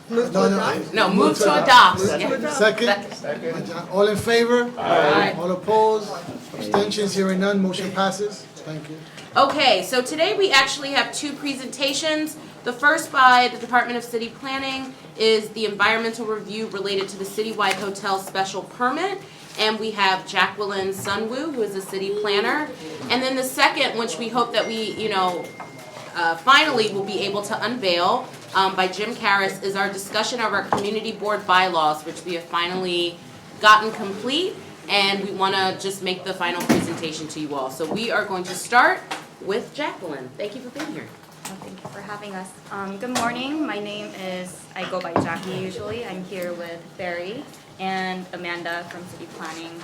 No, move to adopt. Yeah. Second? All in favor? Aye. All opposed? Abstentions? Hearing none, motion passes. Thank you. Okay, so today we actually have two presentations. The first by the Department of City Planning is the environmental review related to the citywide hotel special permit. And we have Jacqueline Sunwoo, who is a city planner. And then the second, which we hope that we, finally will be able to unveil by Jim Karras, is our discussion of our community board bylaws, which we have finally gotten complete. And we want to just make the final presentation to you all. So we are going to start with Jacqueline. Thank you for being here. Well, thank you for having us. Good morning. My name is, I go by Jackie usually. I'm here with Barry and Amanda from City Planning.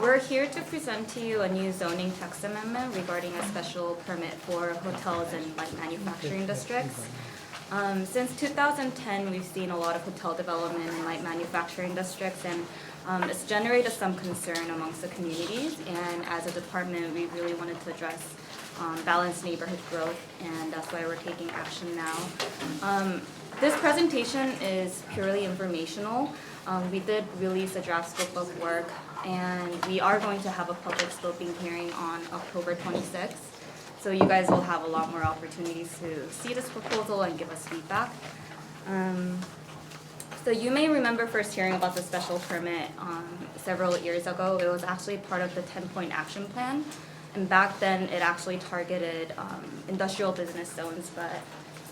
We're here to present to you a new zoning text amendment regarding a special permit for hotels and light manufacturing districts. Since 2010, we've seen a lot of hotel development in light manufacturing districts, and it's generated some concern amongst the communities. And as a department, we really wanted to address balanced neighborhood growth, and that's why we're taking action now. This presentation is purely informational. We did release a draft scope of work, and we are going to have a public scoping hearing on October 26th. So you guys will have a lot more opportunities to see this proposal and give us feedback. So you may remember first hearing about the special permit several years ago. It was actually part of the 10-point action plan. And back then, it actually targeted industrial business zones, but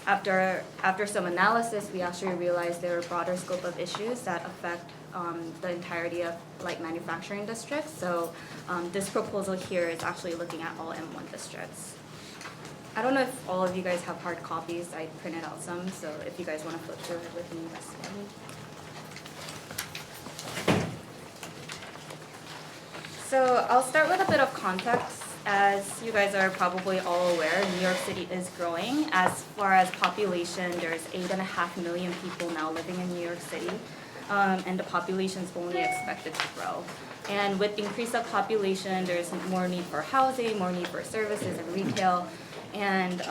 after some analysis, we actually realized there are a broader scope of issues that affect the entirety of light manufacturing districts. So this proposal here is actually looking at all M1 districts. I don't know if all of you guys have hard copies. I printed out some, so if you guys want to flip through it with me, that's fine. So I'll start with a bit of context. As you guys are probably all aware, New York City is growing. As far as population, there's 8.5 million people now living in New York City, and the population is only expected to grow. And with increase of population, there's more need for housing, more need for services and retail, and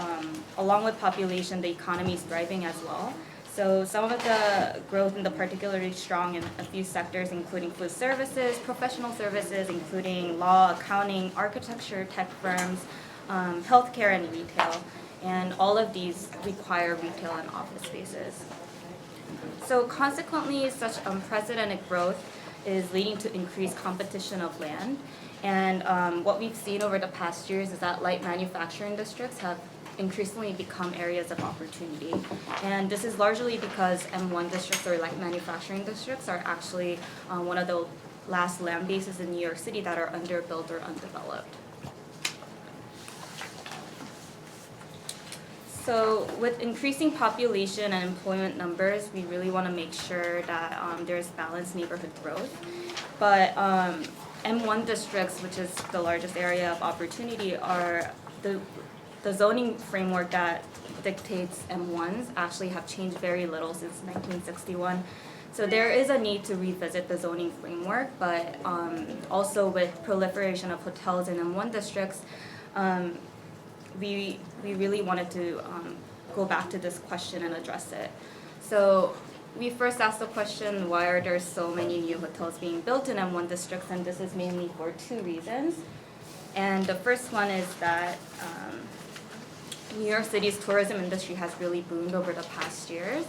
along with population, the economy is thriving as well. So some of the growth in the particularly strong in a few sectors, including food services, professional services, including law, accounting, architecture, tech firms, healthcare, and retail. And all of these require retail and office spaces. So consequently, such unprecedented growth is leading to increased competition of land. And what we've seen over the past years is that light manufacturing districts have increasingly become areas of opportunity. And this is largely because M1 districts or light manufacturing districts are actually one of the last land bases in New York City that are underbuilt or undeveloped. So with increasing population and employment numbers, we really want to make sure that there's balanced neighborhood growth. But M1 districts, which is the largest area of opportunity, are the zoning framework that dictates M1s actually have changed very little since 1961. So there is a need to revisit the zoning framework, but also with proliferation of hotels in M1 districts, we really wanted to go back to this question and address it. So we first asked the question, why are there so many new hotels being built in M1 districts? And this is mainly for two reasons. And the first one is that New York City's tourism industry has really boomed over the past years.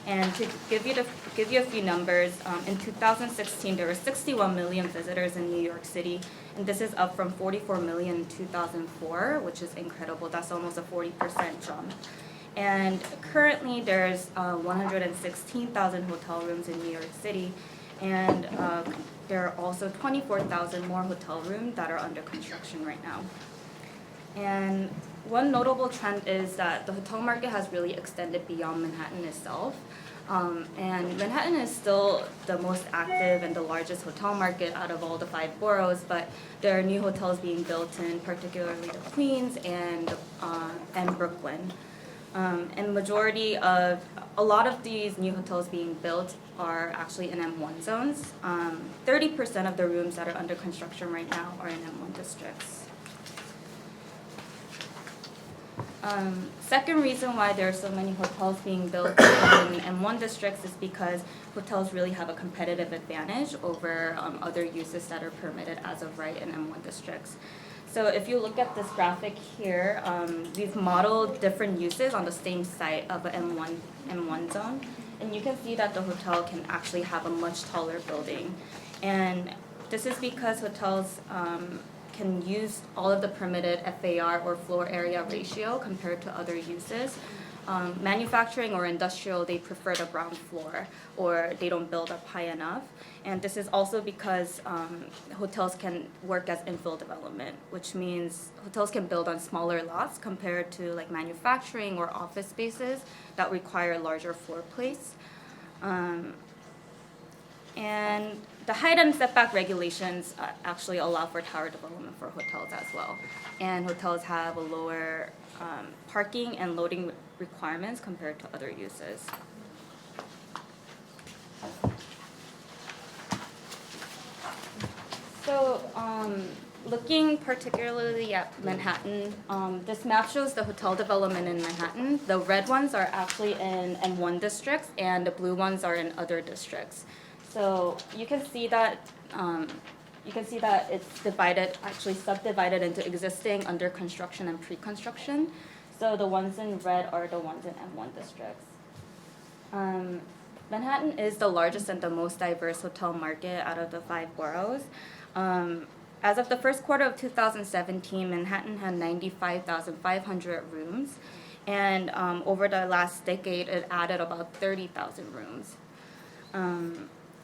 And to give you a few numbers, in 2016 there were 61 million visitors in New York City, and this is up from 44 million in 2004, which is incredible. That's almost a 40% jump. And currently there's 116,000 hotel rooms in New York City, and there are also 24,000 more hotel rooms that are under construction right now. And one notable trend is that the hotel market has really extended beyond Manhattan itself. And Manhattan is still the most active and the largest hotel market out of all the 5 boroughs, but there are new hotels being built in, particularly the Queens and Brooklyn. And a lot of these new hotels being built are actually in M1 zones. 30% of the rooms that are under construction right now are in M1 districts. Second reason why there are so many hotels being built in M1 districts is because hotels really have a competitive advantage over other uses that are permitted as of right in M1 districts. So if you look at this graphic here, we've modeled different uses on the same site of an M1 zone, and you can see that the hotel can actually have a much taller building. And this is because hotels can use all of the permitted FAR or floor area ratio compared to other uses. Manufacturing or industrial, they prefer the ground floor or they don't build up high enough. And this is also because hotels can work as infill development, which means hotels can build on smaller lots compared to like manufacturing or office spaces that require larger floor plates. And the height and setback regulations actually allow for tower development for hotels as well. And hotels have a lower parking and loading requirements compared to other uses. So looking particularly at Manhattan, this map shows the hotel development in Manhattan. The red ones are actually in M1 districts and the blue ones are in other districts. So you can see that it's divided, actually subdivided into existing, under construction, and pre-construction. So the ones in red are the ones in M1 districts. Manhattan is the largest and the most diverse hotel market out of the 5 boroughs. As of the first quarter of 2017, Manhattan had 95,500 rooms, and over the last decade, it added about 30,000 rooms.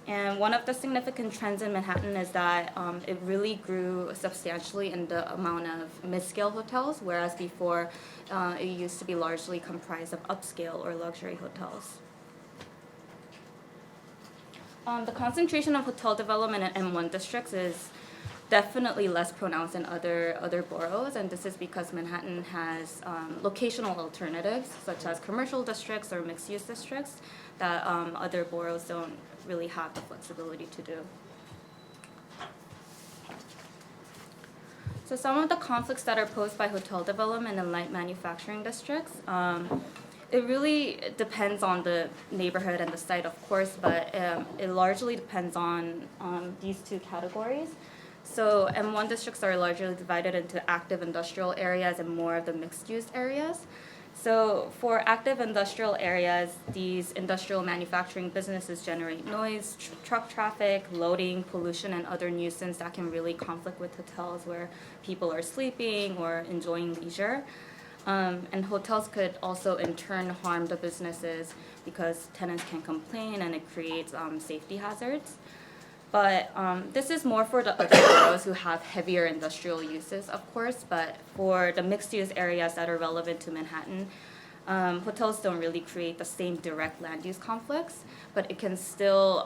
And one of the significant trends in Manhattan is that it really grew substantially in the amount of mid-scale hotels, whereas before it used to be largely comprised of upscale or luxury hotels. The concentration of hotel development in M1 districts is definitely less pronounced in other boroughs, and this is because Manhattan has locational alternatives, such as commercial districts or mixed-use districts, that other boroughs don't really have the flexibility to do. So some of the conflicts that are posed by hotel development in light manufacturing districts, it really depends on the neighborhood and the site, of course, but it largely depends on these two categories. So M1 districts are largely divided into active industrial areas and more of the mixed-use areas. So for active industrial areas, these industrial manufacturing businesses generate noise, truck traffic, loading, pollution, and other nuisance that can really conflict with hotels where people are sleeping or enjoying leisure. And hotels could also in turn harm the businesses because tenants can complain and it creates safety hazards. But this is more for the other boroughs who have heavier industrial uses, of course. But for the mixed-use areas that are relevant to Manhattan, hotels don't really create the same direct land use conflicts, but it can still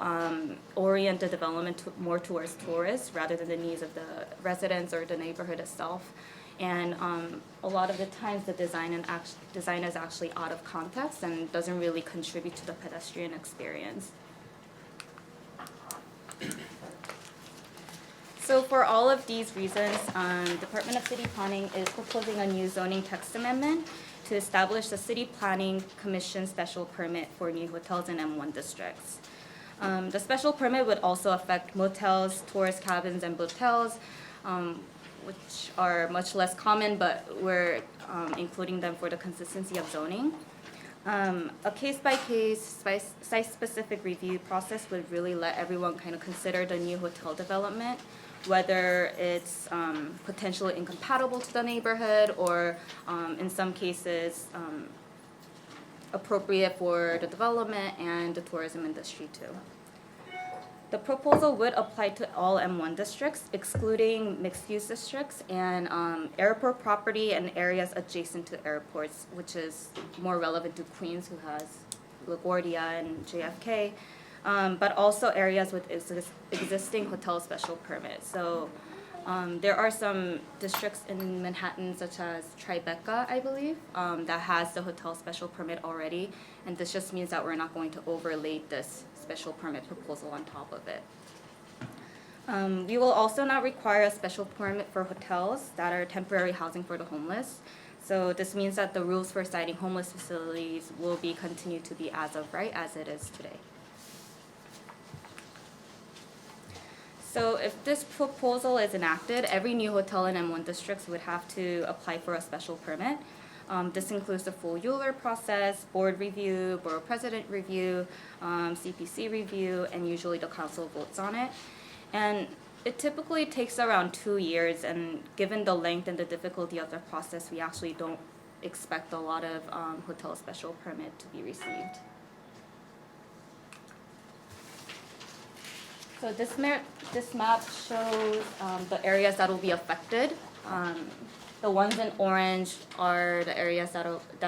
orient the development more towards tourists rather than the needs of the residents or the neighborhood itself. And a lot of the times the design is actually out of context and doesn't really contribute to the pedestrian experience. So for all of these reasons, Department of City Planning is proposing a new zoning text amendment to establish the City Planning Commission special permit for new hotels in M1 districts. The special permit would also affect motels, tourist cabins, and botels, which are much less common, but we're including them for the consistency of zoning. A case-by-case, site-specific review process would really let everyone kind of consider the new hotel development, whether it's potentially incompatible to the neighborhood or in some cases appropriate for the development and the tourism industry too. The proposal would apply to all M1 districts, excluding mixed-use districts and airport property and areas adjacent to airports, which is more relevant to Queens, who has LaGuardia and JFK, but also areas with existing hotel special permits. So there are some districts in Manhattan, such as Tribeca, I believe, that has the hotel special permit already, and this just means that we're not going to overlay this special permit proposal on top of it. We will also not require a special permit for hotels that are temporary housing for the homeless. So this means that the rules for citing homeless facilities will be continued to be as of right as it is today. So if this proposal is enacted, every new hotel in M1 districts would have to apply for a special permit. This includes the full ULURP process, board review, borough president review, CPC review, and usually the council votes on it. And it typically takes around 2 years, and given the length and the difficulty of the process, we actually don't expect a lot of hotel special permit to be received. So this map shows the areas that will be affected. The ones in orange are the areas that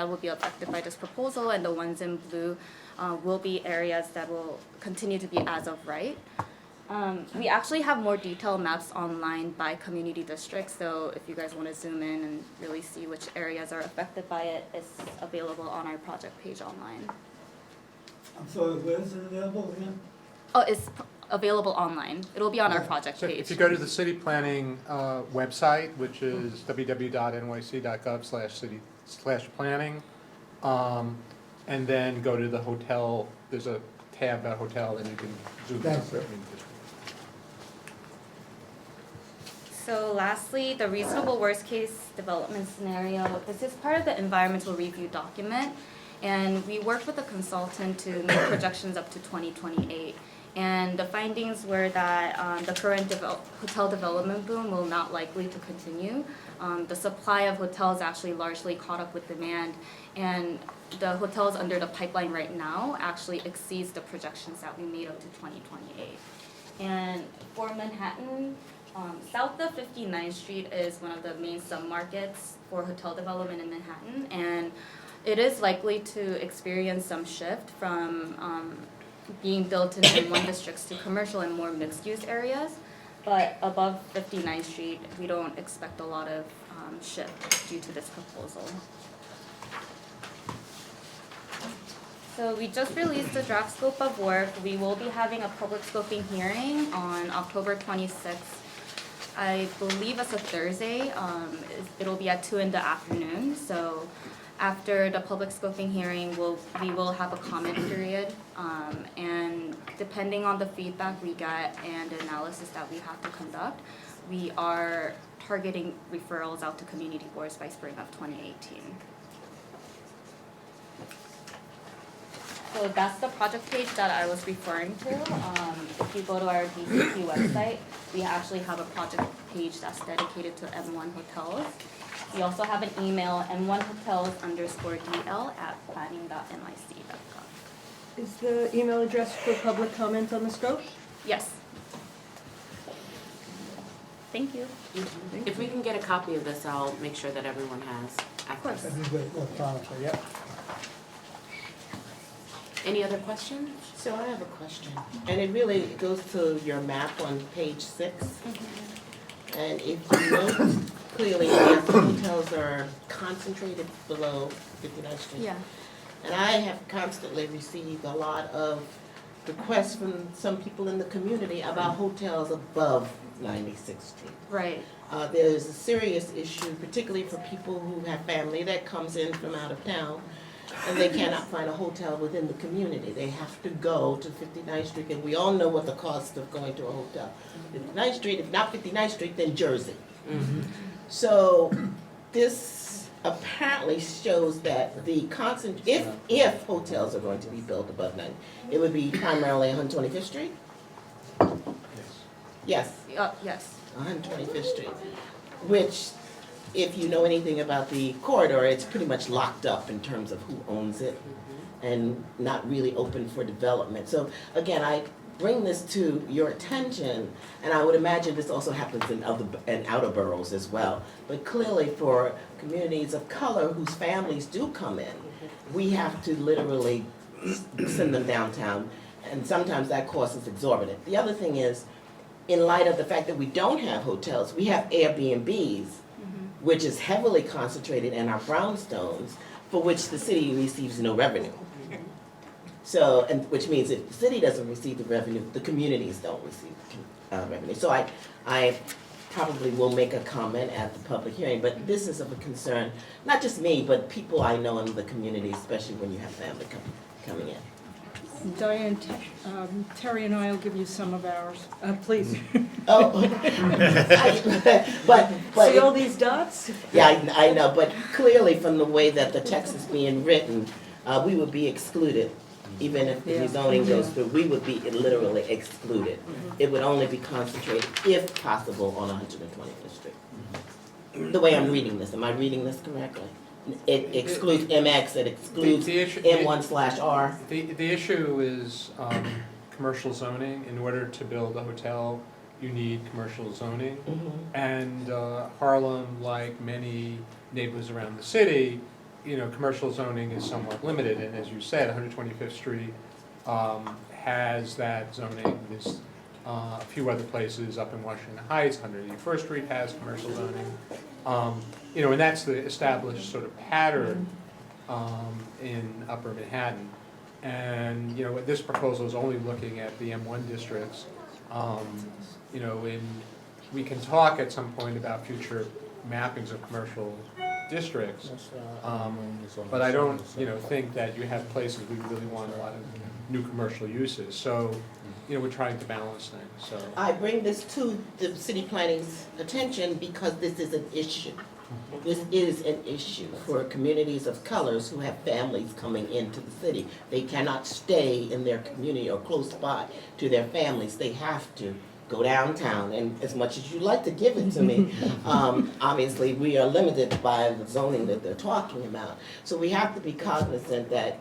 will be affected by this proposal, and the ones in blue will be areas that will continue to be as of right. We actually have more detailed maps online by community districts, so if you guys want to zoom in and really see which areas are affected by it, it's available on our project page online. I'm sorry, where is it available again? Oh, it's available online. It'll be on our project So page. if you go to the city planning website, which is www.nyc.gov/city/planning, and then go to the hotel, there's a tab about hotel, and you can zoom in. Thanks. So lastly, the reasonable worst case development scenario. This is part of the environmental review document, and we worked with a consultant to make projections up to 2028. And the findings were that the current hotel development boom will not likely to continue. The supply of hotels actually largely caught up with demand, and the hotels under the pipeline right now actually exceeds the projections that we made up to 2028. And for Manhattan, south of 59th Street is one of the main submarkets for hotel development in Manhattan, and it is likely to experience some shift from being built in M1 districts to commercial and more mixed-use areas. But above 59th Street, we don't expect a lot of shift due to this proposal. So we just released the draft scope of work. We will be having a public scoping hearing on October 26th. I believe it's a Thursday. It'll be at 2 in the afternoon. So after the public scoping hearing, we will have a comment period. And depending on the feedback we get and the analysis that we have to conduct, we are targeting referrals out to community boards by spring of 2018. So that's the project page that I was referring to. If you go to our DCP website, we actually have a project page that's dedicated to M1 hotels. We also have an email, m1hotels_dl@planning.nyc.gov. Is the email address for public comment on the scope? Yes. Thank you. If we can get a copy of this, I'll make sure that everyone has access. That'd be great, electronically, yeah. Any other questions? So I have a question, and it really goes to your map on page 6. And if you note clearly, yes, the hotels are concentrated below 59th Street. Yeah. And I have constantly received a lot of requests from some people in the community about hotels above 96th Street. Right. There's a serious issue, particularly for people who have family that comes in from out of town, and they cannot find a hotel within the community. They have to go to 59th Street, and we all know what the cost of going to a hotel. 59th Street, if not 59th Street, then Jersey. So this apparently shows that the if hotels are going to be built above 90, it would be primarily 125th Street? Yes. Yes. 125th Street, which, if you know anything about the corridor, it's pretty much locked up in terms of who owns it and not really open for development. So again, I bring this to your attention, and I would imagine this also happens in outer boroughs as well. But clearly for communities of color whose families do come in, we have to literally send them downtown, and sometimes that cost is exorbitant. The other thing is, in light of the fact that we don't have hotels, we have Airbnbs, which is heavily concentrated in our brownstones, for which the city receives no revenue. So, and which means if the city doesn't receive the revenue, the communities don't receive revenue. So I probably will make a comment at the public hearing, but this is of a concern, not just me, but people I know in the community, especially when you have family coming in. Diane, Terry and I will give you some of ours. Please. Oh, but. See all these dots? Yeah, I know, but clearly from the way that the text is being written, we would be excluded. Even if the Yeah. rezoning goes through, we would be literally excluded. It would only be concentrated, if possible, on 125th Street. The way I'm reading this, am I reading this correctly? It excludes MX, it excludes The issue- M1/R. The issue is commercial zoning. In order to build a hotel, you need commercial zoning. And Harlem, like many neighborhoods around the city, you know, commercial zoning is somewhat limited. And as you said, 125th Street has that zoning. There's a few other places up in Washington Heights, 181st Street has commercial zoning. You know, and that's the established sort of pattern in Upper Manhattan. And, you know, this proposal is only looking at the M1 districts. You know, we can talk at some point about future mappings of commercial districts. But I don't, you know, think that you have places we really want a lot of new commercial uses. So, you know, we're trying to balance things, so. I bring this to the city planning's attention because this is an issue. This is an issue for communities of colors who have families coming into the city. They cannot stay in their community or close by to their families. They have to go downtown, and as much as you'd like to give it to me, obviously we are limited by the zoning that they're talking about. So we have to be cognizant that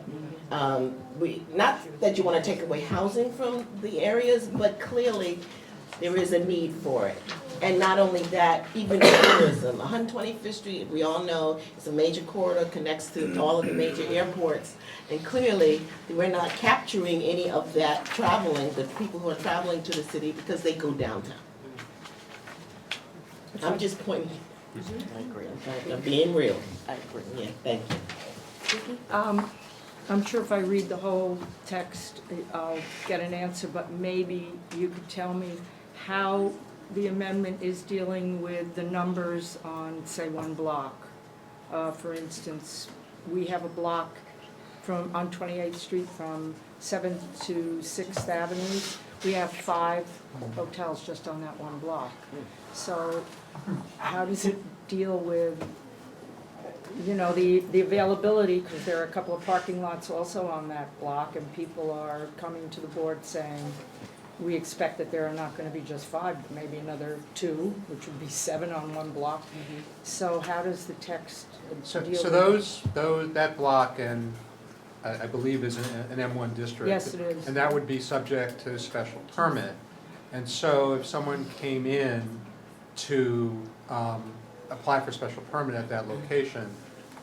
not that you want to take away housing from the areas, but clearly there is a need for it. And not only that, even tourism. 125th Street, we all know, is a major corridor, connects to all of the major airports. And clearly, we're not capturing any of that traveling, the people who are traveling to the city, because they go downtown. I'm just pointing. I agree. I'm being real. I agree. Yeah, thank you. I'm sure if I read the whole text, I'll get an answer, but maybe you could tell me how the amendment is dealing with the numbers on, say, one block. For instance, we have a block on 28th Street from 7th to 6th Avenue. We have 5 hotels just on that one block. So how does it deal with, you know, the availability, because there are a couple of parking lots also on that block, and people are coming to the board saying, we expect that there are not going to be just 5, but maybe another 2, which would be 7 on one block. So how does the text deal with? So that block, and I believe is an M1 district. Yes, it is. And that would be subject to special permit. And so if someone came in to apply for special permit at that location,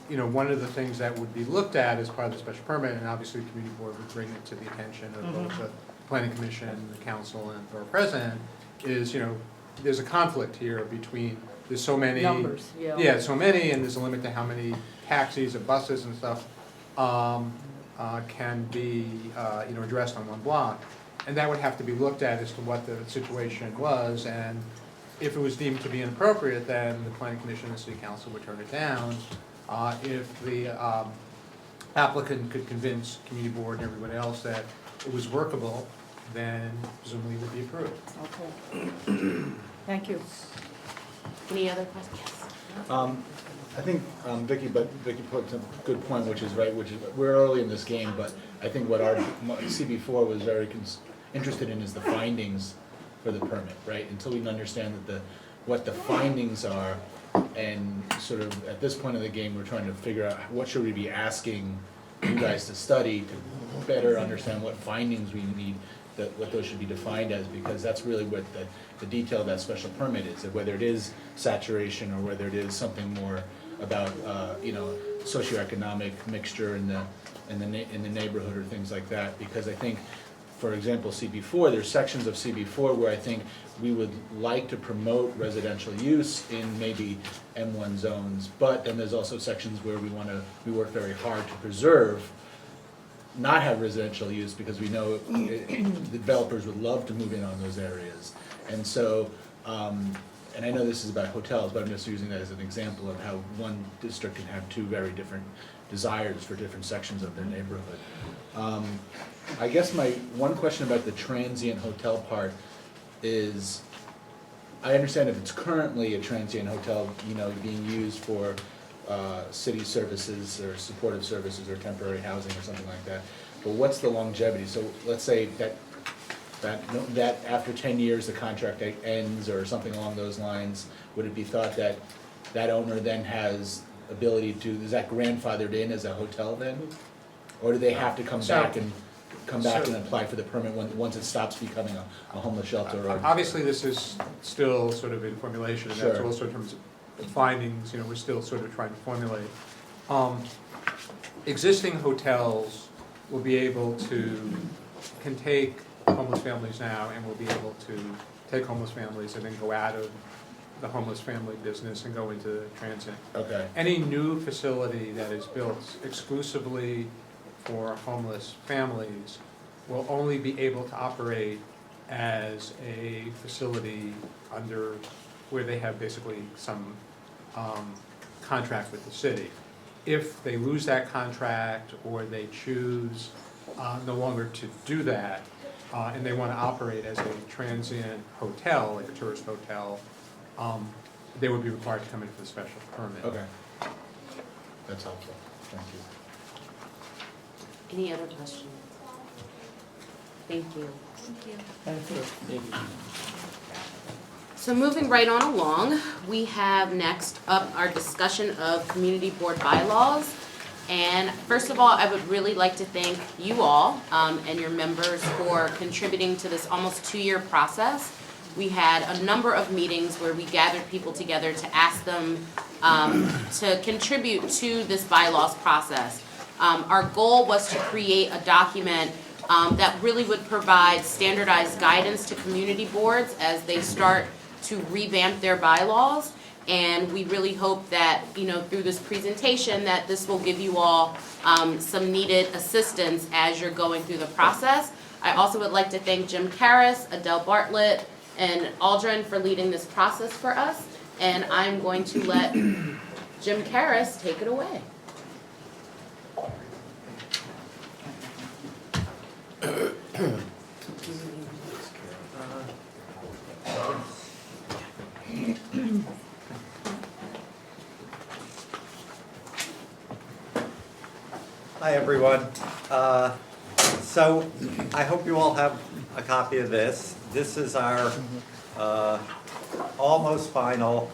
you know, one of the things that would be looked at as part of the special permit, and obviously the community board would bring it to the attention of both the planning commission, the council, and borough president, is, you know, there's a conflict here between, there's so many. Numbers, yeah. Yeah, so many, and there's a limit to how many taxis and buses and stuff can be, you know, addressed on one block. And that would have to be looked at as to what the situation was, and if it was deemed to be inappropriate, then the planning commission and the city council would turn it down. If the applicant could convince community board and everybody else that it was workable, then presumably it would be approved. Okay. Thank you. Any other questions? I think Vicky put a good point, which is right, which is we're early in this game, but I think what our CB4 was very interested in is the findings for the permit, right? Until we can understand that what the findings are, and sort of at this point of the game, we're trying to figure out what should we be asking you guys to study to better understand what findings we need, what those should be defined as, because that's really what the detail of that special permit is, whether it is saturation or whether it is something more about you know, socioeconomic mixture in the neighborhood or things like that. Because I think, for example, CB4, there's sections of CB4 where I think we would like to promote residential use in maybe M1 zones, but then there's also sections where we work very hard to preserve, not have residential use, because we know the developers would love to move in on those areas. And so and I know this is about hotels, but I'm just using that as an example of how one district can have two very different desires for different sections of their neighborhood. I guess my one question about the transient hotel part is, I understand if it's currently a transient hotel, you know, being used for city services or supportive services or temporary housing or something like that, but what's the longevity? So let's say that after 10 years the contract ends or something along those lines, would it be thought that that owner then has ability to, is that grandfathered in as a hotel then? Or do they have to come back and apply for the permit once it stops becoming a homeless shelter? Or Obviously, this is still sort of in formulation, and that's Sure. also in terms of findings, you know, we're still sort of trying to formulate. Existing hotels will be able to, can take homeless families now and will be able to take homeless families and then go out of the homeless family business and go into transient. Okay, Any new facility that is built exclusively for homeless families will only be able to operate as a facility under, where they have basically some contract with the city. If they lose that contract or they choose no longer to do that, and they want to operate as a transient hotel, like a tourist hotel, they would be required to come in for the special permit. okay. That's helpful, thank you. Any other questions? Thank you. Thank you. So moving right on along, we have next up our discussion of community board bylaws. And first of all, I would really like to thank you all and your members for contributing to this almost 2-year process. We had a number of meetings where we gathered people together to ask them to contribute to this bylaws process. Our goal was to create a document that really would provide standardized guidance to community boards as they start to revamp their bylaws. And we really hope that, you know, through this presentation that this will give you all some needed assistance as you're going through the process. I also would like to thank Jim Karras, Adele Bartlett, and Aldrin for leading this process for us. And I'm going to let Jim Karras take it away. Hi, everyone. So I hope you all have a copy of this. This is our almost final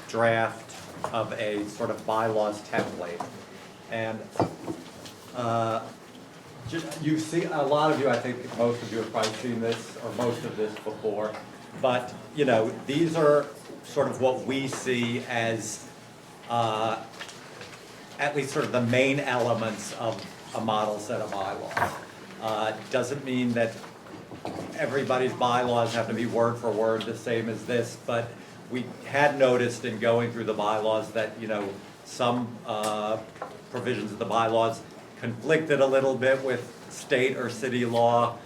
draft of a sort of bylaws template. And you see, a lot of you, I think most of you have probably seen this or most of this before. But, you know, these are sort of what we see as at least sort of the main elements of a model set of bylaws. Doesn't mean that everybody's bylaws have to be word for word the same as this, but we had noticed in going through the bylaws that, you know, some provisions of the bylaws conflicted a little bit with state or city law.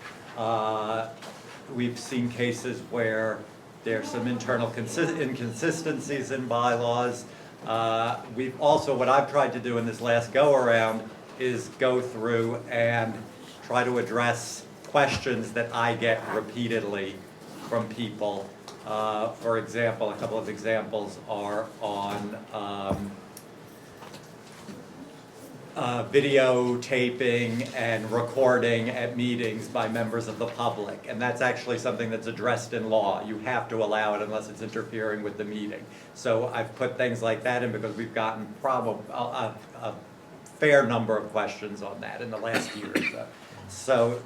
We've seen cases where there's some internal inconsistencies in bylaws. We've also, what I've tried to do in this last go-around is go through and try to address questions that I get repeatedly from people. For example, a couple of examples are on videotaping and recording at meetings by members of the public. And that's actually something that's addressed in law. You have to allow it unless it's interfering with the meeting. So I've put things like that in because we've gotten probably a fair number of questions on that in the last year or so. So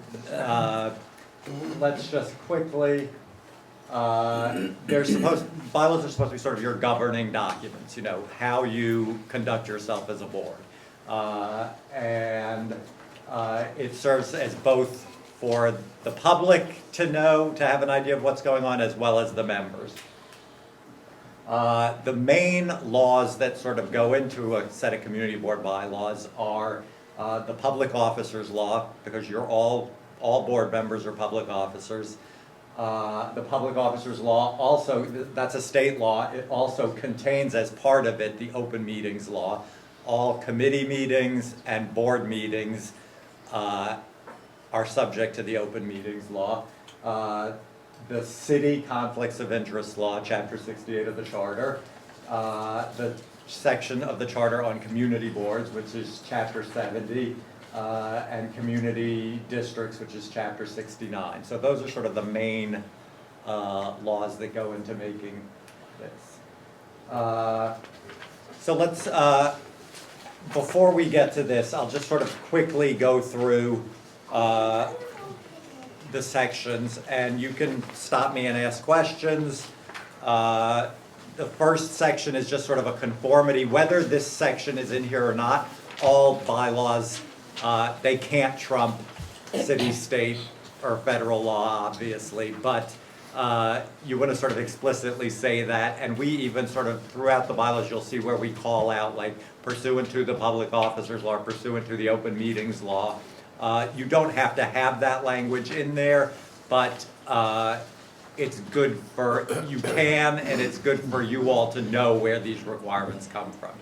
let's just quickly, bylaws are supposed to be sort of your governing documents, you know, how you conduct yourself as a board. It serves as both for the public to know, to have an idea of what's going on, as well as the members. The main laws that sort of go into a set of community board bylaws are the public officers law, because you're all board members are public officers. The public officers law also, that's a state law, it also contains as part of it the open meetings law. All committee meetings and board meetings are subject to the open meetings law. The city conflicts of interest law, chapter 68 of the charter. The section of the charter on community boards, which is chapter 70, and community districts, which is chapter 69. So those are sort of the main laws that go into making this. So let's, before we get to this, I'll just sort of quickly go through the sections, and you can stop me and ask questions. The first section is just sort of a conformity. Whether this section is in here or not, all bylaws, they can't trump city, state, or federal law, obviously, but you want to sort of explicitly say that, and we even sort of, throughout the bylaws, you'll see where we call out, like, pursuant to the public officers law, pursuant to the open meetings law. You don't have to have that language in there, but it's good for, you can, and it's good for you all to know where these requirements come from.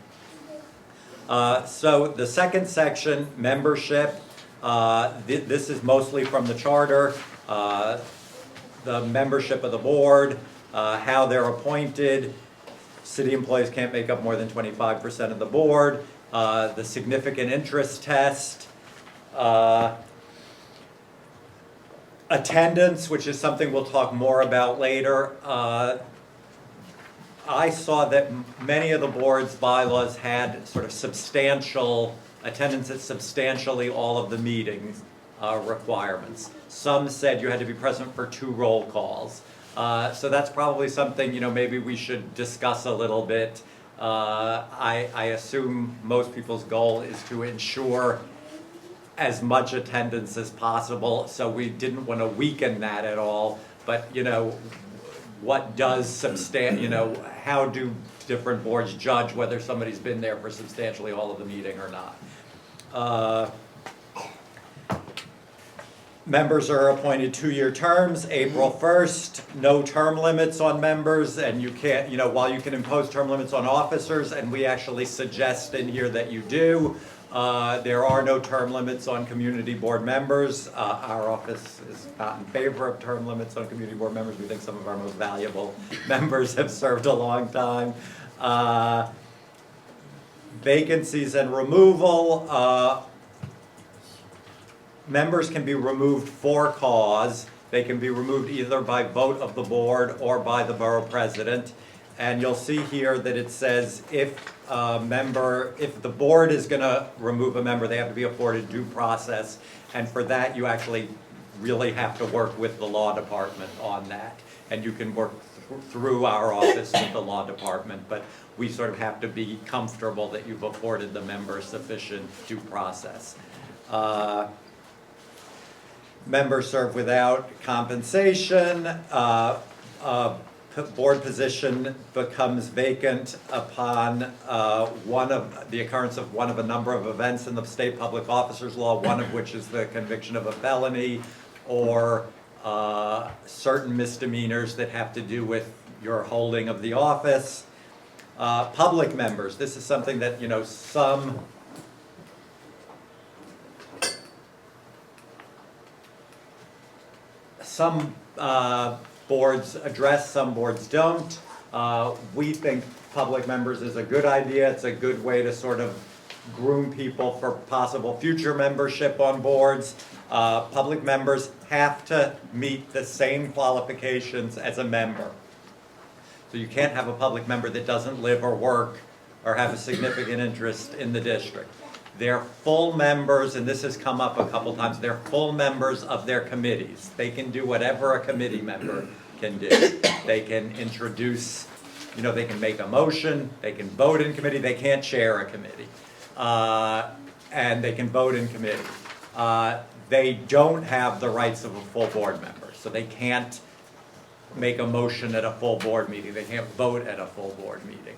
So the second section, membership, this is mostly from the charter, the membership of the board, how they're appointed. City employees can't make up more than 25% of the board, the significant interest test, attendance, which is something we'll talk more about later. I saw that many of the board's bylaws had sort of substantial attendance at substantially all of the meetings requirements. Some said you had to be present for 2 roll calls. So that's probably something, you know, maybe we should discuss a little bit. I assume most people's goal is to ensure as much attendance as possible, so we didn't want to weaken that at all. But, you know, what does you know, how do different boards judge whether somebody's been there for substantially all of the meeting or not? Members are appointed 2-year terms, April 1st, no term limits on members, and you can't, you know, while you can impose term limits on officers, and we actually suggest in here that you do, there are no term limits on community board members. Our office is not in favor of term limits on community board members. We think some of our most valuable members have served a long time. Vacancies and removal. Members can be removed for cause. They can be removed either by vote of the board or by the borough president. And you'll see here that it says if the board is going to remove a member, they have to be afforded due process. And for that, you actually really have to work with the law department on that. And you can work through our office with the law department, but we sort of have to be comfortable that you've afforded the member sufficient due process. Members serve without compensation. Board position becomes vacant upon the occurrence of one of a number of events in the state public officers law, one of which is the conviction of a felony or certain misdemeanors that have to do with your holding of the office. Public members, this is something that, you know, some boards address, some boards don't. We think public members is a good idea. It's a good way to sort of groom people for possible future membership on boards. Public members have to meet the same qualifications as a member. So you can't have a public member that doesn't live or work or have a significant interest in the district. They're full members, and this has come up a couple times, they're full members of their committees. They can do whatever a committee member can do. They can introduce, you know, they can make a motion, they can vote in committee, they can't chair a committee. And they can vote in committee. They don't have the rights of a full board member, so they can't make a motion at a full board meeting. They can't vote at a full board meeting.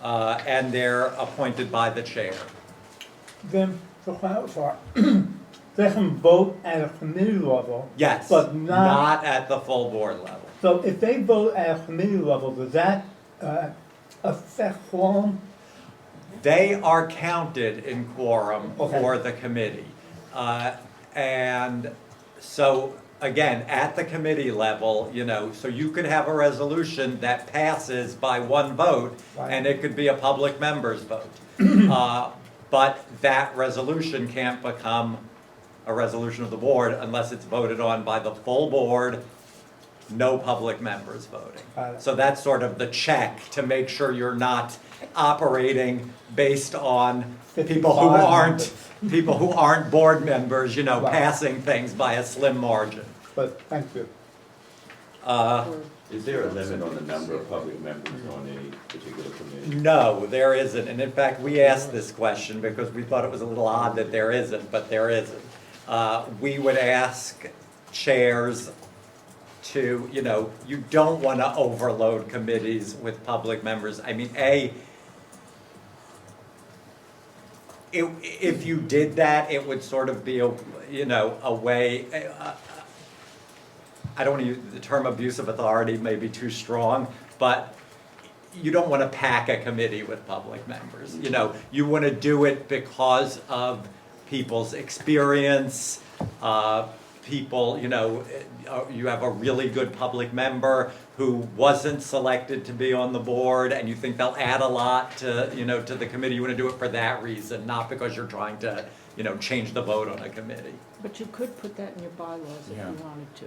And they're appointed by the chair. Then, to clarify, the they can vote at a committee level. Yes, But not, not at the full board level. so if they vote at a committee level, does that affect quorum? They are counted in quorum Okay. for the committee. And so, again, at the committee level, so you could have a resolution that passes by one vote, and it could be a public member's vote. But that resolution can't become a resolution of the board unless it's voted on by the full board, no public members voting. Got it. So that's sort of the check to make sure you're not operating based on people who 55 aren't, people who aren't board members, Right. passing things by a slim margin. But, thank you. Is there a limit on the number of public members on any particular committee? No, there isn't, and in fact, we asked this question because we thought it was a little odd that there isn't, but there isn't. We would ask chairs to, you don't want to overload committees with public members. I mean, if you did that, it would sort of be a way, I don't want to use the term abuse of authority, may be too strong, but you don't want to pack a committee with public members. You want to do it because of people's experience, people, you have a really good public member who wasn't selected to be on the board and you think they'll add a lot to, to the committee. You want to do it for that reason, not because you're trying to, change the vote on a committee. But you could put that in your bylaws if Yeah. you wanted to,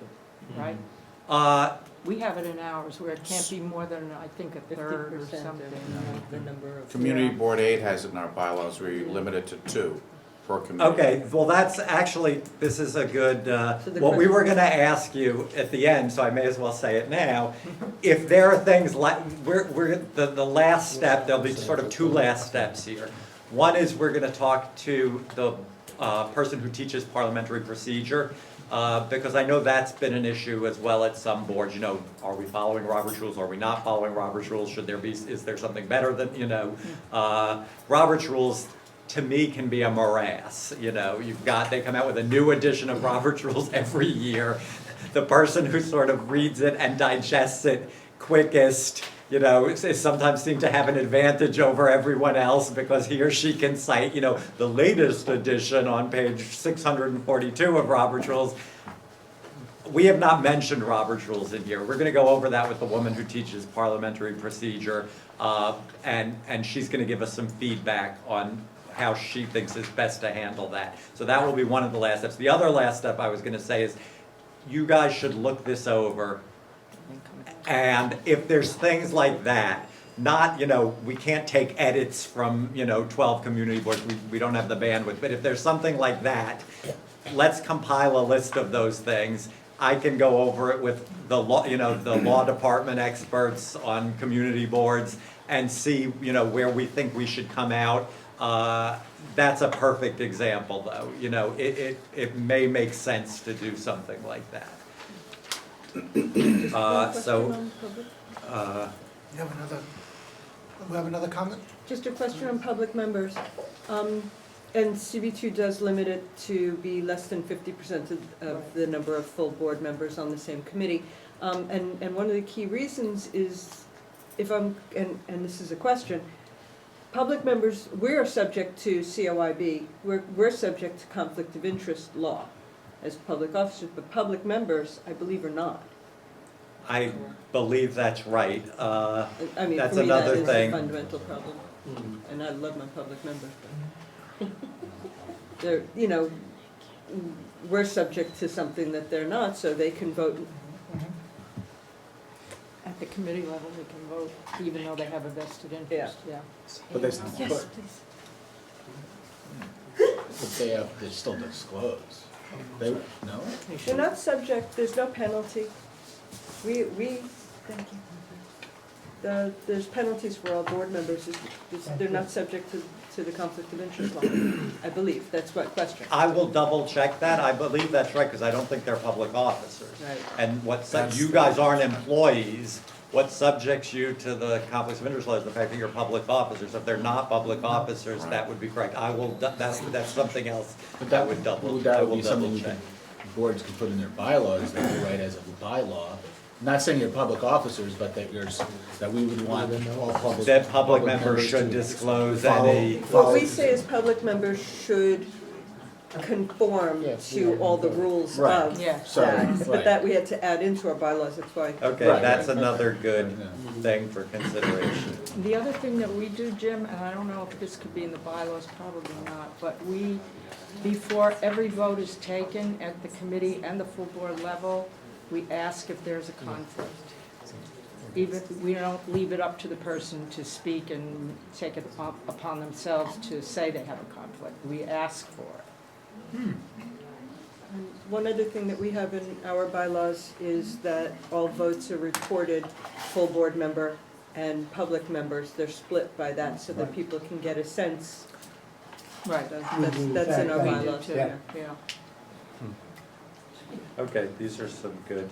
right? We have it in ours where it can't be more than, I think, a third or 50% something. of the number of. Community Board 8 has it in our bylaws where you limit it to 2 per committee. Okay, well, that's actually, this is a good, the what we question- were gonna ask you at the end, so I may as well say it now. If there are things like, the last step, there'll be sort of two last steps here. One is we're gonna talk to the person who teaches parliamentary procedure, because I know that's been an issue as well at some boards. Are we following Robert's rules? Are we not following Robert's rules? Should there be, is there something better than, Robert's rules to me can be a morass. They come out with a new edition of Robert's rules every year. The person who sort of reads it and digests it quickest, is sometimes seem to have an advantage over everyone else because he or she can cite, the latest edition on page 642 of Robert's rules. We have not mentioned Robert's rules in here. We're going to go over that with the woman who teaches parliamentary procedure, and she's going to give us some feedback on how she thinks is best to handle that. So that will be one of the last steps. The other last step I was going to say is you guys should look this over. And if there's things like that, not, we can't take edits from, 12 community boards, we don't have the bandwidth, but if there's something like that, let's compile a list of those things. I can go over it with the law, the law department experts on community boards and see, where we think we should come out. That's a perfect example, though. It may make sense to do something like that. You have another comment? Just a question on public members. And CB2 does limit it to be less than 50% of the number of full board members on the same committee. And one of the key reasons is, and this is a question, public members, we're subject to COIB, we're subject to conflict of interest law as public officers, but public members, I believe, are not. I believe that's right. I mean, That's for me, that another is thing. a fundamental problem. And I love my public members, but they're, we're subject to something that they're not, so they can vote. At the committee level, they can vote, even though they have a vested interest, yeah. But they, Yes, please. they still disclose. They, no? They're not subject, there's no penalty. We, thank you. There's penalties for all board members, they're not subject to the conflict of interest law, I believe, that's my question. I will double check that. I believe that's right, because I don't think they're public officers. Right. And you guys aren't employees, what subjects you to the conflicts of interest law is the fact that you're public officers. If they're not public officers, that would be correct. That's something else But I would double be something check. boards can put in their bylaws, that they write as a bylaw. Not saying you're public officers, but that that we would want all public. That public members should disclose follow- any. What we say is public members should conform Yes. to all the rules Right. of Yeah. Sorry, that. right. But that we had to add into our bylaws, that's why. Okay, Right, that's right. another good thing for consideration. The other thing that we do, Jim, and I don't know if this could be in the bylaws, probably not, but we, before every vote is taken at the committee and the full board level, we ask if there's a conflict. Even, we don't leave it up to the person to speak and take it upon themselves to say they have a conflict. We ask for it. And one other thing that we have in our bylaws is that all votes are recorded, full board member and public members, they're split by that so that people can get a sense. Right. That's in our We do bylaws, too, yeah. yeah. Okay, these are some good.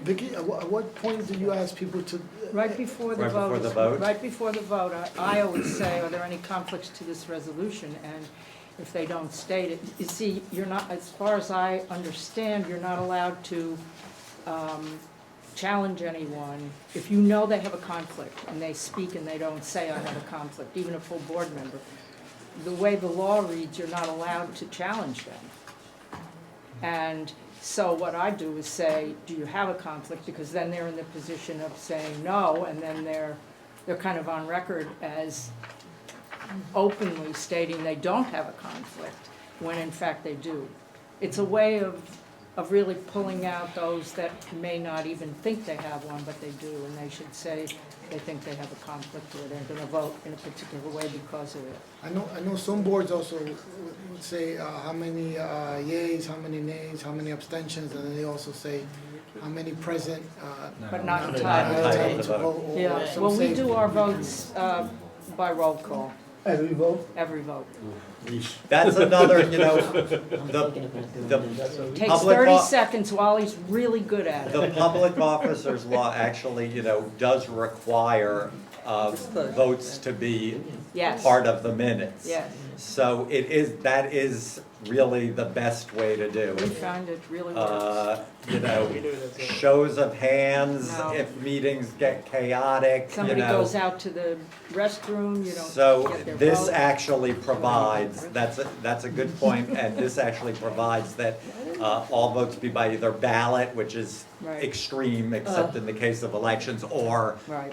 Vicky, at what point do you ask people to? Right before the Right vote. before the vote? Right before the vote, I always say, are there any conflicts to this resolution? And if they don't state it, you see, you're not, as far as I understand, you're not allowed to challenge anyone. If you know they have a conflict and they speak and they don't say I have a conflict, even a full board member, the way the law reads, you're not allowed to challenge them. And so what I do is say, do you have a conflict? Because then they're in the position of saying no, and then they're kind of on record as openly stating they don't have a conflict, when in fact they do. It's a way of really pulling out those that may not even think they have one, but they do, and they should say they think they have a conflict or they're gonna vote in a particular way because of it. I know some boards also would say how many yays, how many nays, how many abstentions, and then they also say how many present. But not entitled to vote. or Yeah, some well, we say- do our votes by roll call, Every vote? every vote. That's another, the Takes public 30 o- seconds while he's really good at it. The public officers law actually, does require votes to be Yes. part of the minutes. Yes, So that is really the best way to do we it. found it really works. Shows of hands No. if meetings get chaotic, Somebody goes out to the restroom, you don't So get their this vote. actually provides, that's a good point, and this actually provides that all votes be by either ballot, which is Right. extreme, except in the case of elections, or Right.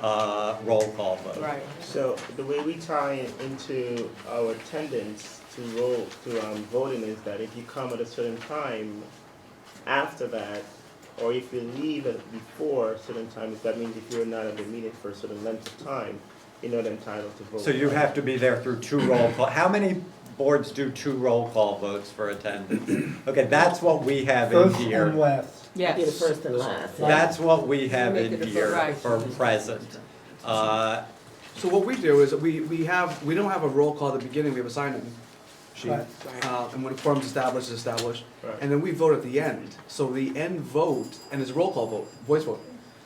roll call vote. Right, So the way we tie it into our attendance to voting is that if you come at a certain time after that, or if you leave before a certain time, that means if you're not at the meeting for a certain length of time, you're not entitled to vote. So you have to be there through 2 roll call. How many boards do 2 roll call votes for attendance? Okay, that's what we have in First here. and last. Be the yes, first and last. That's what we have Make in it a here Right. for present. So what we do is we don't have a roll call at the beginning, we have a sign-in sheet. Right. And when a quorum's established, it's established. Right. And then we vote at the end. So the end vote, and it's a roll call vote, voice vote.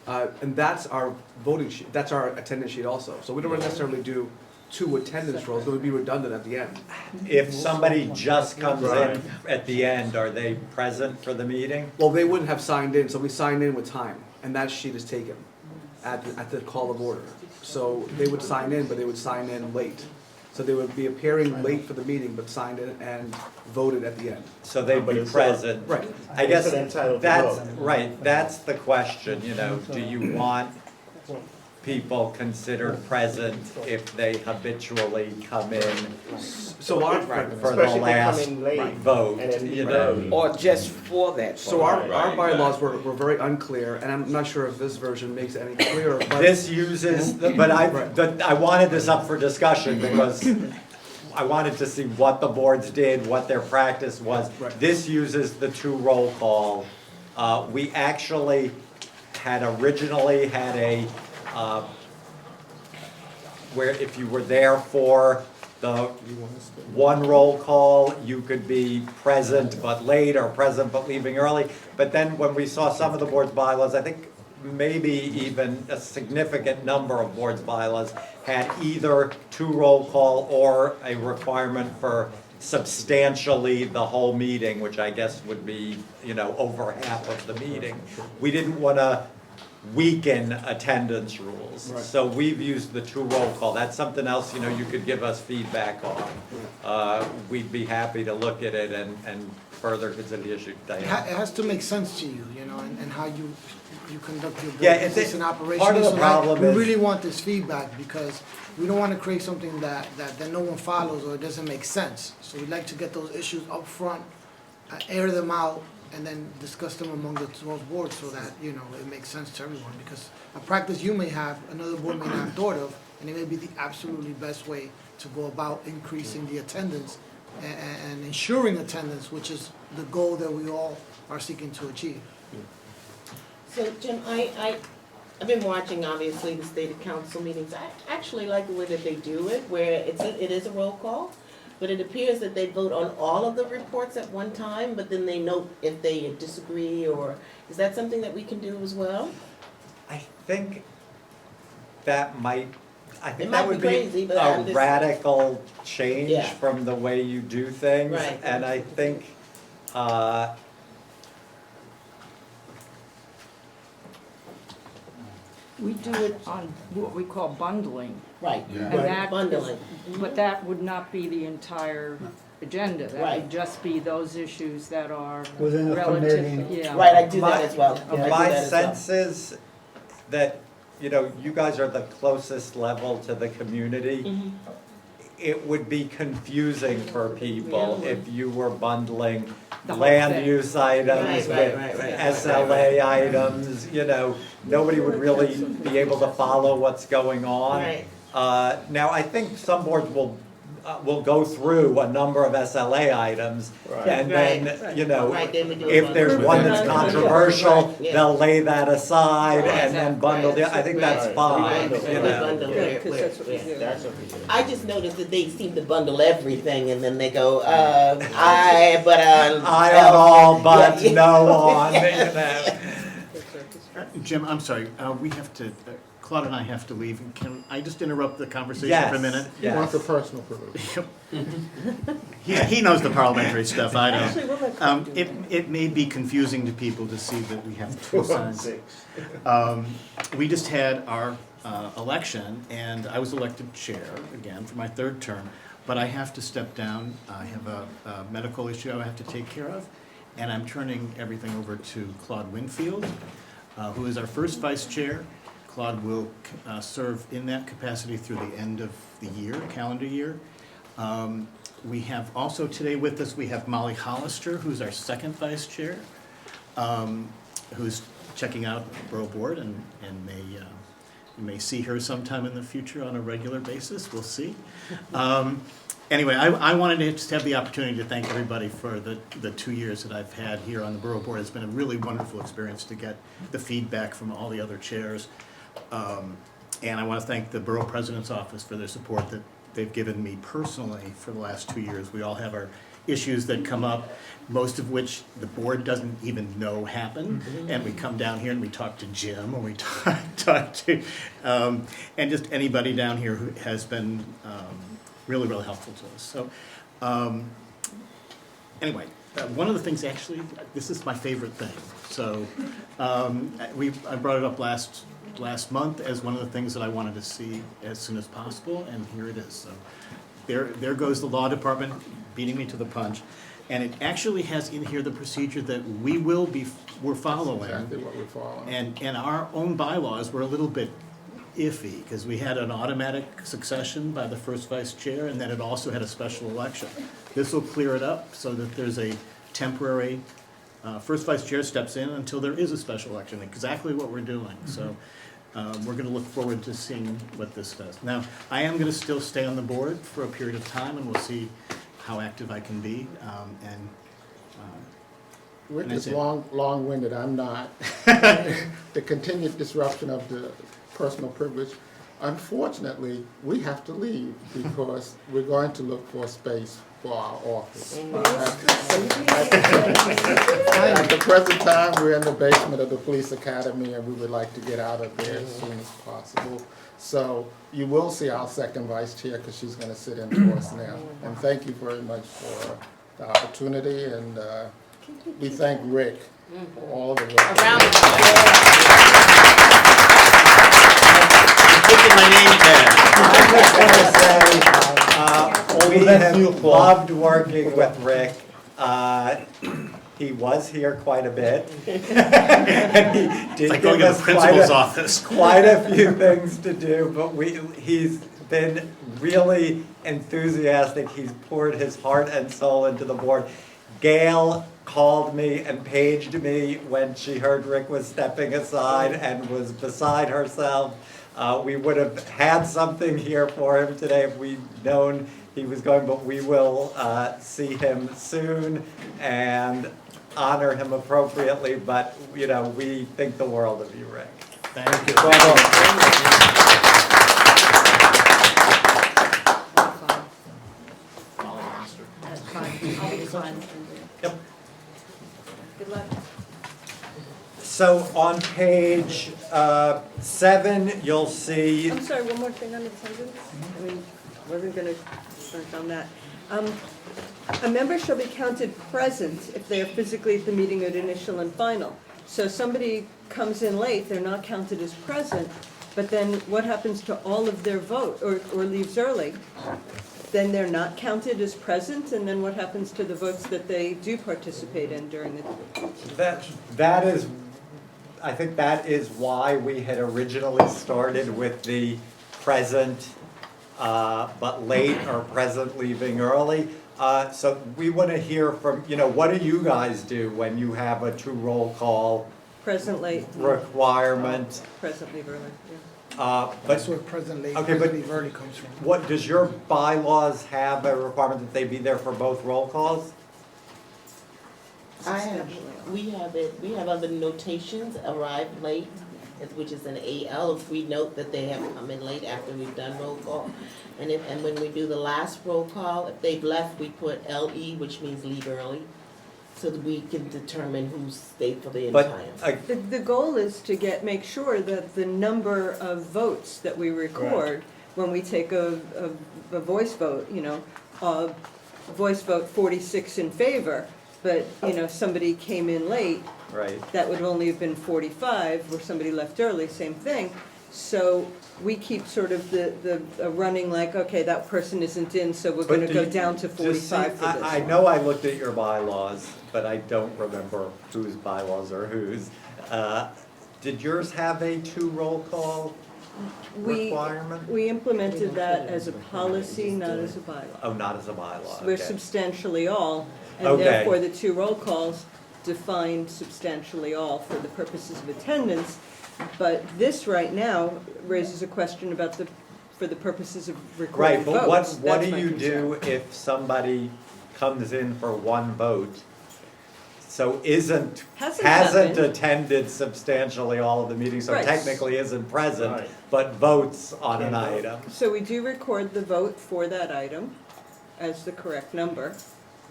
And that's our voting sheet, that's our attendance sheet also. So we don't necessarily do 2 attendance rolls, it would be redundant at the end. If somebody just comes Right. in at the end, are they present for the meeting? Well, they wouldn't have signed in, so we signed in with time, and that sheet is taken at the call of order. So they would sign in, but they would sign in late. So they would be appearing late for the meeting, but signed in and voted at the end. So they'd But be it's present. Right. I guess They're entitled to that's, vote. right, that's the question, do you want people considered present if they habitually come in So our, for the Especially if they come last in late vote, and then you know? Or just for that. so our vote. bylaws were very unclear, and I'm not sure if this version makes it any clearer, but. This uses, but I wanted this up for discussion because I wanted to see what the boards did, what their practice was. Right. This uses the 2 roll call. We actually had originally had a, where if you were there for the one roll call, you could be present but late or present but leaving early. But then when we saw some of the board's bylaws, I think maybe even a significant number of board's bylaws had either two roll call or a requirement for substantially the whole meeting, which I guess would be, over half of the meeting. We didn't want to weaken attendance rules. Right. So we've used the two roll call. That's something else, you could give us feedback on. We'd be happy to look at it and further consider the issue. It Diane? has to make sense to you, and how you conduct your Yeah, business and operation. part of the So that problem we is- really want this feedback, because we don't want to create something that no one follows or it doesn't make sense. So we'd like to get those issues up front, air them out, and then discuss them among the 12 boards so that, it makes sense to everyone. Because a practice you may have, another board may not have thought of, and it may be the absolutely best way to go about increasing the attendance and ensuring attendance, which is the goal that we all are seeking to achieve. So Jim, I've been watching, obviously, the state council meetings. I actually like the way that they do it, where it is a roll call, but it appears that they vote on all of the reports at one time, but then they note if they disagree, or is that something that we can do as well? I think that might, It that might would be be crazy, but a I'm just- radical change Yeah. from the way you do things. Right. And I think, We do it on what we call bundling, Right, and that, bundling. but that would not be the entire agenda. That Right. would just be those issues that are Within the relative, committee. yeah. Right, I do that as well. Yeah, I do my that as well. sense is that, you guys are the closest level to the community. Mhm. It would be confusing for people Yeah. if you were bundling The whole land thing. use items with Right. SLA items, nobody would really be able to follow what's going on. Right. Now, I think some boards will go through a number of SLA items, Right. and then, Right, then we do a if there's bundle. one that's controversial, Right, yeah. they'll lay that aside Right. and then bundle the, I think that's Right. fine, Right. We you know. bundle Yeah, where- 'cause where- that's what we yeah. do. That's what we do. I just noticed that they seem to bundle everything, and then they go, but I am all but Yeah. no on, Jim, I'm sorry, we have to, Claude and I have to leave. Can I just interrupt the conversation Yes, for a minute? yes. personal privilege. He knows the parliamentary stuff, I Actually, don't. we'll let Claude do that. It may be confusing to people to see that we have two sides. We just had our election, and I was elected chair again for my third term, but I have to step down. I have a medical issue I have to take care of, and I'm turning everything over to Claude Winfield, who is our first vice chair. Claude will serve in that capacity through the end of the year, calendar year. We have also today with us, we have Molly Hollister, who's our second vice chair, who's checking out Borough Board, and you may see her sometime in the future on a regular basis, we'll see. Anyway, I wanted to just have the opportunity to thank everybody for the 2 years that I've had here on the Borough Board. It's been a really wonderful experience to get the feedback from all the other chairs. And I want to thank the Borough President's Office for their support that they've given me personally for the last 2 years. We all have our issues that come up, most of which the board doesn't even know happen. And we come down here and we talk to Jim, or we talk to, and just anybody down here who has been really, really helpful to us. So, anyway, one of the things, actually, this is my favorite thing. So, I brought it up last month as one of the things that I wanted to see as soon as possible, and here it is. So, there goes the law department beating me to the punch, and it actually has in here the procedure that we're following. Exactly what we're following. And our own bylaws were a little bit iffy, because we had an automatic succession by the first vice chair, and then it also had a special election. This will clear it up so that there's a temporary, first vice chair steps in until there is a special election, exactly what we're doing. So we're going to look forward to seeing what this does. Now, I am going to still stay on the board for a period of time, and we'll see how active I can be. Rick And is that's it. long-winded, I'm not. The continued disruption of the personal privilege. unfortunately, we have to leave because we're going to look for a space for our office. At the present time, we're in the basement of the police academy, and we would like to get out of there as soon as possible. So you will see our second vice chair, because she's going to sit in for us now. And thank you very much for the opportunity, and we thank Rick for all the work. Around Taking my name tag. We have loved working with Rick. He was here quite a bit. And he did It's like going give to us the principal's office. quite a few things to do, but he's been really enthusiastic. He's poured his heart and soul into the board. Gail called me and paged me when she heard Rick was stepping aside and was beside herself. We would have had something here for him today if we'd known he was going, but we will see him soon and honor him appropriately. But, you know, we think the world of you, Rick. Thank you. Yep. Good luck. So on page 7, you'll see. I'm sorry, one more thing on attendance. I mean, wasn't gonna start on that. A member shall be counted present if they are physically at the meeting at initial and final. So somebody comes in late, they're not counted as present, but then what happens to all of their vote, or leaves early? Then they're not counted as present, and then what happens to the votes that they do participate in during the? That is, I think that is why we had originally started with the present but late or present leaving early. So we want to hear from, you know, what do you guys do when you have a true roll call Present late. requirement? Present leave early, yeah. That's where present late, Okay, present leave early comes from. What, does your bylaws have a requirement that they be there for both roll calls? We have other notations, arrive late, which is an AL, if we note that they have come in late after we've done roll call. And when we do the last roll call, if they've left, we put LE, which means leave early, so that we can determine who stayed for the entire. The goal is to make sure that the number of votes that we record when we take a voice vote, you know, voice vote 46 in favor, but, you know, somebody came in late, Right. that would only have been 45, where somebody left early, same thing. So we keep sort of the running like, okay, that person isn't in, so we're gonna go down to 45 for this. I know I looked at your bylaws, but I don't remember whose bylaws are whose. Did yours have a 2 roll call requirement? We implemented that as a policy, not as a bylaw. Oh, not as a bylaw, We're okay. substantially all, and Okay. therefore the 2 roll calls defined substantially all for the purposes of attendance. But this right now raises a question about for the purposes of recording Right, votes. but what That's do my you concern. do if somebody comes in for 1 vote, so hasn't happened. attended substantially all of the meetings, so Right. technically isn't present, Right. but votes on an item? So we do record the vote for that item as the correct number.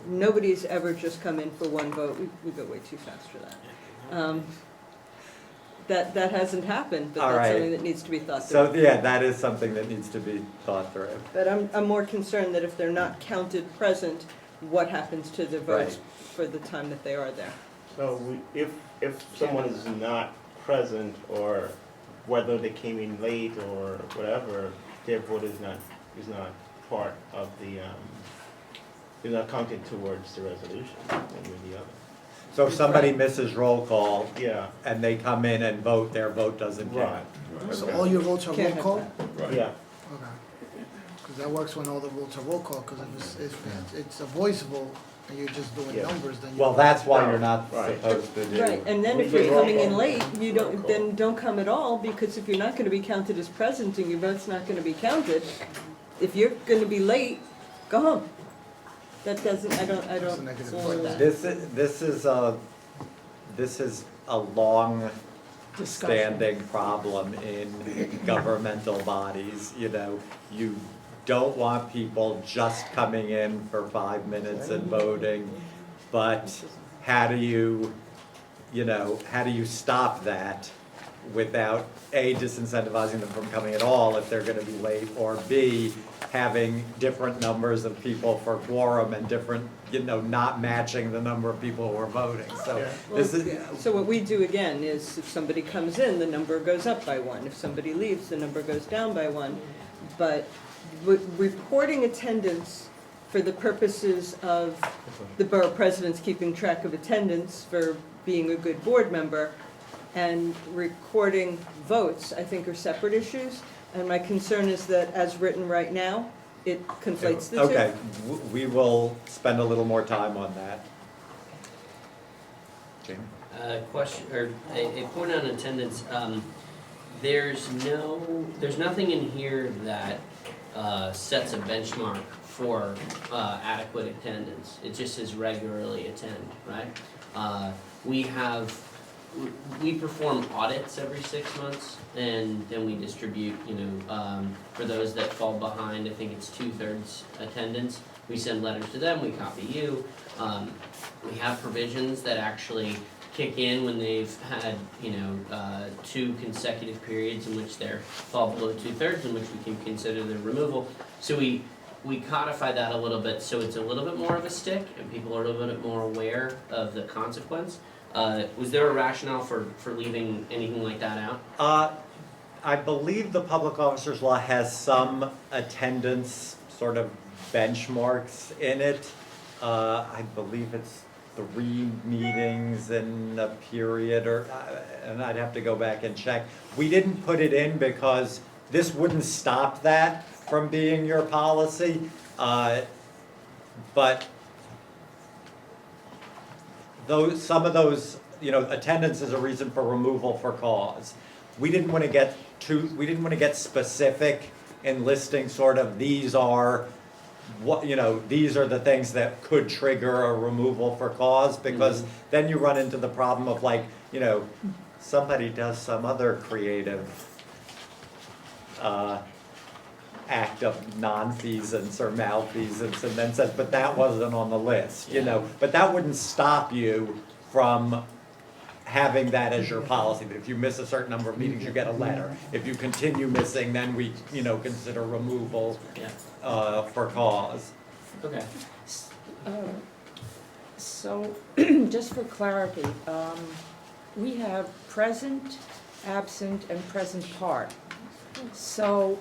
Nobody's ever just come in for 1 vote. We go way too fast for that. That hasn't happened, but All that's right. something that needs to be thought through. So, yeah, that is something that needs to be thought through. But I'm more concerned that if they're not counted present, what happens to the votes for the time that they are there? So if someone is not present, or whether they came in late or whatever, their vote is not part of the, is not counted towards the resolution, one way or the other. So if somebody misses roll call Yeah, and they come in and vote, their vote doesn't count. right. So all your votes are roll Can't have call? Right. Yeah, Okay. Because that works when all the votes are roll call, because if it's a voice vote and you're just doing Yeah. numbers, then you. Well, that's why you're not Right. supposed to do. Right, and then if you're coming in late, you don't come at all, because if you're not gonna be counted as present and your vote's not gonna be counted, if you're gonna be late, go home. That doesn't, I don't a negative support that. This is a long discussion. standing problem in governmental bodies, you know. You don't want people just coming in for 5 minutes and voting, but how do you stop that without A, disincentivizing them from coming at all if they're gonna be late, or B, having different numbers of people for quorum and different, not matching the number of people who are voting, so this is. So what we do again is if somebody comes in, the number goes up by 1. If somebody leaves, the number goes down by 1. But reporting attendance for the purposes of the borough president's keeping track of attendance for being a good board member, and recording votes, I think, are separate issues. And my concern is that as written right now, it conflates the two. Okay, we will spend a little more time on that. Jamie? Question, or a point on attendance. There's nothing in here that sets a benchmark for adequate attendance. It just says regularly attend, right? We perform audits every 6 months, and then we distribute, for those that fall behind, I think it's 2/3 attendance. We send letters to them, we copy you. We have provisions that actually kick in when they've had, 2 consecutive periods in which they're fall below 2/3, in which we can consider their removal. So we codify that a little bit, so it's a little bit more of a stick, and people are a little bit more aware of the consequence. Was there a rationale for leaving anything like that out? I believe the public officers law has some attendance sort of benchmarks in it. I believe it's 3 meetings in a period, and I'd have to go back and check. We didn't put it in because this wouldn't stop that from being your policy, but some of those, attendance is a reason for removal for cause. We didn't want to get specific in listing sort of these are the things that could trigger a removal for cause, because then you run into the problem of somebody does some other creative act of nonfeasance or malfeasance and then says, but that wasn't on the list, But that wouldn't stop you from having that as your policy, that if you miss a certain number of meetings, you get a letter. If you continue missing, then we, consider removal for cause. Okay. So, just for clarity, we have present, absent, and present part. So,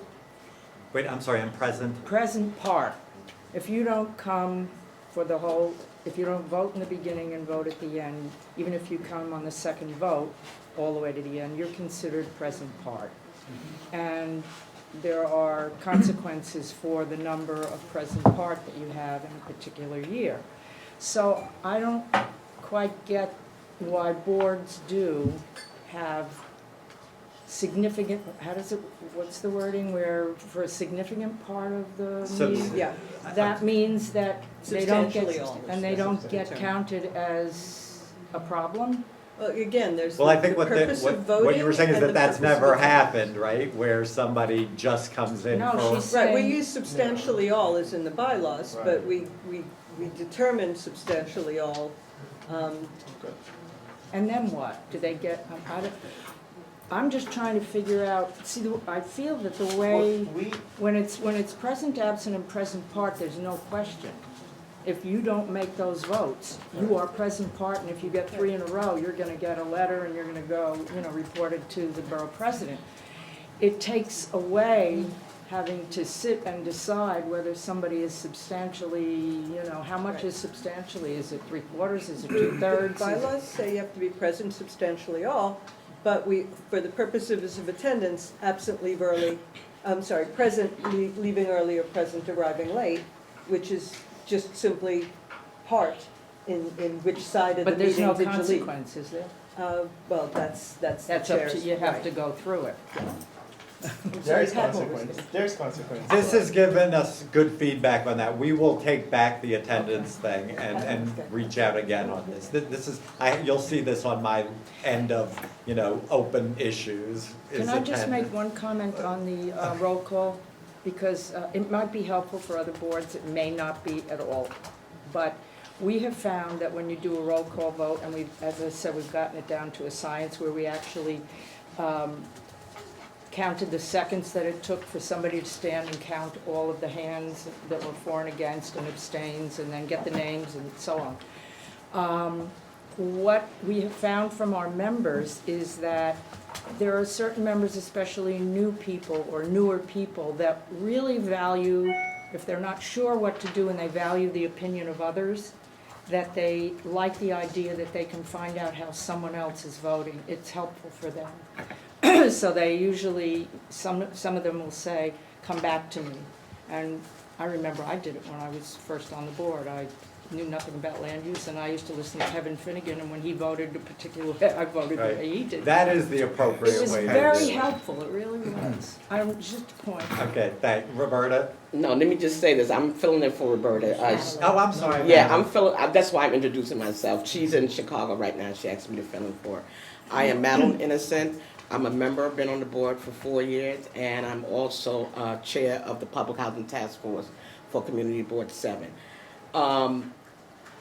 Wait, I'm sorry, I'm present. present part, if you don't come for the whole, if you don't vote in the beginning and vote at the end, even if you come on the second vote all the way to the end, you're considered present part. And there are consequences for the number of present part that you have in a particular year. So I don't quite get why boards do have significant, what's the wording, where for a significant part of the meeting? Yeah. That means that they don't Substantially get, all. and they don't get counted as a problem? Well, again, there's Well, I the think purpose of voting. what you were saying is and that the that's purpose of never the- happened, right? Where somebody just comes in No, for. she's Right, we saying- use substantially all as in the bylaws, but we determine substantially all. And then what? Do they get, I'm just trying to figure out, I feel that the way, when it's present, absent, and present part, there's no question. If you don't make those votes, you are present part, and if you get 3 in a row, you're gonna get a letter and you're gonna go, report it to the borough president. It takes away having to sit and decide whether somebody is substantially, how much is substantially? Is it 3/4? Is it 2/3? Bylaws say you have to be present substantially all, but for the purposes of attendance, present, leaving early or present, arriving late, which is just simply part in which side of the But there's meeting no did you leave. consequence, is there? Well, that's the That's up to, chair's, you have right. to go through it. There's consequence, there's consequence. This has given us good feedback on that. We will take back the attendance thing and reach out again on this. This is, you'll see this on my end of, open issues. Can is I just make attendance. one comment on the roll call? Because it might be helpful for other boards, it may not be at all. But we have found that when you do a roll call vote, and we've, as I said, we've gotten it down to a science where we actually counted the seconds that it took for somebody to stand and count all of the hands that were for and against and abstains, and then get the names and so on. What we have found from our members is that there are certain members, especially new people or newer people, that really value, if they're not sure what to do and they value the opinion of others, that they like the idea that they can find out how someone else is voting. It's helpful for them. So they usually, some of them will say, come back to me. And I remember I did it when I was first on the board. I knew nothing about land use, and I used to listen to Kevin Finnegan, and when he voted a particular way, I voted the way he did. That is the appropriate It was way to very do it. helpful, it really was. Just a point. Okay, Roberta? No, let me just say this, I'm filling in for Roberta. Oh, I'm sorry. Yeah, I'm filling, that's why I'm introducing myself. She's in Chicago right now, she asked me to fill in for her. I am Madeline Innocent. I'm a member, been on the board for 4 years, and I'm also chair of the Public Housing Task Force for Community Board 7.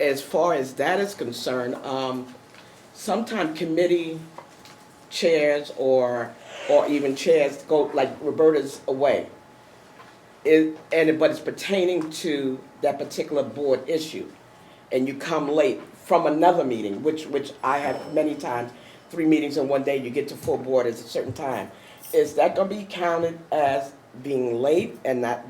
As far as that is concerned, sometimes committee chairs or even chairs go, like Roberta's away. But it's pertaining to that particular board issue, and you come late from another meeting, which I have many times, 3 meetings in one day, you get to full board at a certain time. Is that gonna be counted as being late and not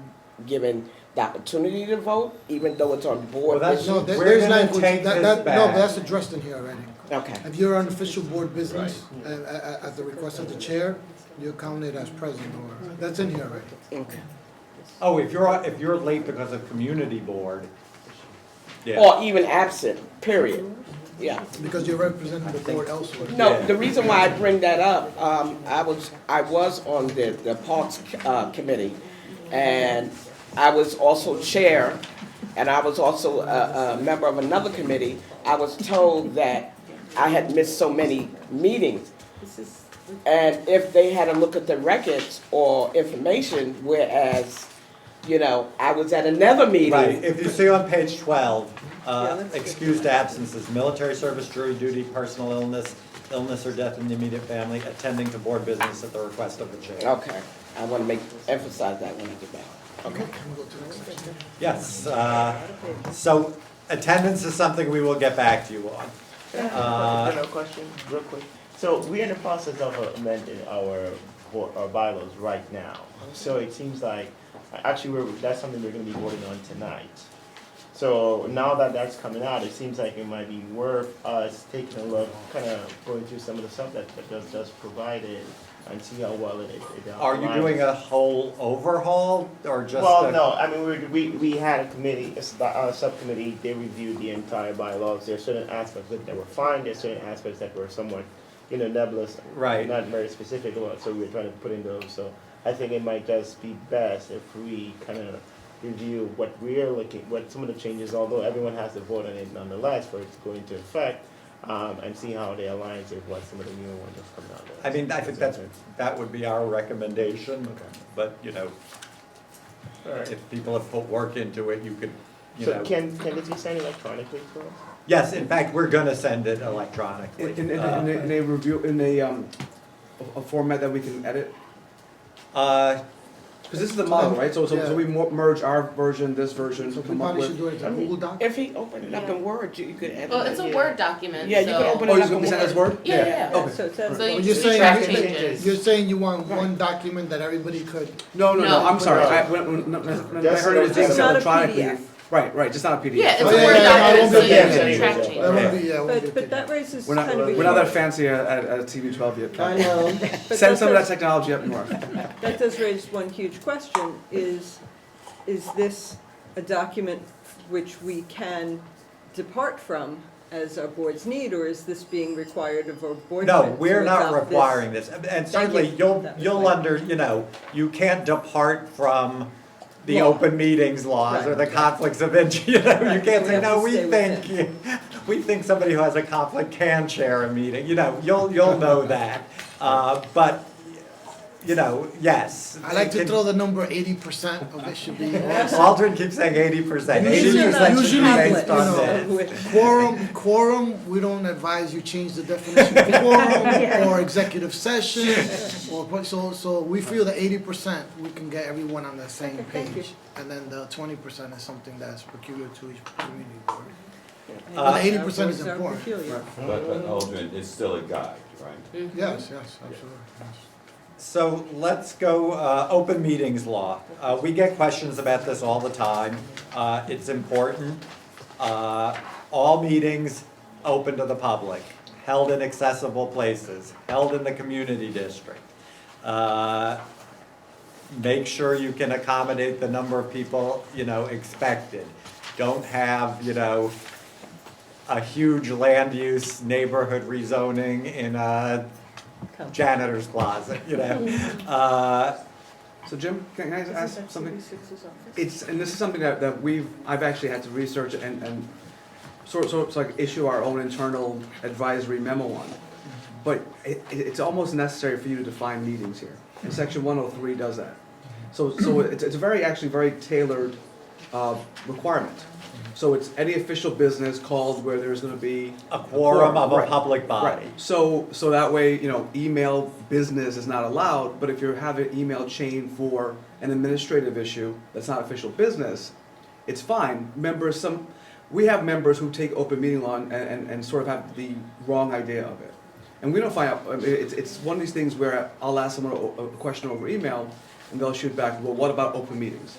given the opportunity to vote, even though it's on board? Well, that's- No, We're there's gonna language, take no, this but back. that's addressed in here already. Okay. If you're on official board business, at the request of the chair, you're counted as present, or, that's in here already. Okay. Oh, if you're late because of community board, yeah. Or even absent, period. Yeah. Because you're representing the board elsewhere. No, Yeah. the reason why I bring that up, I was on the Parks Committee, and I was also chair, and I was also a member of another committee. I was told that I had missed so many meetings. And if they had a look at the records or information, whereas, I was at another meeting. Right, if you see on page 12, excused absences, military service, jury duty, personal illness or death in the immediate family, attending to board business at the request of the chair. Okay, I want to emphasize that when I get back. Okay. Yes, so attendance is something we will get back to you on. Question, real quick. So we're in the process of amending our bylaws right now. So it seems like, actually, that's something we're gonna be voting on tonight. So now that that's coming out, it seems like it might be worth us taking a look, kind of going through some of the stuff that does provide it and see how well it Are you doing a whole overhaul or just? Well, no, I mean, we had a committee, a subcommittee, they reviewed the entire bylaws. There are certain aspects that were fine, there are certain aspects that were somewhat, nebulous. Right. Not very specific about, so we were trying to put in those. So I think it might just be best if we kind of review what some of the changes, although everyone has to vote on it nonetheless for it to go into effect, and see how they align with what some of the newer ones have come out with. I mean, I think that would be our recommendation, but, All right. if people have put work into it, you could, So can this be sent electronically for us? Yes, in fact, we're gonna send it electronically. In a review, a format that we can edit? Because this is the model, right? So we merge our version, this version, So we come up probably with. should do it as a Google Doc. If he opened it up in Word, you could edit it. Well, it's a Word document, Yeah, you can so- open Oh, it you're up gonna in send us Word? Yeah, yeah. Okay. So it says. So You're you saying, track changes. you're saying you want one document that everybody could, No, No. I'm sorry. No. When I heard it was It's being not a electronically. PDF. Right, just not a PDF. Yeah, it's a Oh, yeah, Word yeah, yeah, document, so I won't you be- can yeah, track yeah, changes. that won't be, won't be. But that raises We're not, kind of a. we're not that fancy at TV12 yet. I know. But Send some of that does- technology up north. That does raise one huge question, is this a document which we can depart from as our boards need, or is this being required of our board No, members we're not without this? requiring this, and certainly you. you'll, That was you'll my- you can't depart from the Law. open meetings laws or Right. the conflicts of interest, you know, you Right. can't We say, have no, to we stay we think somebody who has a conflict can chair a meeting, you know, you'll know that. But, you know, yes. I like it to can- throw the number 80% of it should be. Aldrin keeps saying 80%. Usually- 80% should usually, be based you on know, this. Quorum, we don't advise you change the definition of quorum or executive session. So we feel that 80%, we can get everyone on the same page. And then the 20% is something that's peculiar to each community board. But the 80% is Our boards are important. peculiar. But Aldrin, it's still a guide, right? Yes, absolutely. Yes. So let's go, open meetings law. We get questions about this all the time. It's important. All meetings open to the public, held in accessible places, held in the community district. Make sure you can accommodate the number of people, you know, expected. Don't have, you know, a huge land use neighborhood rezoning in a janitor's closet, you know. So Jim, can I ask something? It's, and this is something that I've actually had to research and sort of like issue our own internal advisory memo on. But it's almost necessary for you to define meetings here. And section 103 does that. So it's a very tailored requirement. So it's any official business called where there's gonna be A quorum of a right, public body. Right, so that way, you know, email business is not allowed, but if you have an email chain for an administrative issue that's not official business, it's fine. We have members who take open meeting law and sort of have the wrong idea of it. And we don't find out, I mean, it's one of these things where I'll ask someone a question over email, and they'll shoot back, well, what about open meetings?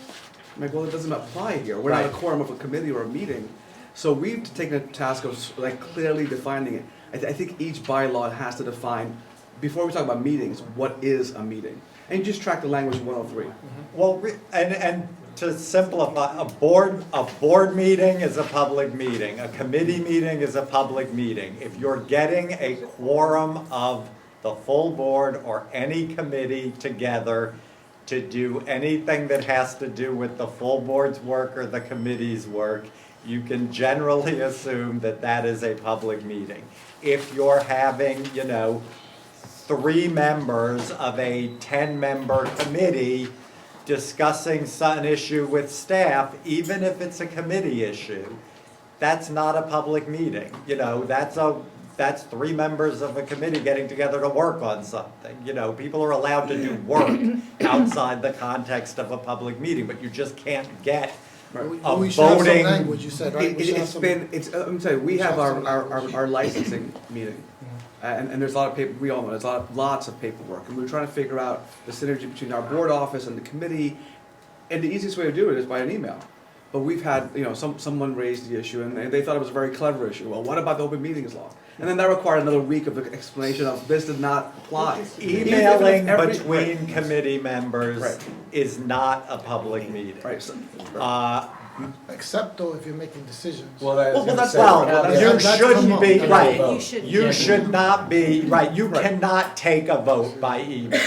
I'm like, well, it doesn't apply here. We're not a quorum of a committee or a meeting. So we've taken a task of like clearly defining it. I think each bylaw has to define, before we talk about meetings, what is a meeting? And you just track the language of 103. Well, and to simplify, a board meeting is a public meeting. A committee meeting is a public meeting. If you're getting a quorum of the full board or any committee together to do anything that has to do with the full board's work or the committee's work, you can generally assume that that is a public meeting. If you're having, you know, 3 members of a 10-member committee discussing an issue with staff, even if it's a committee issue, that's not a public meeting. You know, that's 3 members of a committee getting together to work on something. You know, people are allowed to do work outside the context of a public meeting, but you just can't get a We should have some voting. language, you said, right? We should have It's some- been, let me tell you, we have some our licensing meeting. And there's a lot of paper, we all know, there's lots of paperwork. And we're trying to figure out the synergy between our board office and the committee. And the easiest way to do it is by an email. But we've had, you know, someone raised the issue and they thought it was a very clever issue. Well, what about the open meetings law? And then that required another week of explanation of this did not apply. Emailing Every- between committee members Right. is not a public meeting. Right, so, Except though if you're making decisions. Well, that's Well, that's, yeah, you that's shouldn't come be, up. right, You you should not be, right, you cannot take a vote by email.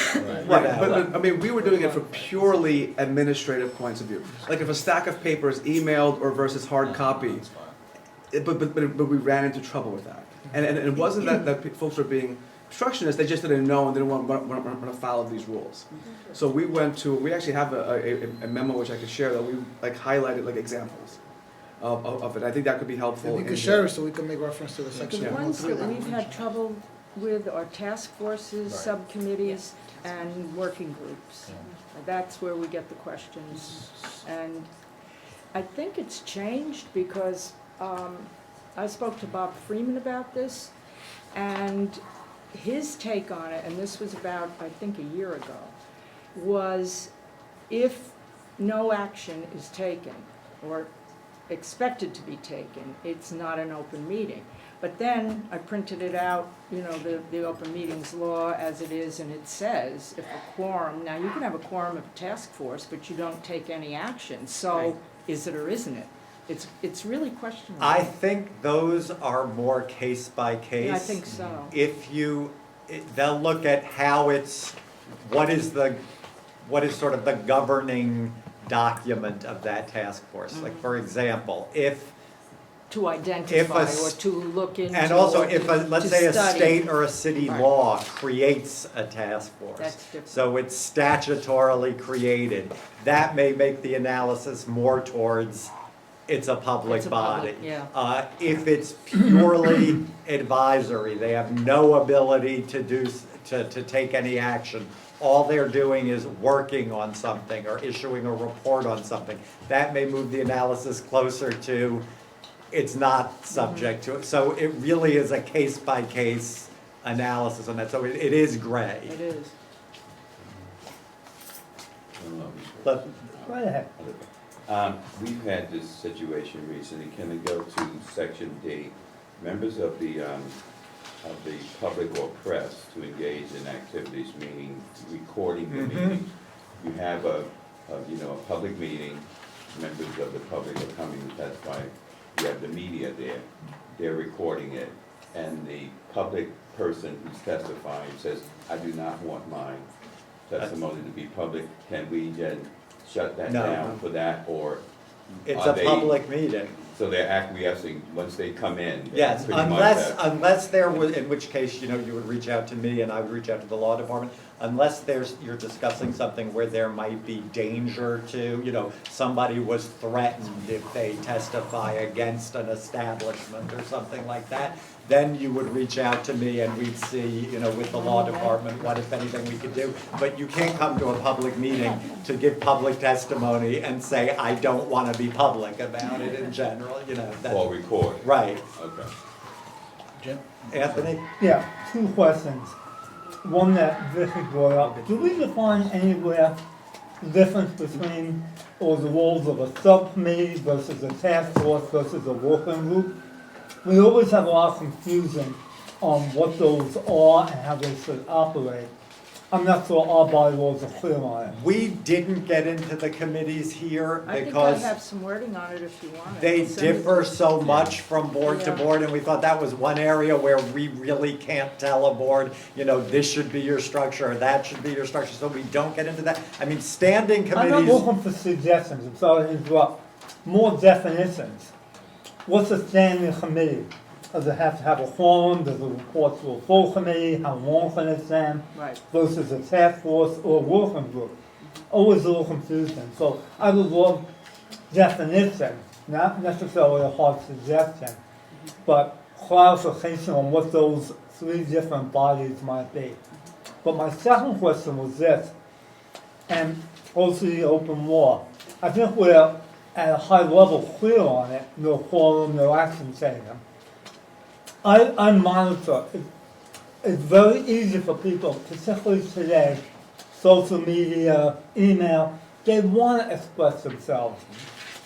right, but I mean, we were doing it for purely administrative points of view. Like if a stack of paper is emailed or versus hard copy, but we ran into trouble with that. And it wasn't that folks were being obstructionists, they just didn't know and didn't want to follow these rules. So we actually have a memo which I could share that we like highlighted like examples of it. I think that could be helpful. If we could share it so we can make reference to the section. The ones 103 that we've language. had trouble with are task forces, Right. subcommittees, and working groups. That's where we get the questions. And I think it's changed because I spoke to Bob Freeman about this, and his take on it, and this was about, I think, a year ago, was if no action is taken or expected to be taken, it's not an open meeting. But then I printed it out, you know, the open meetings law as it is, and it says if a quorum, now you can have a quorum of a task force, but you don't take any action. So Right. is it or isn't it? it's really questionable. I think those are more case by case. Yeah, I think so. They'll look at how what is sort of the governing document of that task force. Like, for example, To identify or to look into. and also or if, to let's say a study. state or a city Right. law creates a task force. That's different. So it's statutorily created. That may make the analysis more towards it's a public It's a body. public, yeah. If it's purely advisory, they have no ability to take any action. All they're doing is working on something or issuing a report on something. That may move the analysis closer to it's not subject to it. So it really is a case-by-case analysis on that. So it is gray. It is. But Go ahead. We've had this situation recently. Can we go to section D? Members of the public or press to engage in activities, meaning recording the meeting. You have a public meeting, members of the public are coming to testify. You have the media there, they're recording it, and the public person who's testifying says, I do not want my testimony to be public. Can we then shut that No. down for that, or it's are a they- public meeting. So they're acquiescing once they come in? they Yes, pretty much unless there was, in which case, you would reach out to me and I would reach out to the law department. Unless you're discussing something where there might be danger to, somebody was threatened if they testify against an establishment or something like that, then you would reach out to me and we'd see, with the law department, what if anything we could do. But you can't come to a public meeting to give public testimony and say, I don't want to be public about it in general, that's. Or record. Right. Okay. Jim? Anthony? Yeah, two questions. One that Vicky brought up. Do we define anywhere the difference between, or the roles of a subcommittee versus a task force versus a working group? We always have a lot of confusion on what those are and how they should operate. I'm not sure our bylaws are clear on it. We didn't get into the committees here I think I because have some wording on it if you want it. they I'll send it differ to- so much from board to Yeah. board, and we thought that was one area where we really can't tell a board, this should be your structure, or that should be your structure, so we don't get into that. I mean, standing I'm not committees, looking for suggestions, I'm sorry to interrupt. More definitions. What's a standing committee? Does it have to have a quorum? Does it report to a full committee? How long can it stand? Right. Versus a task force or a working group? Always a little confusing. So I would love definition, not necessarily a hard suggestion, but clarification on what those three different bodies might be. But my second question was this, and also the open law. I think we're at a high level clear on it, no quorum, no action taken. I monitor, it's very easy for people, particularly today, social media, email, they want to express themselves.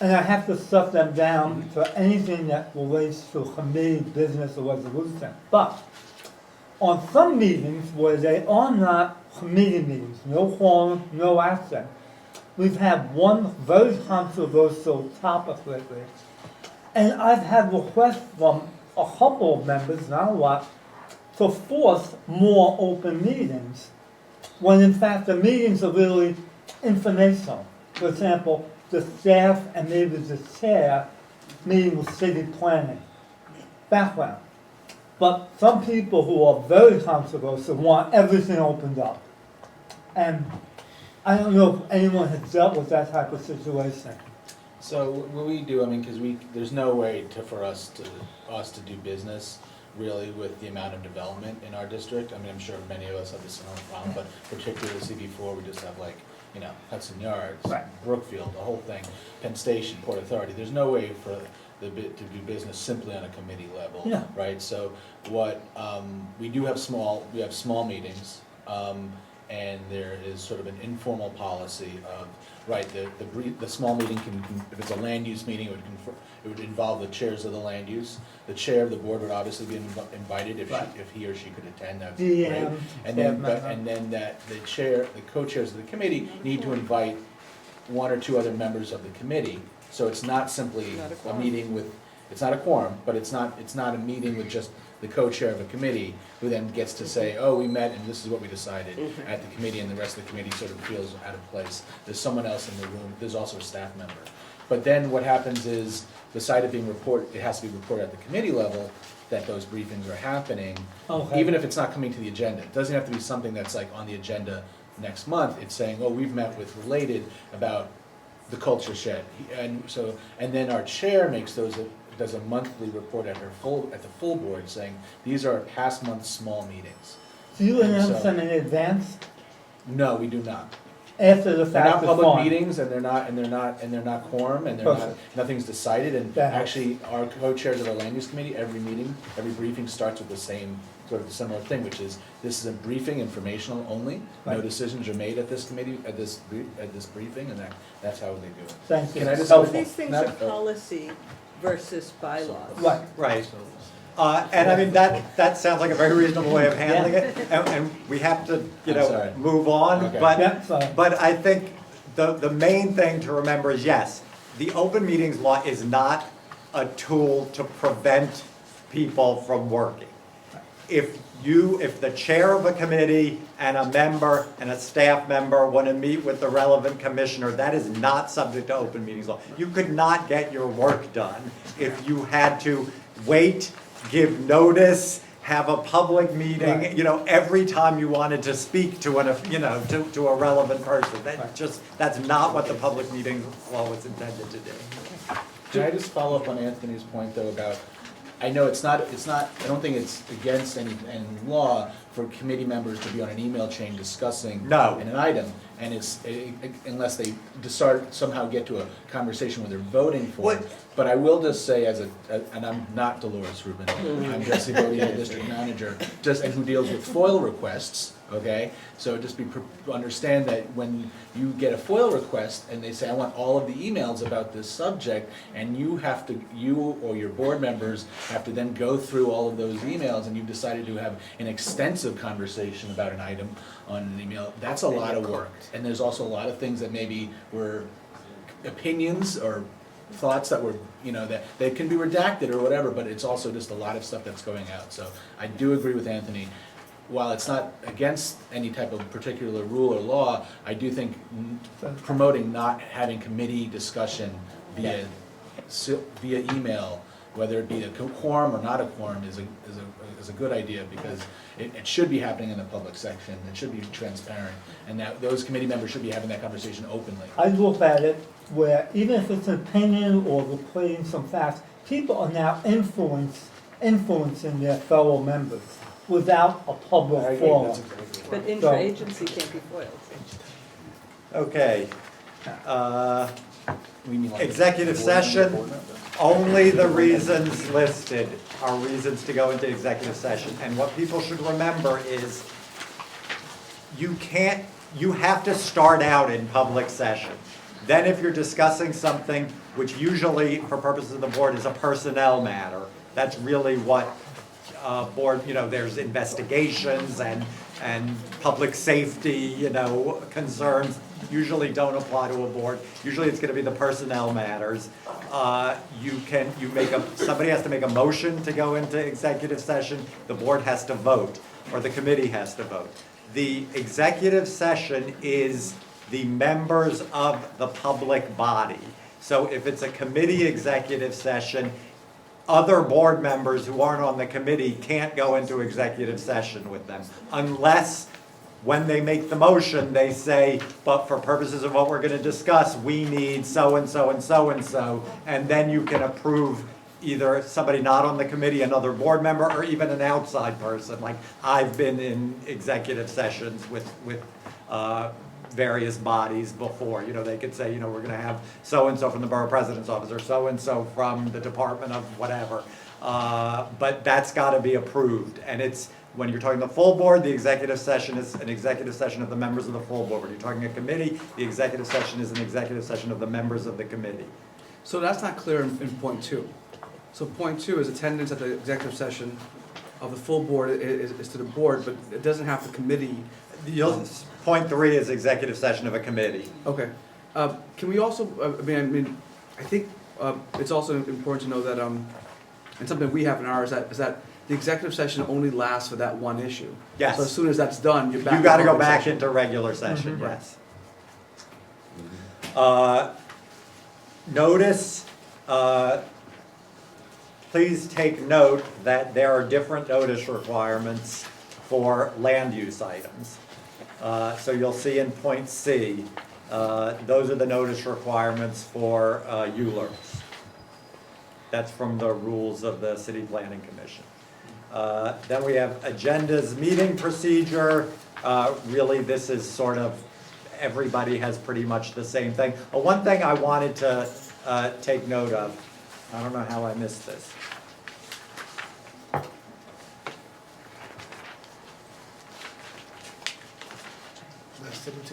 And I have to shut them down for anything that relates to committee business or resolution. But on some meetings where they are not committee meetings, no quorum, no action, we've had one very controversial topic lately. And I've had requests from a couple of members, not a lot, to force more open meetings, when in fact the meetings are really informational. For example, the staff and maybe the chair meeting with city planning, background. But some people who are very controversial want everything opened up. And I don't know if anyone has dealt with that type of situation. So what we do, because there's no way for us to do business really with the amount of development in our district. I'm sure many of us have the similar problem, but particularly CB4, we just have Hudson Yards, Brookfield, the whole thing, Penn Station, Port Authority. There's no way for to do business simply on a committee level, Yeah. right? So what we do have we have small meetings. And there is sort of an informal policy of, the small meeting can, if it's a land use meeting, it would involve the chairs of the land use. The chair of the board would obviously be invited if he or she could attend, that's great. And then the co-chairs of the committee need to invite one or two other members of the committee So it's not simply Not a a quorum. meeting with, it's not a quorum, but it's not a meeting with just the co-chair of a committee who then gets to say, oh, we met and this is what we decided at the committee, and the rest of the committee sort of feels out of place. There's someone else in the room, there's also a staff member. But then what happens is, beside it being reported, it has to be reported at the committee level that those briefings are happening, Okay. even if it's not coming to the agenda. It doesn't have to be something that's like on the agenda next month. It's saying, oh, we've met with Related about the culture shed. And so, and then our chair makes does a monthly report at the full board saying, these are our past month's small meetings. Do you And announce so- them in advance, No, we do not. after the They're fact not is public fine? meetings, and they're not quorum, and they're not, Perfect. nothing's decided, and That helps. actually, our co-chairs of our land use committee, every meeting, every briefing starts with the same, sort of similar thing, which is, this is a briefing, informational only, no Right. decisions are made at this committee, at this briefing, and that's how they do it. Thank you. Can I just- Some of these things Not- are policy versus bylaws. Right. Right. And I mean, that sounds like a very reasonable way of handling it, and we have to, you I'm know, sorry. move on, Okay. Yeah, fine. but I think the main thing to remember is, yes, the open meetings law is not a tool to prevent people from working. If the chair of a committee and a member and a staff member want to meet with the relevant commissioner, that is not subject to open meetings law. You could not get your work done if you had to wait, give notice, have a public meeting, Right. you know, every time you wanted to speak to to a relevant person. That's not what the public meeting law was intended to do. Can I just follow up on Anthony's point, though, about, I know it's not, I don't think it's against any law for committee members to be on an email chain discussing No. an item, and it's, unless they somehow get to a conversation where they're voting for it. What- But I will just say, and I'm not Dolores Rubin, I'm Jesse Bodie, the district manager, and who deals with FOIL requests, okay? So just understand that when you get a FOIL request and they say, I want all of the emails about this subject, and you or your board members have to then go through all of those emails, and you've decided to have an extensive conversation about an item on an email, that's a lot of work. And there's also a lot of things that maybe were opinions or thoughts that were, that they can be redacted or whatever, but it's also just a lot of stuff that's going out. So I do agree with Anthony. While it's not against any type of particular rule or law, I do think promoting not having committee discussion via email, whether it be a quorum or not a quorum, is a good idea, because it should be happening in the public section. It should be transparent, and that those committee members should be having that conversation openly. I look at it where even if it's an opinion or reporting some facts, people are now influencing their fellow members without a public forum. But intra-agency can't be foiled. Okay. We mean like Executive board member, session, board member. only the reasons listed are reasons to go into executive session. And what people should remember is you have to start out in public session. Then if you're discussing something which usually, for purposes of the board, is a personnel matter, that's really what board, there's investigations and public safety, concerns usually don't apply to a board. Usually it's gonna be the personnel matters. Somebody has to make a motion to go into executive session, the board has to vote, or the committee has to vote. The executive session is the members of the public body. So if it's a committee executive session, other board members who aren't on the committee can't go into executive session with them, unless when they make the motion, they say, but for purposes of what we're gonna discuss, we need so-and-so and so-and-so, and then you can approve either somebody not on the committee, another board member, or even an outside person. Like, I've been in executive sessions with various bodies before. They could say, we're gonna have so-and-so from the borough president's office, or so-and-so from the department of whatever. But that's gotta be approved, and when you're talking the full board, the executive session is an executive session of the members of the full board. When you're talking a committee, the executive session is an executive session of the members of the committee. So that's not clear in point 2. So point 2 is attendance at the executive session of the full board is to the board, but it doesn't have the committee. Point 3 is executive session of a committee. Okay. Can we also, I think it's also important to know that, and something we have in ours, is that the executive session only lasts for that one issue. Yes. So as soon as that's done, you're back. You gotta in go public back session. into regular session, Mhm. yes. Notice, please take note that there are different notice requirements for land use items. So you'll see in point C, those are the notice requirements for ULURPs. That's from the rules of the City Planning Commission. Then we have agendas, meeting procedure. Really, this is sort of, everybody has pretty much the same thing. One thing I wanted to take note of, I don't know how I missed this.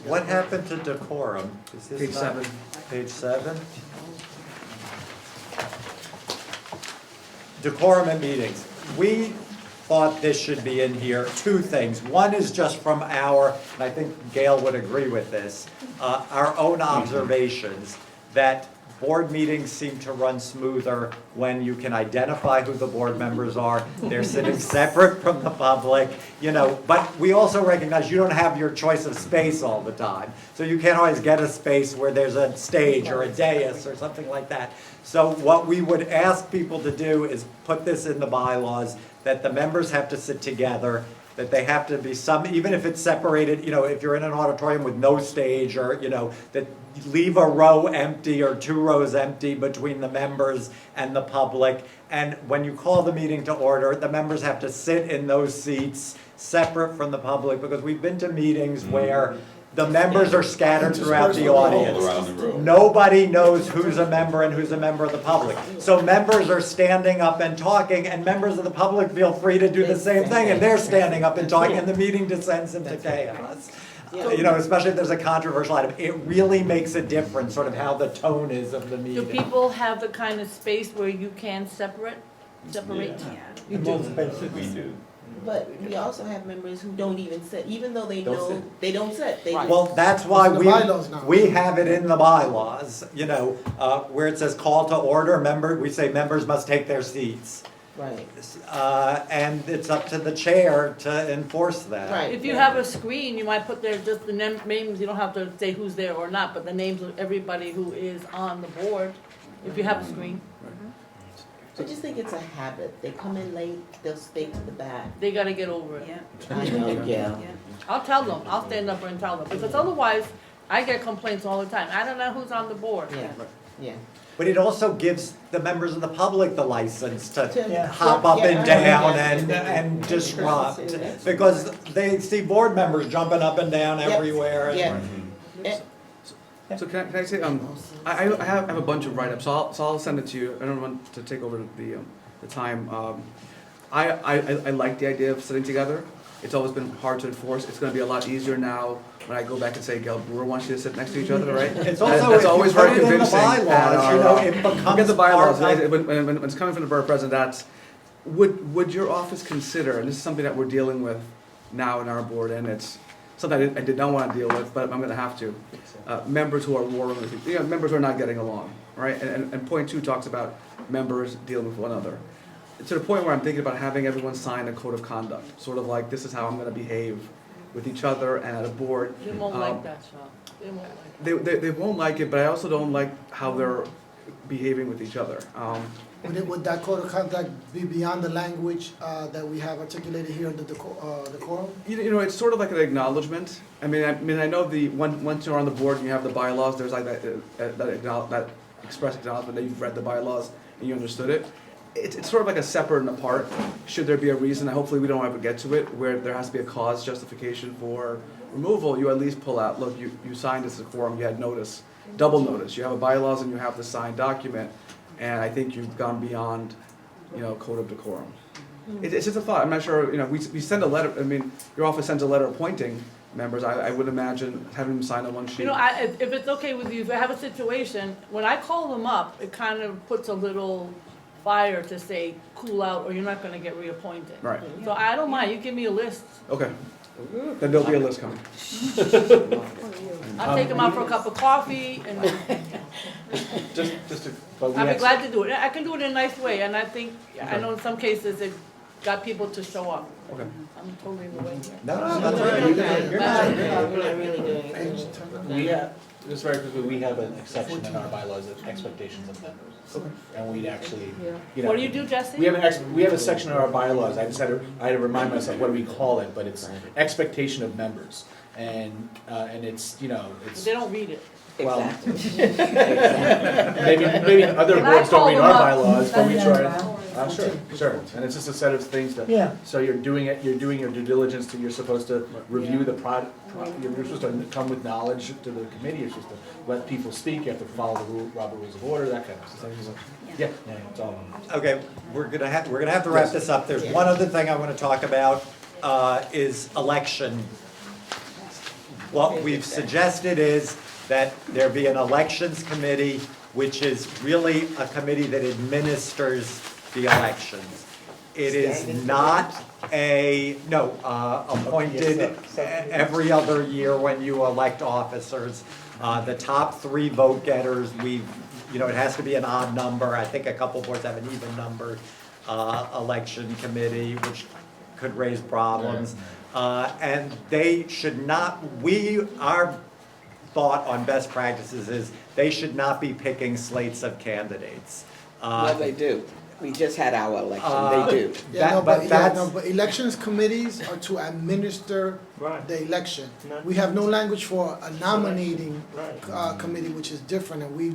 What happened to decorum? Is this Page not- 7. Page 7? Decorum at meetings. We thought this should be in here. Two things. One is just from our, and I think Gail would agree with this, our own observations that board meetings seem to run smoother when you can identify who the board members are. They're sitting separate from the public, you know, but we also recognize you don't have your choice of space all the time. So you can't always get a space where there's a stage or a dais or something like that. So what we would ask people to do is put this in the bylaws, that the members have to sit together, that they have to be some, even if it's separated, you know, if you're in an auditorium with no stage, or, you know, that leave a row empty or 2 rows empty between the members and the public. And when you call the meeting to order, the members have to sit in those seats separate from the public, because we've been to meetings where the members are scattered throughout the audience. Nobody knows who's a member and who's a member of the public. So members are standing up and talking, and members of the public feel free to do the same thing, and they're standing up and talking, and the meeting descends into chaos. You know, especially if there's a controversial item, it really makes a difference, sort of how the tone is of the Do meeting. people have the kind of space where you can separate? You do. We do. But we also have members who don't even sit, even though they Don't know, sit. they don't sit. They just- Well, that's why It's in the bylaws now. we have it in the bylaws, you know, where it says call to order, we say members must take their seats. Right. And it's up to the chair to enforce that. Right. If you have a screen, you might put there just the names, you don't have to say who's there or not, but the names of everybody who is on the board, if you have a screen. I just think it's a habit. They come in late, they'll stay to the back. They gotta get over it. I know, yeah. I'll tell them, I'll stand up and tell them, because otherwise, I get complaints all the time. I don't know who's on the board. Yeah, yeah. But it also gives the members of the public the license to Yeah. hop up and down Yeah. and disrupt. Because they see board members jumping up and down Yep. everywhere. and- Yeah. So can I say, I have a bunch of write-ups, so I'll send it to you. I don't want to take over the time. I like the idea of sitting together. It's always been hard to enforce. It's gonna be a lot easier now when I go back and say, Gail Brewer wants you to sit next to each other, right? It's also, That's if always you put very it in the convincing. bylaws, you know, it becomes Forget the bylaws, part of- when it's coming from the borough president, would your office consider, and this is something that we're dealing with now in our board, and it's something I did not want to deal with, but I'm gonna have to. Members who are warring with, members who are not getting along, right? And point 2 talks about members dealing with one another. To the point where I'm thinking about having everyone sign a code of conduct, sort of like, this is how I'm gonna behave with each other and at a board. They won't like that, Sean. They won't like it. They won't like it, but I also don't like how they're behaving with each other. Would that code of conduct be beyond the language that we have articulated here in the decorum? You know, it's sort of like an acknowledgement. I mean, I know once you're on the board and you have the bylaws, there's like that express acknowledgement that you've read the bylaws and you understood it. It's sort of like a separate and apart. Should there be a reason, and hopefully we don't ever get to it, where there has to be a cause justification for removal, you at least pull out, look, you signed this quorum, you had notice, double notice. You have a bylaws and you have the signed document, and I think you've gone beyond, code of decorum. It's just a thought. I'm not sure, we send a letter, I mean, your office sends a letter appointing members. I would imagine having them sign on one sheet. If it's okay with you, if I have a situation, when I call them up, it kind of puts a little fire to say, cool out, or you're not gonna get reappointed. Right. So I don't mind, you give me a list. Okay. Then there'll be a list coming. I'll take them out for a cup of coffee and Just to, but we I'd be had, glad to do it. I can do it in a nice way, and I think, I know in some cases it got people to show up. okay. I'm totally in the way here. No, No, that's no, right. no, You're no, good. You're no, good. no, we're not really doing Page anything. 10. We have, just very quickly, we have an exception in our bylaws of expectations of members. And we'd actually, you know. What do you do, Jesse? We have a section in our bylaws, I had to remind myself, what do we call it, but it's expectation of members. And it's, you know, it's, They don't read it. well, maybe other And I boards don't read call our them up. bylaws, but we That's try. Sure, and it's just a set of things that, Yeah. so you're doing your due diligence, you're supposed to review the you're supposed to come with knowledge to the committee, you're supposed to let people speak, you have to follow the Robert Rules of Order, that kind of stuff. Yeah, it's all. Okay, we're gonna have to wrap this up. There's one other thing I want to talk about, is election. What we've suggested is that there be an elections committee, which is really a committee that administers the elections. It is not appointed every other year when you elect officers. The top 3 vote getters, it has to be an odd number. I think a couple boards have an even numbered election committee, which could raise problems. And they should not, our thought on best practices is they should not be picking slates of candidates. Well, they do. We just had our election, they do. Yeah, but elections committees are to administer the election. We have no language for a nominating committee, which is different, and we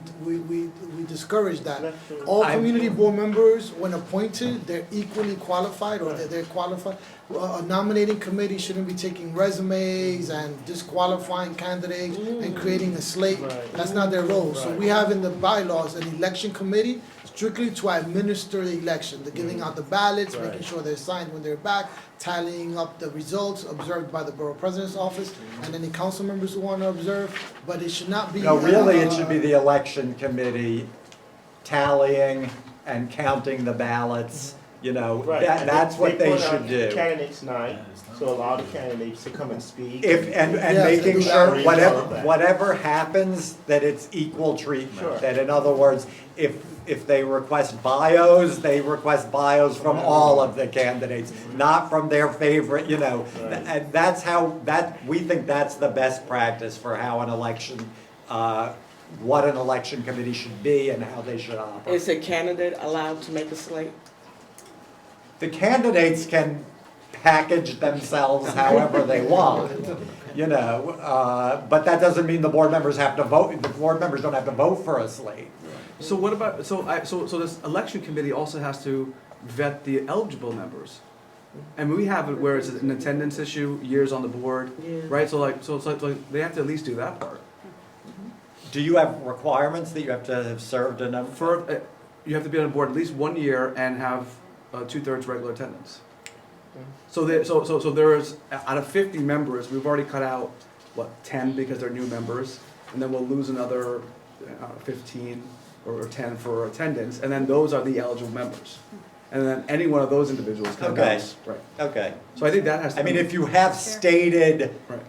discourage that. All community board members, when appointed, they're equally qualified, or they're qualified. A nominating committee shouldn't be taking resumes and disqualifying candidates and creating a slate. That's not their role. So we have in the bylaws an election committee strictly to administer the election. They're giving out the ballots, making sure they're signed when they're back, tallying up the results observed by the borough president's office, and any council members who want to observe. But it should not be. No, really, it should be the election committee tallying and counting the ballots. That's what they should do. Candidates night, so allow the candidates to come and speak. And making sure whatever happens, that it's equal treatment. Sure. That in other words, if they request bios, they request bios from all of the candidates, not from their favorite, and we think that's the best practice for how an election, what an election committee should be and how they should operate. Is a candidate allowed to make a slate? The candidates can package themselves however they want, but that doesn't mean the board members have to vote, the board members don't have to vote for a slate. So what about, so this election committee also has to vet the eligible members. And we have it where it's an attendance issue, years on the board, right? So they have to at least do that part. Do you have requirements that you have to have served a number? You have to be on the board at least 1 year and have 2/3 regular attendance. So there's, out of 50 members, we've already cut out, 10 because they're new members, and then we'll lose another 15 or 10 for attendance, and then those are the eligible members. And then any one of those individuals can go. Okay. Right. Okay. So I think that has to be. if you have stated, Right.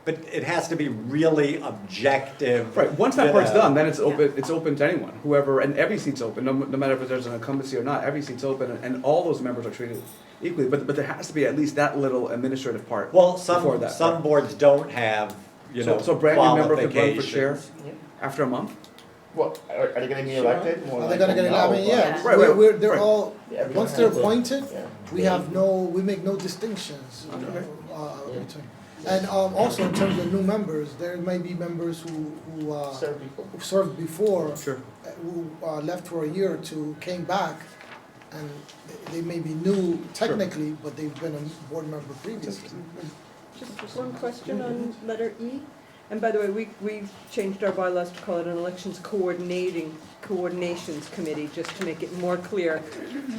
but it has to be really objective. Right, once that part's done, then it's open to anyone, whoever, and every seat's open, no matter if there's an incumbency or not, every seat's open, and all those members are treated equally, but there has to be at least that little administrative part Well, before that. some boards don't have, So brand new member could run for chair qualifications. after a month? What, are they gonna be elected? Are they gonna get it? I mean, yeah. Right. They're all, Everyone once they're has a- appointed, yeah. we make no distinctions. Between. And also in terms of new members, there may be members who served before, Sure. who left for a year or two, came back, and they may be new technically, but they've been a board member previously. Just one question on letter E. And by the way, we changed our bylaws to call it an elections coordinations committee, just to make it more clear.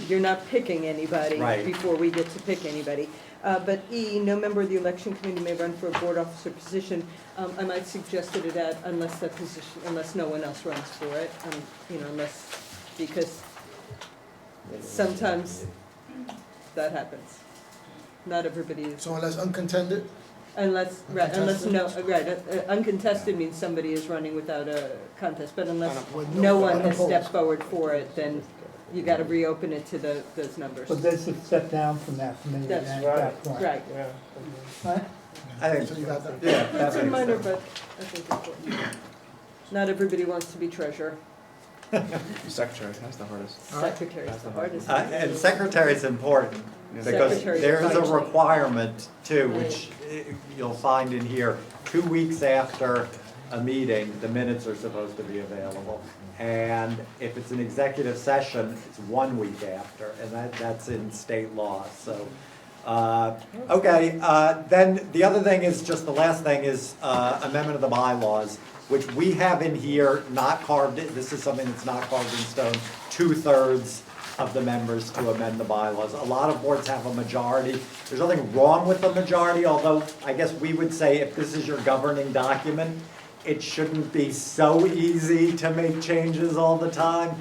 You're not picking anybody Right. before we get to pick anybody. But E, no member of the election committee may run for a board officer position. I might suggest it at unless no one else runs for it, because sometimes that happens. Not everybody is. So unless uncontended? Unless, uncontested means somebody is running without a contest, but unless no one has stepped forward for it, then you gotta reopen it to those numbers. But they should step down from that committee That's at that point. Right. Right? I think, So you got that? yeah, that It's a makes minor, sense. but I think important. Not everybody wants to be treasurer. Secretary, that's the hardest. Secretary's the hardest. And secretary's important, because Secretary's there is a right. requirement too, which you'll find in here, 2 weeks after a meeting, the minutes are supposed to be available. And if it's an executive session, it's 1 week after, and that's in state law, so. Okay, then the other thing is, just the last thing is amendment of the bylaws, which we have in here, not carved, this is something that's not carved in stone, 2/3 of the members to amend the bylaws. A lot of boards have a majority. There's nothing wrong with the majority, although I guess we would say if this is your governing document, it shouldn't be so easy to make changes all the time.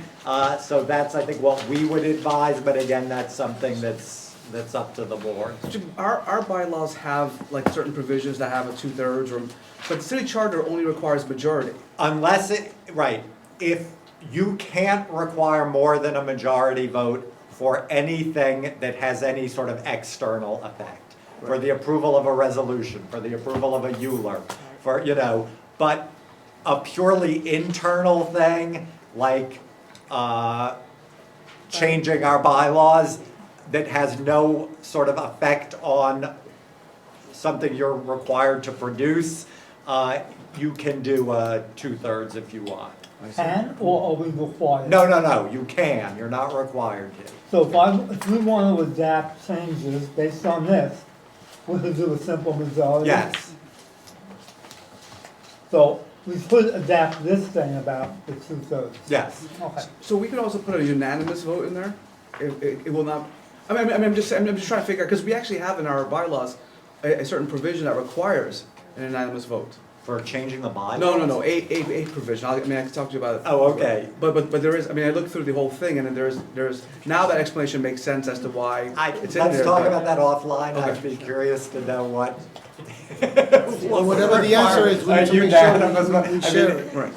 So that's, I think, what we would advise, but again, that's something that's up to the board. Our bylaws have like certain provisions that have a 2/3, but the city charter only requires majority. Unless right, if you can't require more than a majority vote for anything that has any sort of external effect. For the approval of a resolution, for the approval of a EULR, but a purely internal thing, like changing our bylaws, that has no sort of effect on something you're required to produce, you can do 2/3 if you want. Can, or are we required? No, you can, you're not required to. So if we want to adapt changes based on this, we could do a simple majority? Yes. So we could adapt this thing about the 2/3? Yes. Okay. So we could also put a unanimous vote in there? It will not, I'm just trying to figure out, because we actually have in our bylaws a certain provision that requires an unanimous vote. For changing the bylaws? No, a provision, I can talk to you about it. Oh, okay. But there is, I looked through the whole thing, and then there's, now that explanation makes sense as to why it's in there. Let's talk but- about that offline, Okay. I'd be curious to know what. Well, whatever the answer is, we need to make sure we share it. Right.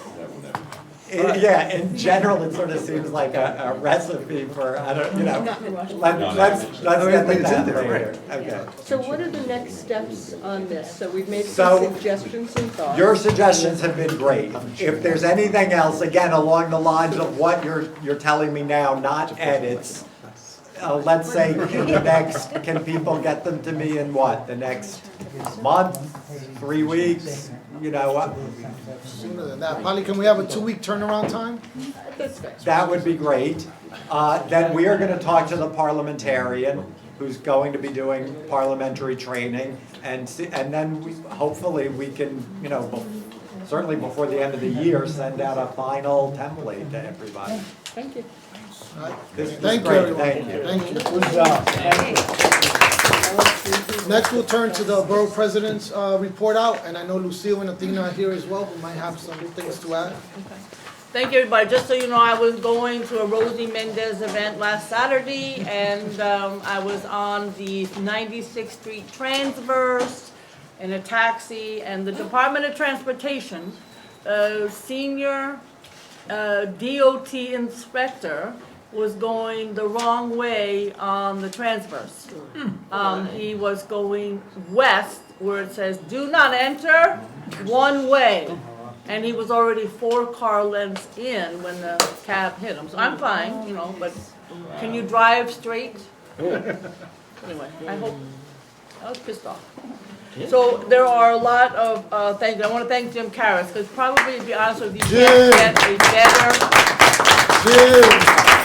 Yeah, in general, it sort of seems like a recipe for, I don't, let's get to it's in that there, later. Okay. So what are the next steps on this? So we've made So, some suggestions and thoughts. Your suggestions have been great. If there's anything else, again, along the lines of what you're telling me now, not edits, let's say, can people get them to me in what, the next month, 3 weeks, Sooner than that. Polly, can we have a 2-week turnaround time? That would be great. Then we are gonna talk to the parliamentarian who's going to be doing parliamentary training, and then hopefully we can, certainly before the end of the year, send out a final template to everybody. Thank you. This was Thank you, great. everyone. Thank you. Thank you. Good job. Thank you. Next, we'll turn to the Borough President's report out, and I know Lucille and Athena are here as well, who might have some things to add. Thank you, everybody. Just so you know, I was going to a Rosie Mendez event last Saturday, and I was on the 96th Street Transverse in a taxi, and the Department of Transportation, senior DOT inspector was going the wrong way on the transverse. He was going west, where it says, "Do not enter, one way." And he was already 4 car lengths in when the cab hit him. So I'm fine, but can you drive straight? Anyway, I was pissed off. So there are a lot of thank you. I want to thank Jim Karras, because probably, to be honest with you, you can't get a better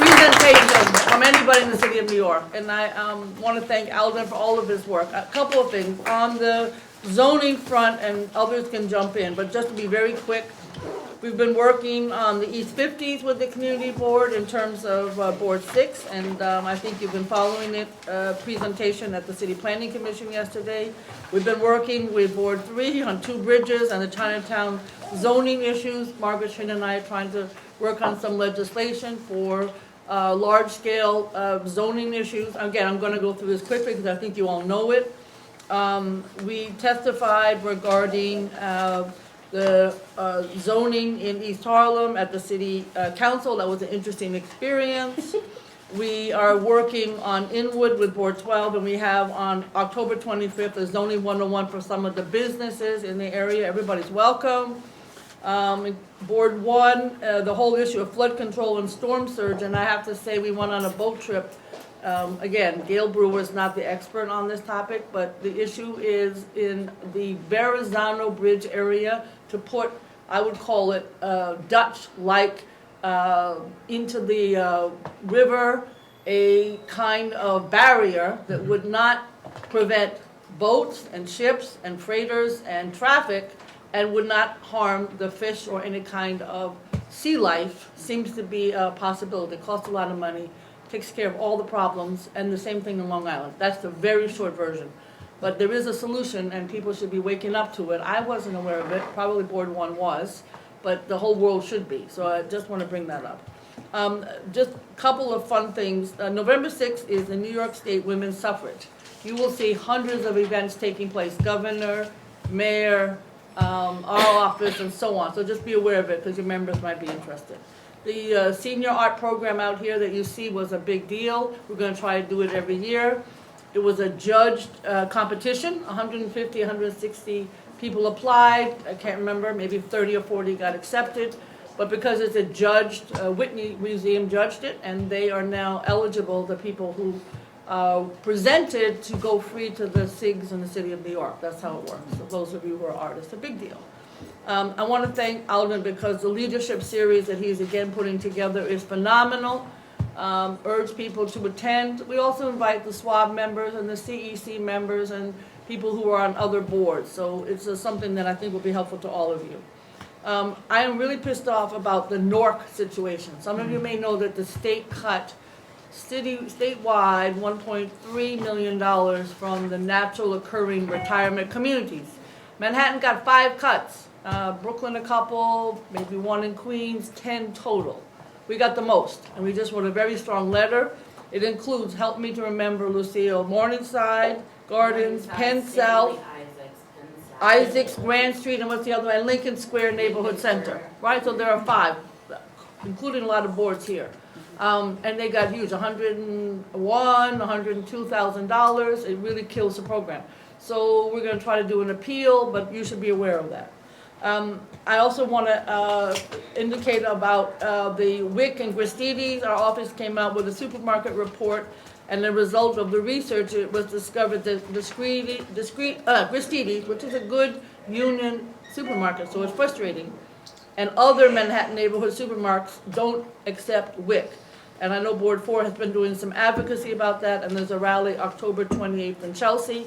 presentation from anybody in the city of New York. And I want to thank Alden for all of his work. A couple of things on the zoning front, and others can jump in, but just to be very quick, we've been working on the East 50s with the community board in terms of Board 6, and I think you've been following it, presentation at the City Planning Commission yesterday. We've been working with Board 3 on 2 bridges and the Chinatown zoning issues. Margaret Shin and I are trying to work on some legislation for large-scale zoning issues. Again, I'm going to go through this quickly because I think you all know it. We testified regarding the zoning in East Harlem at the city council. That was an interesting experience. We are working on Inwood with Board 12, and we have on October 25th a zoning 101 for some of the businesses in the area. Everybody's welcome. Board 1, the whole issue of flood control and storm surge, and I have to say we went on a boat trip. Again, Gail Brewer is not the expert on this topic, but the issue is in the Verrazano Bridge area to put, I would call it Dutch-like, into the river, a kind of barrier that would not prevent boats and ships and freighters and traffic and would not harm the fish or any kind of sea life. Seems to be a possibility. It costs a lot of money, takes care of all the problems, and the same thing in Long Island. That's the very short version. But there is a solution, and people should be waking up to it. I wasn't aware of it, probably Board 1 was, but the whole world should be. So I just want to bring that up. Just a couple of fun things. November 6th is the New York State Women's Suffrage. You will see hundreds of events taking place, governor, mayor, our office, and so on. So just be aware of it because your members might be interested. The senior art program out here that you see was a big deal. We're going to try to do it every year. It was a judged competition. 150, 160 people applied. I can't remember, maybe 30 or 40 got accepted. But because it's a judged, Whitney Museum judged it, and they are now eligible, the people who presented, to go free to the SIGs in the city of New York. That's how it works. So those of you who are artists, a big deal. I want to thank Alvin because the leadership series that he's again putting together is phenomenal. Urge people to attend. We also invite the SWAB members and the CEC members and people who are on other boards. So it's something that I think will be helpful to all of you. I am really pissed off about the NORC situation. Some of you may know that the state cut statewide $1.3 million from the natural occurring retirement communities. Manhattan got 5 cuts. Brooklyn a couple, maybe 1 in Queens, 10 total. We got the most, and we just wrote a very strong letter. It includes, help me to remember, Lucille, Morningside, Gardens, Penn South, Isaacs, Grand Street, and what's the other one? Lincoln Square Neighborhood Center, right? So there are 5, including a lot of boards here. And they got huge, $101,000, $102,000. It really kills the program. So we're going to try to do an appeal, but you should be aware of that. I also want to indicate about the WIC and Gristedes. Our office came out with a supermarket report, and the result of the research, it was discovered that Gristedes, which is a good union supermarket, so it's frustrating, and other Manhattan neighborhood supermarkets don't accept WIC. And I know Board 4 has been doing some advocacy about that, and there's a rally October 28th in Chelsea.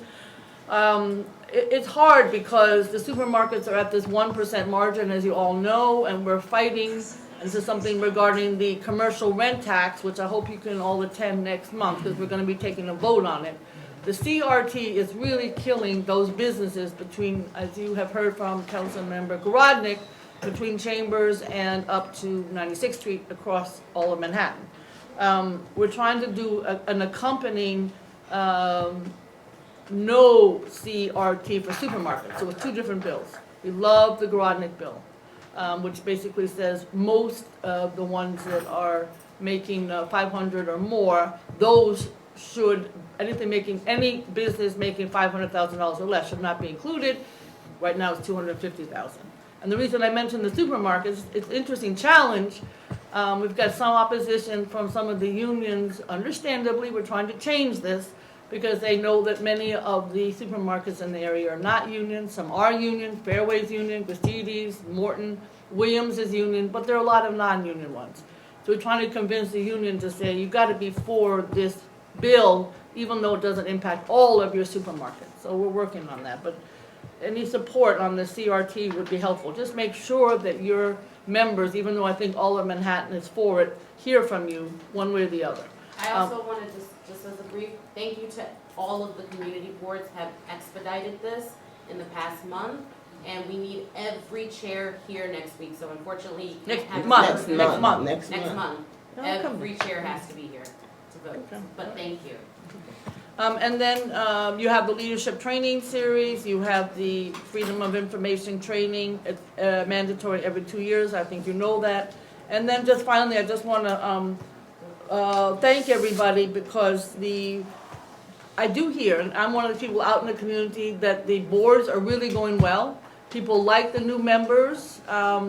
It's hard because the supermarkets are at this 1% margin, as you all know, and we're fighting. This is something regarding the commercial rent tax, which I hope you can all attend next month because we're going to be taking a vote on it. The CRT is really killing those businesses between, as you have heard from Councilmember Garodnick, between Chambers and up to 96th Street across all of Manhattan. We're trying to do an accompanying no CRT for supermarkets. So it's 2 different bills. We love the Garodnick bill, which basically says most of the ones that are making 500 or more, those should, any business making $500,000 or less should not be included. Right now it's $250,000. And the reason I mentioned the supermarkets, it's an interesting challenge. We've got some opposition from some of the unions. Understandably, we're trying to change this because they know that many of the supermarkets in the area are not union. Some are union, Fairway's union, Gristedes, Morton, Williams is union, but there are a lot of non-union ones. So we're trying to convince the union to say, you've got to be for this bill, even though it doesn't impact all of your supermarkets. So we're working on that. But any support on the CRT would be helpful. Just make sure that your members, even though I think all of Manhattan is for it, hear from you one way or the other. I also wanted to, just as a brief thank you to all of the community boards have expedited this in the past month, and we need every chair here next week. So unfortunately, next month. Every chair has to be here to vote. But thank you. And then you have the leadership training series, you have the freedom of information training, it's mandatory every 2 years, I think you know that. And then just finally, I just want to thank everybody because I do hear, and I'm one of the people out in the community, that the boards are really going well. People like the new members,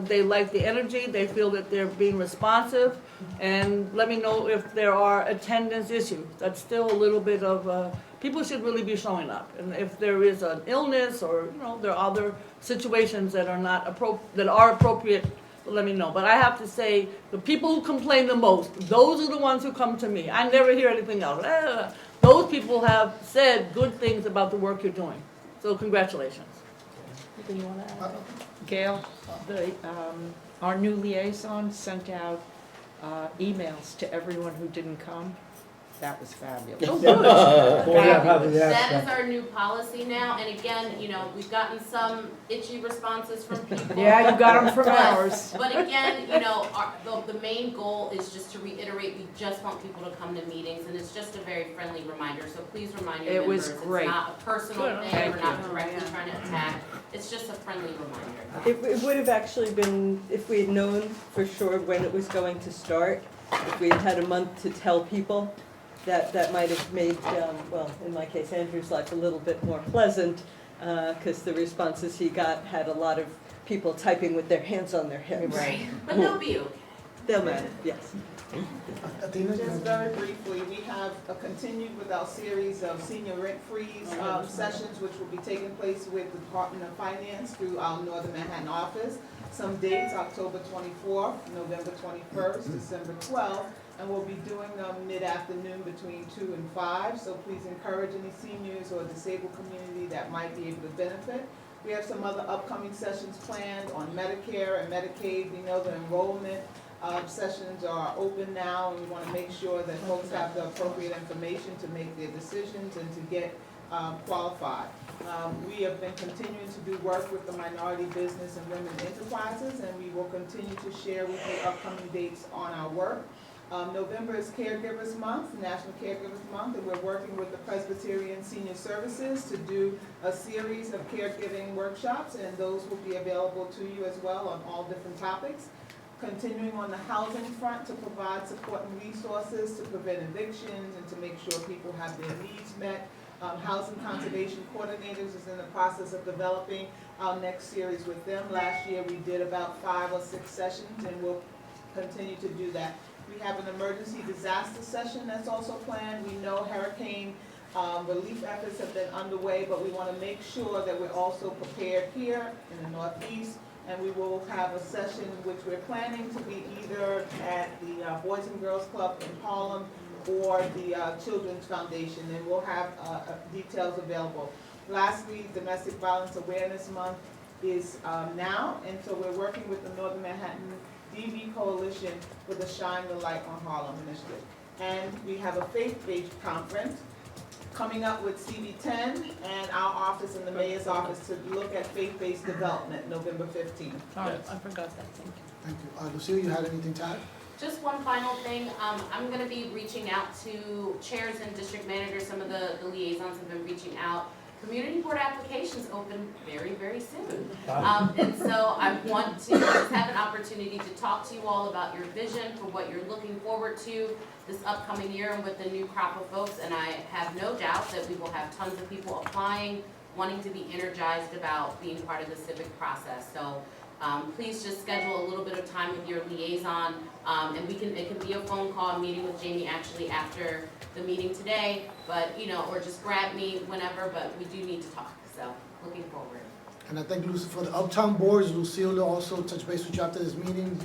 they like the energy, they feel that they're being responsive. And let me know if there are attendance issues. That's still a little bit of, people should really be showing up. And if there is an illness or, there are other situations that are not appropriate, let me know. But I have to say, the people who complain the most, those are the ones who come to me. I never hear anything else. Those people have said good things about the work you're doing. So congratulations. Anything you want to add? Gail, our new liaison sent out emails to everyone who didn't come. That was fabulous. Oh, good. That is our new policy now, and again, we've gotten some itchy responses from people. Yeah, you got them from ours. But again, the main goal is just to reiterate, we just want people to come to meetings, and it's just a very friendly reminder, so please remind your members. It was great. It's not a personal Good. thing, we're not directly trying to attack, it's just a friendly reminder. It would have actually been, if we had known for sure when it was going to start, if we had had a month to tell people, that might have made, well, in my case, Andrew's life a little bit more pleasant, because the responses he got had a lot of people typing with their hands on their hips. Right, but they'll be okay. They'll manage, yes. Athena? Just very briefly, we have continued with our series of senior rent freeze sessions, which will be taking place with the Department of Finance through our Northern Manhattan office. Some dates, October 24th, November 21st, December 12th, and we'll be doing them mid-afternoon between 2 and 5, so please encourage any seniors or disabled community that might be able to benefit. We have some other upcoming sessions planned on Medicare and Medicaid. We know the enrollment sessions are open now, and we want to make sure that folks have the appropriate information to make their decisions and to get qualified. We have been continuing to do work with the minority business and women enterprises, and we will continue to share with you upcoming dates on our work. November is Caregivers Month, National Caregivers Month, and we're working with the Presbyterian Senior Services to do a series of caregiving workshops, and those will be available to you as well on all different topics. Continuing on the housing front to provide support and resources to prevent evictions and to make sure people have their needs met. Housing Conservation Coordinators is in the process of developing our next series with them. Last year we did about 5 or 6 sessions, and we'll continue to do that. We have an emergency disaster session that's also planned. We know hurricane relief efforts have been underway, but we want to make sure that we're also prepared here in the Northeast. And we will have a session which we're planning to be either at the Boys and Girls Club in Harlem or the Children's Foundation, and we'll have details available. Lastly, Domestic Violence Awareness Month is now, and so we're working with the Northern Manhattan DV Coalition with the Shine the Light on Harlem initiative. And we have a faith-based conference coming up with CB10 and our office and the mayor's office to look at faith-based development, November 15th. All right, I forgot that, thank you. Thank you. Lucille, you had anything to add? Just one final thing, I'm gonna be reaching out to chairs and district managers, some of the liaisons have been reaching out. Community board applications open very, very soon. And so I want to just have an opportunity to talk to you all about your vision for what you're looking forward to this upcoming year and with the new crop of folks. And I have no doubt that we will have tons of people applying, wanting to be energized about being part of the civic process. So please just schedule a little bit of time with your liaison, and it can be a phone call. I'm meeting with Jamie actually after the meeting today, but or just grab me whenever, but we do need to talk, so looking forward. And I think for the uptown boards, Lucille also touch base with you after this meeting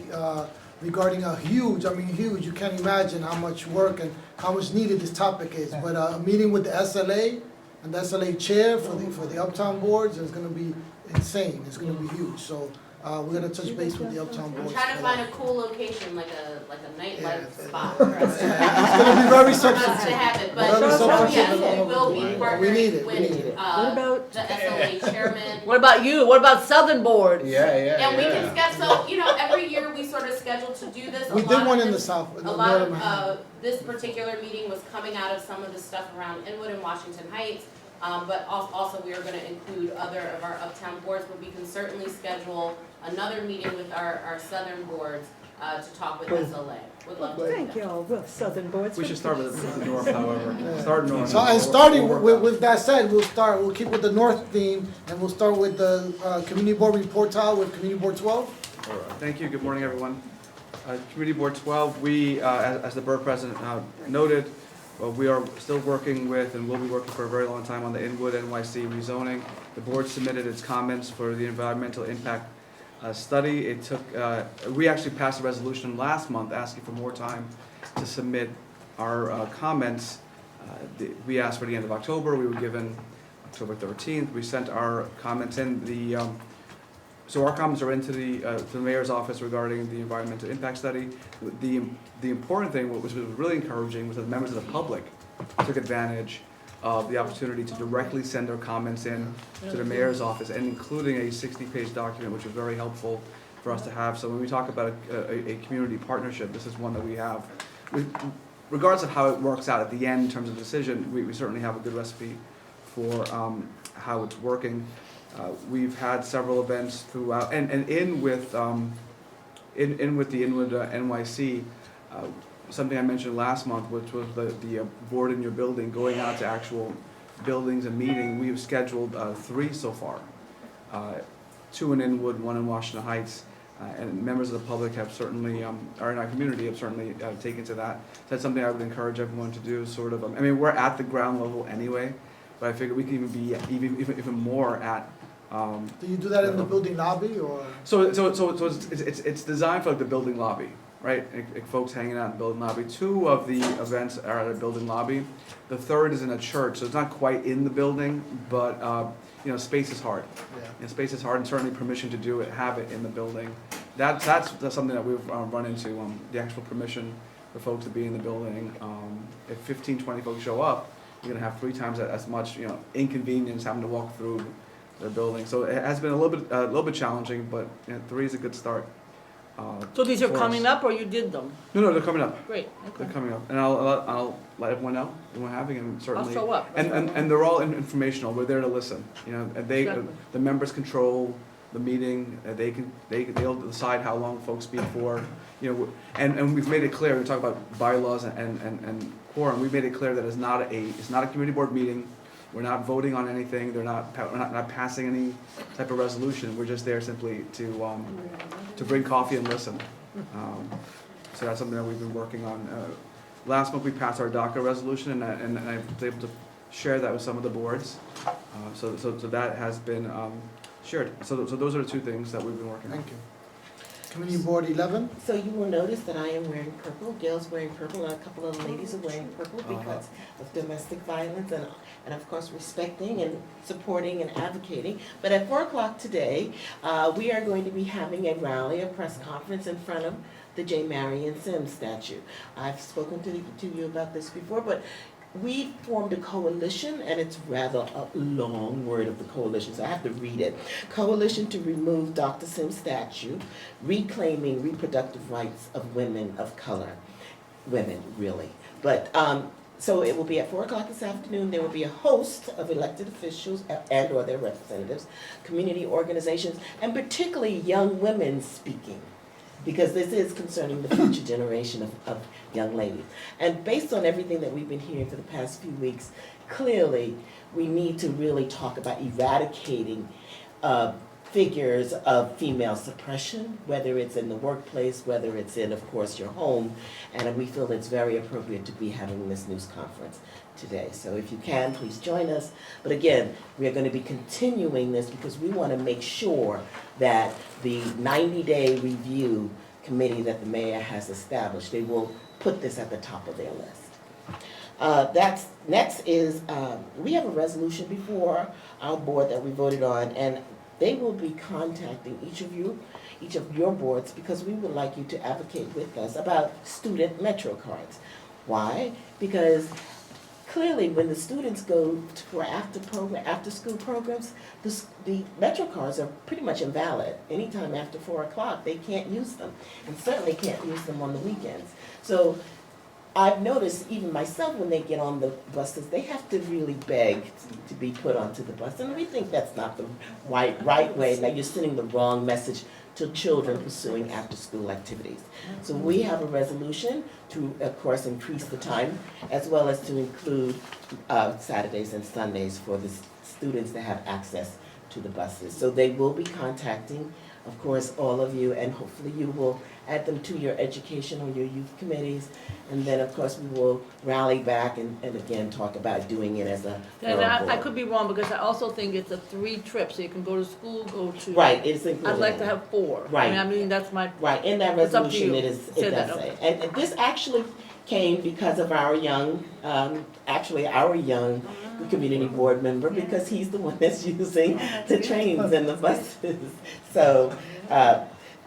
regarding a huge, you can't imagine how much work and how much needed this topic is, but a meeting with the SLA and the SLA chair for the uptown boards is gonna be insane, it's gonna be huge, so We're gonna touch base with the Uptown I'm Boys. trying to for find a that. cool location, like a nightlife spot. It's gonna be very For us substantive. to have it, Very but substantive. yes, we will be We need partnering it, we need with, it. What about- the SLA chairman. What about you? What about Southern Board? And we can schedule, every year we sort of schedule to do this. We did one in the south, in A the lot northern of, Manhattan. this particular meeting was coming out of some of the stuff around Inwood and Washington Heights. But also we are gonna include other of our uptown boards, but we can certainly schedule another meeting with our southern boards, to talk with SLA. Would love to do Thank that. you all, well, Southern Boards. We should start with the north, however. Start north. So, and starting with that said, we'll keep with the north theme, and we'll start with the, community board report tile with community board 12. Thank you, good morning, everyone. Community Board 12, we, as the Borough President noted, we are still working with, and will be working for a very long time on the Inwood NYC rezoning. The board submitted its comments for the environmental impact study. It took, we actually passed a resolution last month asking for more time to submit our comments. We asked for the end of October, we were given October 13th. We sent our comments in. So our comments are into the mayor's office regarding the environmental impact study. The important thing, what was really encouraging, was that members of the public took advantage of the opportunity to directly send their comments in to the mayor's office, and including a 60-page document, which was very helpful for us to have. So when we talk about a community partnership, this is one that we have. Regardless of how it works out at the end in terms of decision, we certainly have a good recipe for how it's working. We've had several events throughout, and in with the Inwood NYC, something I mentioned last month, which was the board in your building, going out to actual buildings and meeting. We have scheduled 3 so far, 2 in Inwood, 1 in Washington Heights, and members of the public have certainly, or in our community have certainly taken to that. So that's something I would encourage everyone to do, sort of. I mean, we're at the ground level anyway, but I figure we can even be even more at. Do you do that in the building lobby, or? So it's designed for like the building lobby, right? Folks hanging out in the building lobby. 2 of the events are at a building lobby. The 3rd is in a church, so it's not quite in the building, but space is hard. Yeah. Space is hard, and certainly permission to do it, have it in the building. That's something that we've run into, the actual permission for folks to be in the building. If 15, 20 folks show up, you're gonna have 3 times as much, inconvenience having to walk through their building. So it has been a little bit challenging, but 3 is a good start. So these are for coming us. up, or you did them? No, they're coming up. Great, okay. They're coming up, and I'll let everyone know when we're having them, certainly. I'll show up. And they're all informational. We're there to listen. And Exactly. the members control the meeting. They'll decide how long folks speak for. And we've made it clear. We talk about bylaws and quorum. We've made it clear that it's not a community board meeting. We're not voting on anything. We're not passing any type of resolution. We're just there simply to bring coffee and listen. So that's something that we've been working on. Last month we passed our DACA resolution, and I was able to share that with some of the boards. So that has been shared. So those are the 2 things that we've been working on. Thank you. Community board 11. So you will notice that I am wearing purple, Gail's wearing purple, and a couple of ladies are wearing purple because of domestic violence and of course respecting and supporting and advocating. But at 4 o'clock today, we are going to be having a rally, a press conference in front of the J. Marion Sims statue. I've spoken to you about this before, but we formed a coalition, and it's rather a long word of the coalition, so I have to read it. Coalition to remove Dr. Sims' statue, reclaiming reproductive rights of women of color. Women, really. But, so it will be at 4 o'clock this afternoon. There will be a host of elected officials and or their representatives, community organizations, and particularly young women speaking, because this is concerning the future generation of young ladies. And based on everything that we've been hearing for the past few weeks, clearly we need to really talk about eradicating figures of female suppression, whether it's in the workplace, whether it's in, of course, your home. And we feel it's very appropriate to be having this news conference today. So if you can, please join us. But again, we are going to be continuing this because we want to make sure that the 90-day review committee that the mayor has established, they will put this at the top of their list. Next is, we have a resolution before our board that we voted on, and they will be contacting each of your boards, because we would like you to advocate with us about student Metro cards. Why? Because clearly, when the students go for after school programs, the Metro cards are pretty much invalid. Anytime after 4 o'clock, they can't use them, and certainly can't use them on the weekends. So I've noticed, even myself, when they get on the buses, they have to really beg to be put onto the bus, and we think that's not the right way. Now you're sending the wrong message to children pursuing after-school activities. So we have a resolution to, of course, increase the time, as well as to include Saturdays and Sundays for the students to have access to the buses. So they will be contacting, of course, all of you, and hopefully you will add them to your education or your youth committees. And then, of course, we will rally back and again talk about doing it as a And I board. could be wrong, because I also think it's a 3 trip, so you can go to school, go to. Right, it's included. I'd like to have 4. Right. I mean, that's my. Right, in that It's up to resolution, you. it Say does that, say. okay. And this actually came because of our young, our young community board member, because he's the one that's using the trains and the buses. So,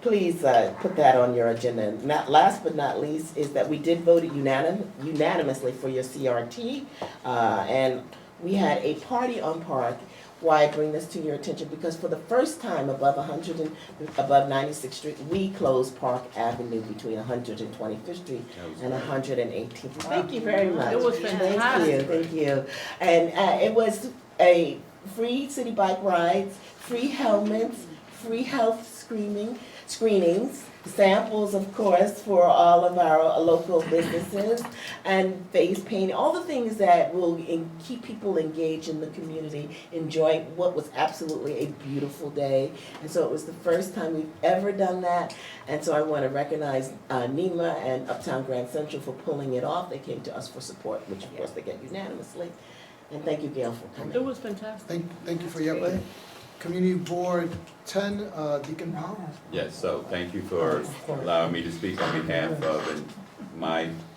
please put that on your agenda. Last but not least is that we did vote unanimously for your CRT, and we had a party on Park. Why I bring this to your attention? Because for the first time above 96th Street, we closed Park Avenue between 125th Street and 118th. Thank you very much. It was fantastic. Thank you. And it was a free city bike rides, free helmets, free health screenings, samples, of course, for all of our local businesses, and face painting, all the things that will keep people engaged in the community, enjoying what was absolutely a beautiful day. And so it was the first time we've ever done that. And so I want to recognize NEMA and Uptown Grand Central for pulling it off. They came to us for support, which of course they get unanimously. And thank you, Gail, for coming. It was fantastic. Thank you for your update. Community Board 10, Deacon Powell. Yes, so thank you for allowing me to speak on behalf of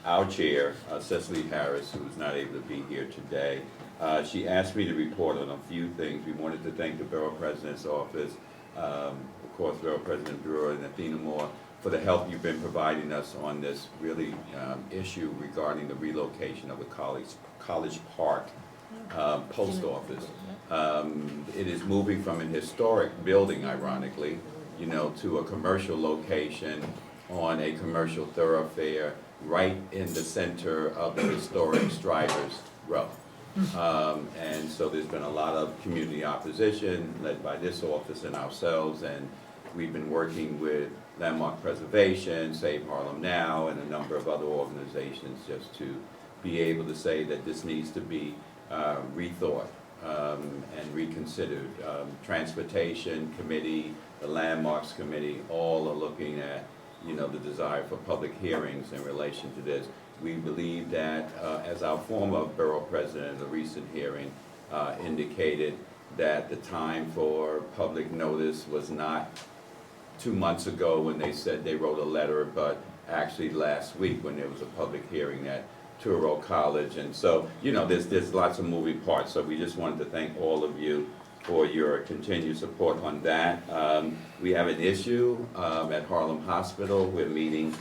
our chair, Cecily Harris, who is not able to be here today. She asked me to report on a few things. We wanted to thank the Borough President's Office, of course, Borough President Brewer and Athena Moore, for the help you've been providing us on this really issue regarding the relocation of the College Park post office. It is moving from an historic building, ironically, to a commercial location on a commercial thoroughfare right in the center of the historic Striders Row. And so there's been a lot of community opposition led by this office and ourselves, and we've been working with Landmark Preservation, Save Harlem Now, and a number of other organizations just to be able to say that this needs to be rethought and reconsidered. Transportation Committee, the Landmarks Committee, all are looking at the desire for public hearings in relation to this. We believe that, as our former borough president in the recent hearing indicated, that the time for public notice was not 2 months ago when they said they wrote a letter, but actually last week when there was a public hearing at Touro College. And so, there's lots of moving parts. So we just wanted to thank all of you for your continued support on that. We have an issue at Harlem Hospital. We're meeting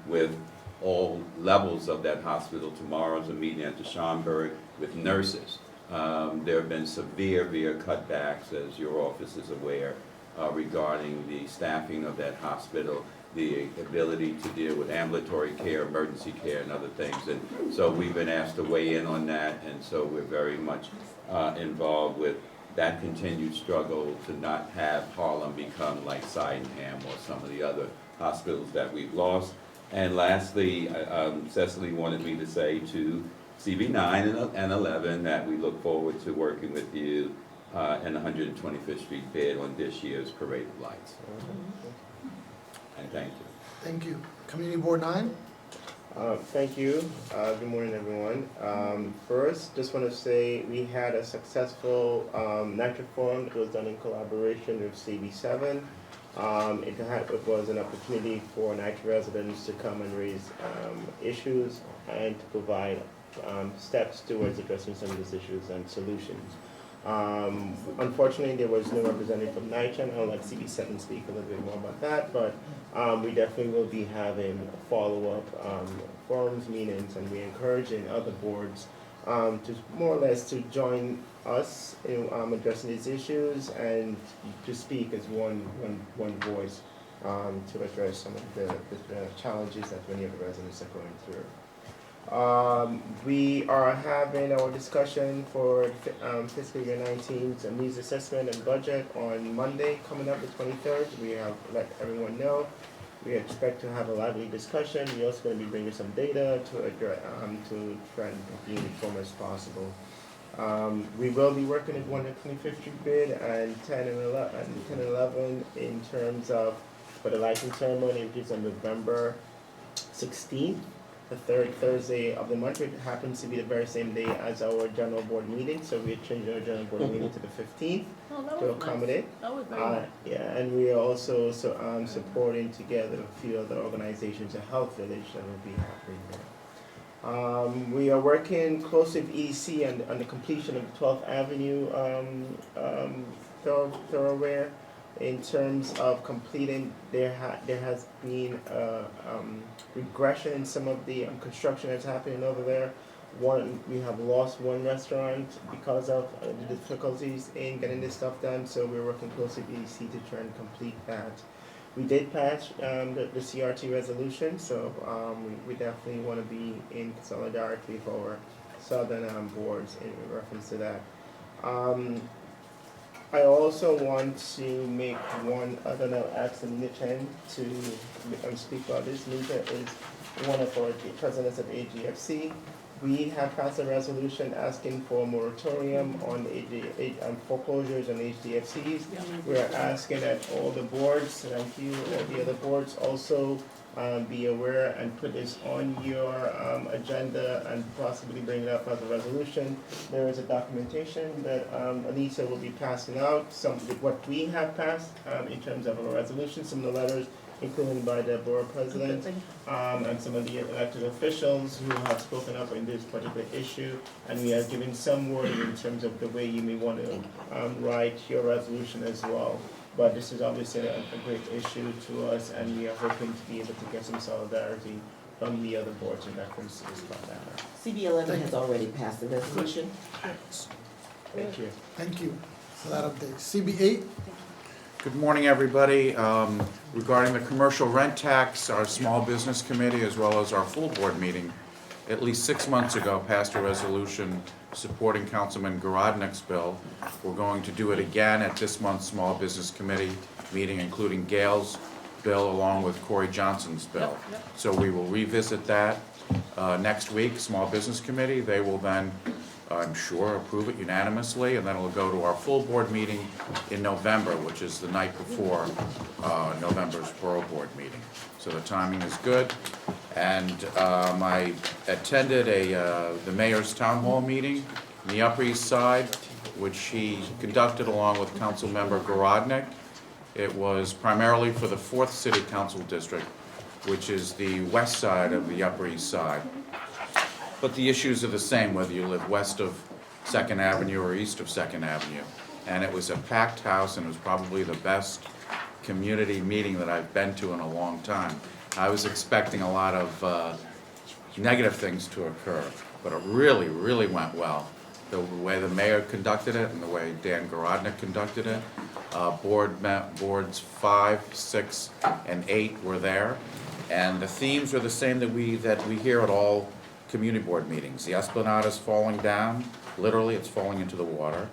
with all levels of that hospital. Tomorrow's a meeting at the Schomburg with nurses. There have been severe cutbacks, as your office is aware, regarding the staffing of that hospital, the ability to deal with ambulatory care, emergency care, and other things. And so we've been asked to weigh in on that, and so we're very much involved with that continued struggle to not have Harlem become like Sydenham or some of the other hospitals that we've lost. And lastly, Cecily wanted me to say to CB9 and 11 that we look forward to working with you in the 125th Street bid on this year's Parade of Lights. And thank you. Thank you. Community Board 9. Thank you. Good morning, everyone. First, just want to say we had a successful NITRA forum that was done in collaboration with CB7. It was an opportunity for NITRA residents to come and raise issues and to provide steps towards addressing some of these issues and solutions. Unfortunately, there was no representative from NICHAN. I'll let CB7 speak a little bit more about that, but we definitely will be having follow-up forums, meetings, and we're encouraging other boards to more or less to join us in addressing these issues and to speak as one voice to address some of the challenges that many of the residents are going through. We are having our discussion for fiscal year 19's needs assessment and budget on Monday coming up the 23rd. We have let everyone know. We expect to have a lively discussion. We're also going to be bringing some data to address, to try and be informed as possible. We will be working at 125th Street bid and 10 and 11 in terms of for the lighting ceremony, which is on November 16th. The third Thursday of the month. It happens to be the very same day as our general board meeting, so we changed our general board meeting to the 15th to accommodate. Nice. That was very nice. Yeah, and we are also supporting together a few other organizations, a health village that will be happening there. We are working closely with EDC on the completion of the 12th Avenue thoroughfare. In terms of completing, there has been regression in some of the construction that's happening over there. We have lost one restaurant because of the difficulties in getting this stuff done, so we're working closely with EDC to try and complete that. We did pass the CRT resolution, so we definitely want to be in solidarity with our southern boards in reference to that. I also want to make one other note, ask Nina Chen to speak about this. Nina is one of our presidents of AGFC. We have passed a resolution asking for a moratorium on foreclosures on HDFCs. We are asking that all the boards, thank you, all the other boards also be aware and put this on your agenda and possibly bring it up as a resolution. There is a documentation that Anita will be passing out, some of what we have passed in terms of a resolution, some of the letters included by the borough president and some of the elected officials who have spoken up in this particular issue. And we are giving some wording in terms of the way you may want to write your resolution as well. But this is obviously a great issue to us, and we are hoping to be able to get some solidarity from the other boards in reference to this matter. CB11 has already passed the resolution. Thank you. Thank you for that update. CB8? Good morning, everybody. Regarding the commercial rent tax, our small business committee, as well as our full board meeting, at least 6 months ago, passed a resolution supporting Councilman Garodnick's bill. We're going to do it again at this month's small business committee meeting, including Gail's bill along with Corey Johnson's bill. So we will revisit that next week, small business committee. They will then, I'm sure, approve it unanimously, and then it'll go to our full board meeting in November, which is the night before November's Borough Board meeting. So the timing is good. And I attended the mayor's town hall meeting in the Upper East Side, which he conducted along with Council Member Garodnick. It was primarily for the 4th City Council District, which is the west side of the Upper East Side. But the issues are the same whether you live west of 2nd Avenue or east of 2nd Avenue. And it was a packed house, and it was probably the best community meeting that I've been to in a long time. I was expecting a lot of negative things to occur, but it really, really went well. The way the mayor conducted it and the way Dan Garodnick conducted it. Boards 5, 6, and 8 were there, and the themes were the same that we hear at all community board meetings. The Esplanade is falling down, literally it's falling into the water.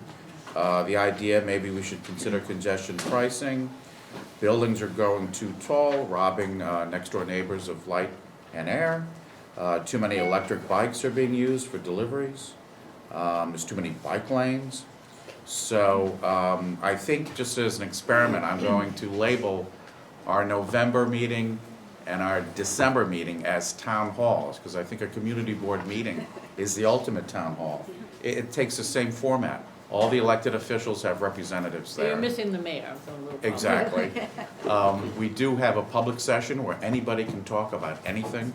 The idea maybe we should consider congestion pricing. Buildings are going too tall, robbing next door neighbors of light and air. Too many electric bikes are being used for deliveries. There's too many bike lanes. So I think just as an experiment, I'm going to label our November meeting and our December meeting as town halls, because I think a community board meeting is the ultimate town hall. It takes the same format. All the elected officials have representatives there. So you're missing the mayor. So no problem. Exactly. We do have a public session where anybody can talk about anything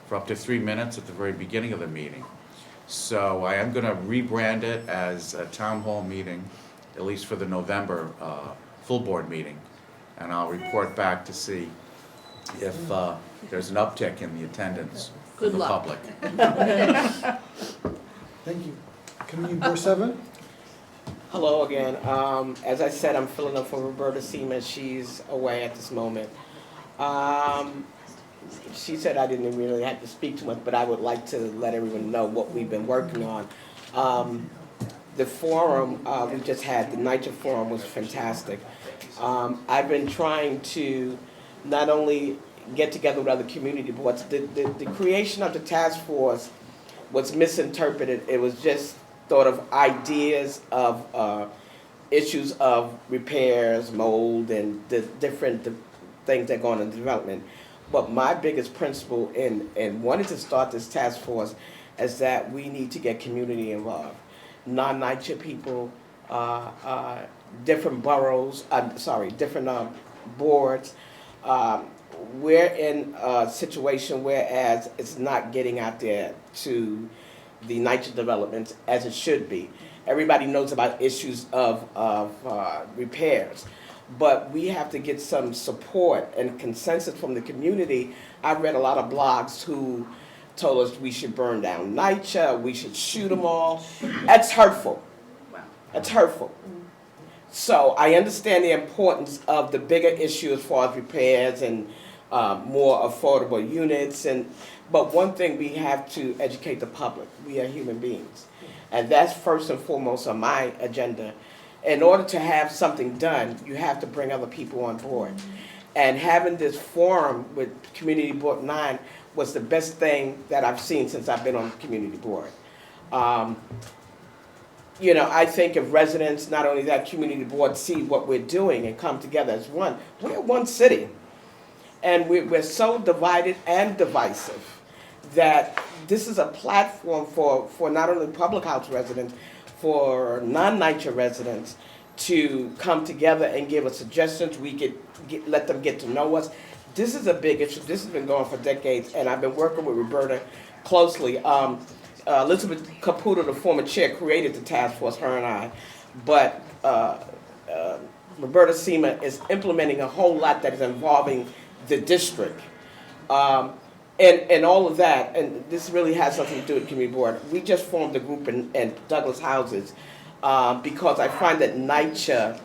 for up to 3 minutes at the very beginning of the meeting. So I am gonna rebrand it as a town hall meeting, at least for the November full board meeting. And I'll report back to see if there's an uptick in the attendance from Good the luck. public. Thank you. Community Board 7? Hello again. As I said, I'm filling up for Roberta Seaman. She's away at this moment. She said I didn't really have to speak too much, but I would like to let everyone know what we've been working on. The forum we just had, the NYCHA forum, was fantastic. I've been trying to not only get together with other community boards, the creation of the task force was misinterpreted. It was just thought of ideas of issues of repairs, mold, and the different things that go on in development. But my biggest principle in wanting to start this task force is that we need to get community involved. Non-NYCHA people, different boroughs, different boards. We're in a situation whereas it's not getting out there to the NYCHA developments as it should be. Everybody knows about issues of repairs, but we have to get some support and consensus from the community. I've read a lot of blogs who told us we should burn down NYCHA, we should shoot them all. That's hurtful. That's hurtful. So I understand the importance of the bigger issue as far as repairs and more affordable units, but one thing we have to educate the public. We are human beings. And that's first and foremost on my agenda. In order to have something done, you have to bring other people on board. And having this forum with Community Board 9 was the best thing that I've seen since I've been on the community board. You know, I think if residents, not only that community board, see what we're doing and come together as one, we're one city. And we're so divided and divisive that this is a platform for not only public house residents, for non-NYCHA residents to come together and give us suggestions. We could let them get to know us. This is a big issue. This has been going for decades, and I've been working with Roberta closely. Elizabeth Caputo, the former chair, created the task force, her and I, but Roberta Seaman is implementing a whole lot that is involving the district. And all of that, and this really has something to do with the community board. We just formed a group in Douglas Houses because I find that NYCHA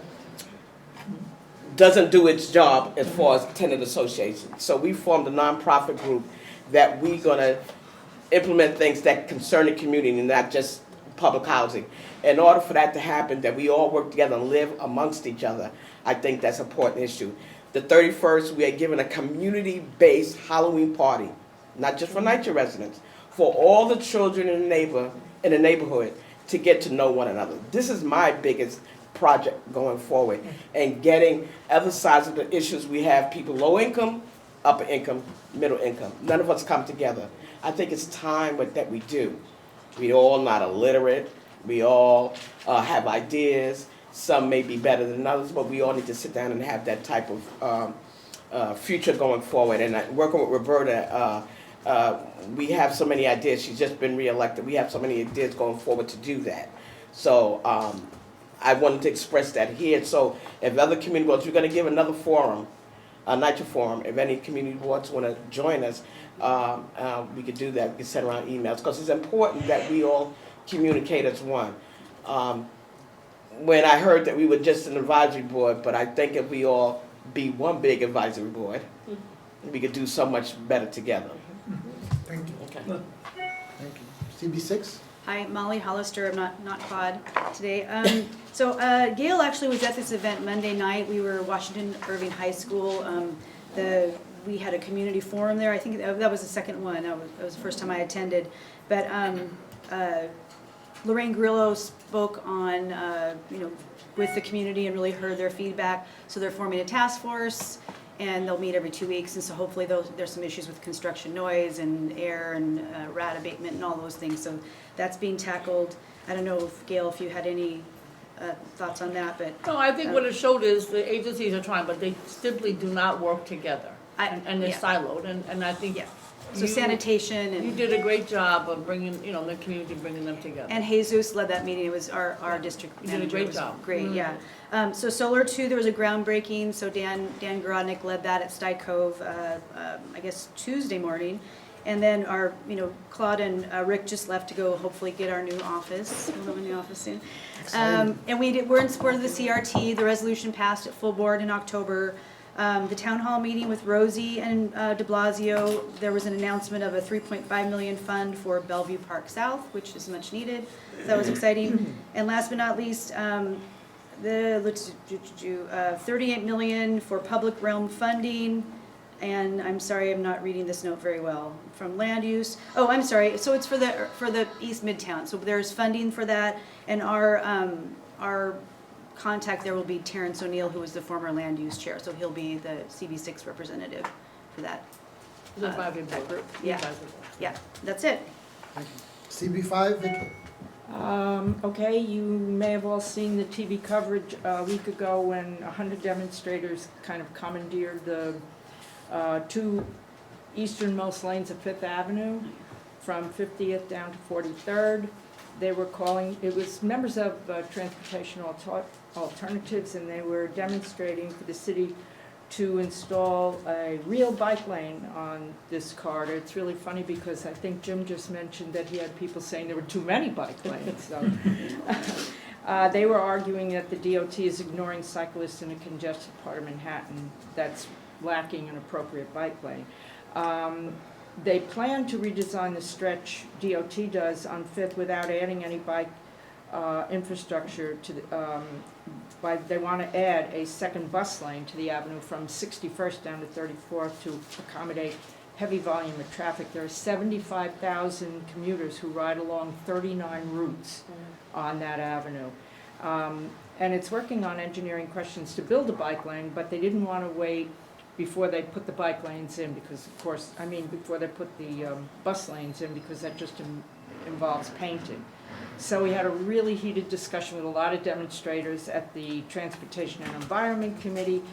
doesn't do its job as far as tenant association. So we formed a nonprofit group that we're gonna implement things that concern the community and not just public housing. In order for that to happen, that we all work together and live amongst each other, I think that's an important issue. The 31st, we are giving a community-based Halloween party, not just for NYCHA residents, for all the children in the neighborhood to get to know one another. This is my biggest project going forward, and getting other sides of the issues. We have people low income, upper income, middle income. None of us come together. I think it's time that we do. We all not illiterate. We all have ideas. Some may be better than others, but we all need to sit down and have that type of future going forward. And working with Roberta, we have so many ideas. She's just been reelected. We have so many ideas going forward to do that. So I wanted to express that here. So if other community boards, we're going to give another forum, a NYCHA forum. If any community boards want to join us, we could do that. We could send around emails because it's important that we all communicate as one. When I heard that we were just an advisory board, but I think if we all be one big advisory board, we could do so much better together. Thank you. Okay. Thank you. CB6? Hi, Molly Hollister. I'm not Claude today. So Gail actually was at this event Monday night. We were Washington Irving High School. We had a community forum there. I think that was the second one. That was the first time I attended. But Lorraine Grillo spoke on, with the community and really heard their feedback. So they're forming a task force, and they'll meet every 2 weeks. And so hopefully there's some issues with construction noise and air and rat abatement and all those things. So that's being tackled. I don't know, Gail, if you had any thoughts on that, but. No, I think what it showed is the agencies are trying, but they simply do not work together. And they're siloed, and I think So sanitation You and, did a great job of bringing, you know, the community, bringing them together. and Jesus led that meeting. It was our district You did a manager. great It was job. Great, Mm. yeah. So Solar 2, there was a groundbreaking, so Dan Garodnick led that at Sty Cove, I guess Tuesday morning. And then our, Claude and Rick just left to go hopefully get our new office. We'll have a new office soon. And we're in support of the CRT. The resolution passed at full board in October. The town hall meeting with Rosie and de Blasio, there was an announcement of a $3.5 million fund for Bellevue Park South, which is much needed. So that was exciting. And last but not least, $38 million for public realm funding. And I'm sorry, I'm not reading this note very well, from land use. Oh, I'm sorry, so it's for the East Midtown, so there's funding for that, and our contact there will be Terrence O'Neill, who was the former land use chair, so he'll be the CB6 representative for that. That group, yeah, that's it. CB5, Vicky? Okay, you may have all seen the TV coverage a week ago when 100 demonstrators kind of commandeered the two easternmost lanes of Fifth Avenue from 50th down to 43rd. They were calling, it was members of Transportation Alternatives, and they were demonstrating for the city to install a real bike lane on this corridor. It's really funny because I think Jim just mentioned that he had people saying there were too many bike lanes. So. They were arguing that the DOT is ignoring cyclists in a congested part of Manhattan that's lacking an appropriate bike lane. They plan to redesign the stretch, DOT does, on Fifth without adding any bike infrastructure to the, they want to add a second bus lane to the avenue from 61st down to 34th to accommodate heavy volume of traffic. There are 75,000 commuters who ride along 39 routes on that avenue. And it's working on engineering questions to build a bike lane, but they didn't want to wait before they put the bike lanes in, because of course, before they put the bus lanes in, because that just involves painting. So we had a really heated discussion with a lot of demonstrators at the Transportation and Environment Committee,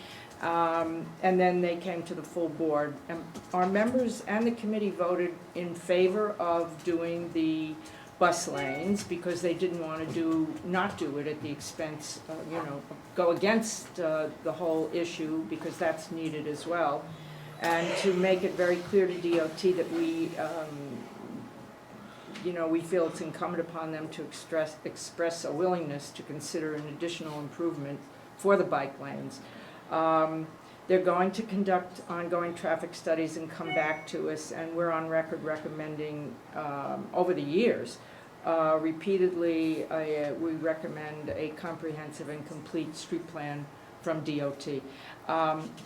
and then they came to the full board. And our members and the committee voted in favor of doing the bus lanes because they didn't want to not do it at the expense, go against the whole issue, because that's needed as well. And to make it very clear to DOT that we feel it's incumbent upon them to express a willingness to consider an additional improvement for the bike lanes. They're going to conduct ongoing traffic studies and come back to us, and we're on record recommending, over the years, repeatedly, we recommend a comprehensive and complete street plan from DOT.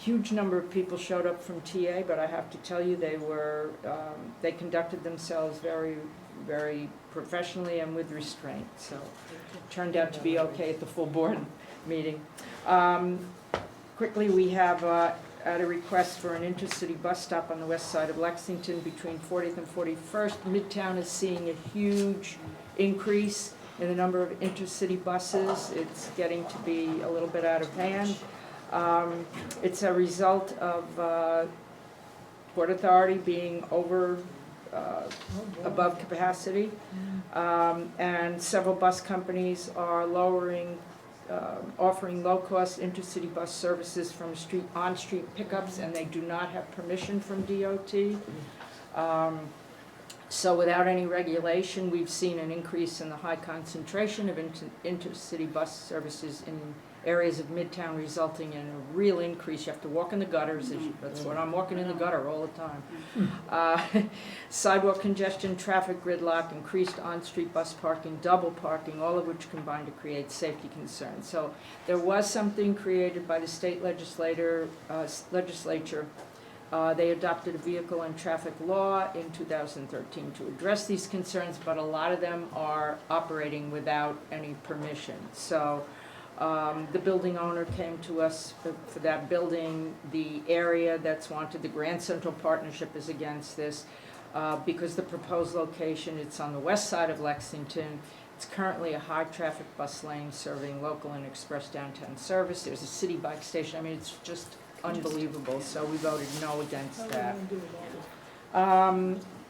Huge number of people showed up from TA, but I have to tell you, they conducted themselves very, very professionally and with restraint, so it turned out to be okay at the full board meeting. Quickly, we have at a request for an intercity bus stop on the west side of Lexington between 40th and 41st. Midtown is seeing a huge increase in the number of intercity buses. It's getting to be a little bit out of hand. It's a result of Port Authority being above capacity, and several bus companies are offering low-cost intercity bus services from on-street pickups, and they do not have permission from DOT. So without any regulation, we've seen an increase in the high concentration of intercity bus services in areas of Midtown, resulting in a real increase. You have to walk in the gutters. That's what I'm walking in the gutter all the time. Sidewalk congestion, traffic gridlock, increased on-street bus parking, double parking, all of which combine to create safety concerns. So there was something created by the state legislature. They adopted a vehicle and traffic law in 2013 to address these concerns, but a lot of them are operating without any permission. So the building owner came to us for that building. The area that's wanted, the Grand Central Partnership, is against this because the proposed location, it's on the west side of Lexington. It's currently a high-traffic bus lane serving local and express downtown service. There's a city bike station. It's just unbelievable, so we voted no against that.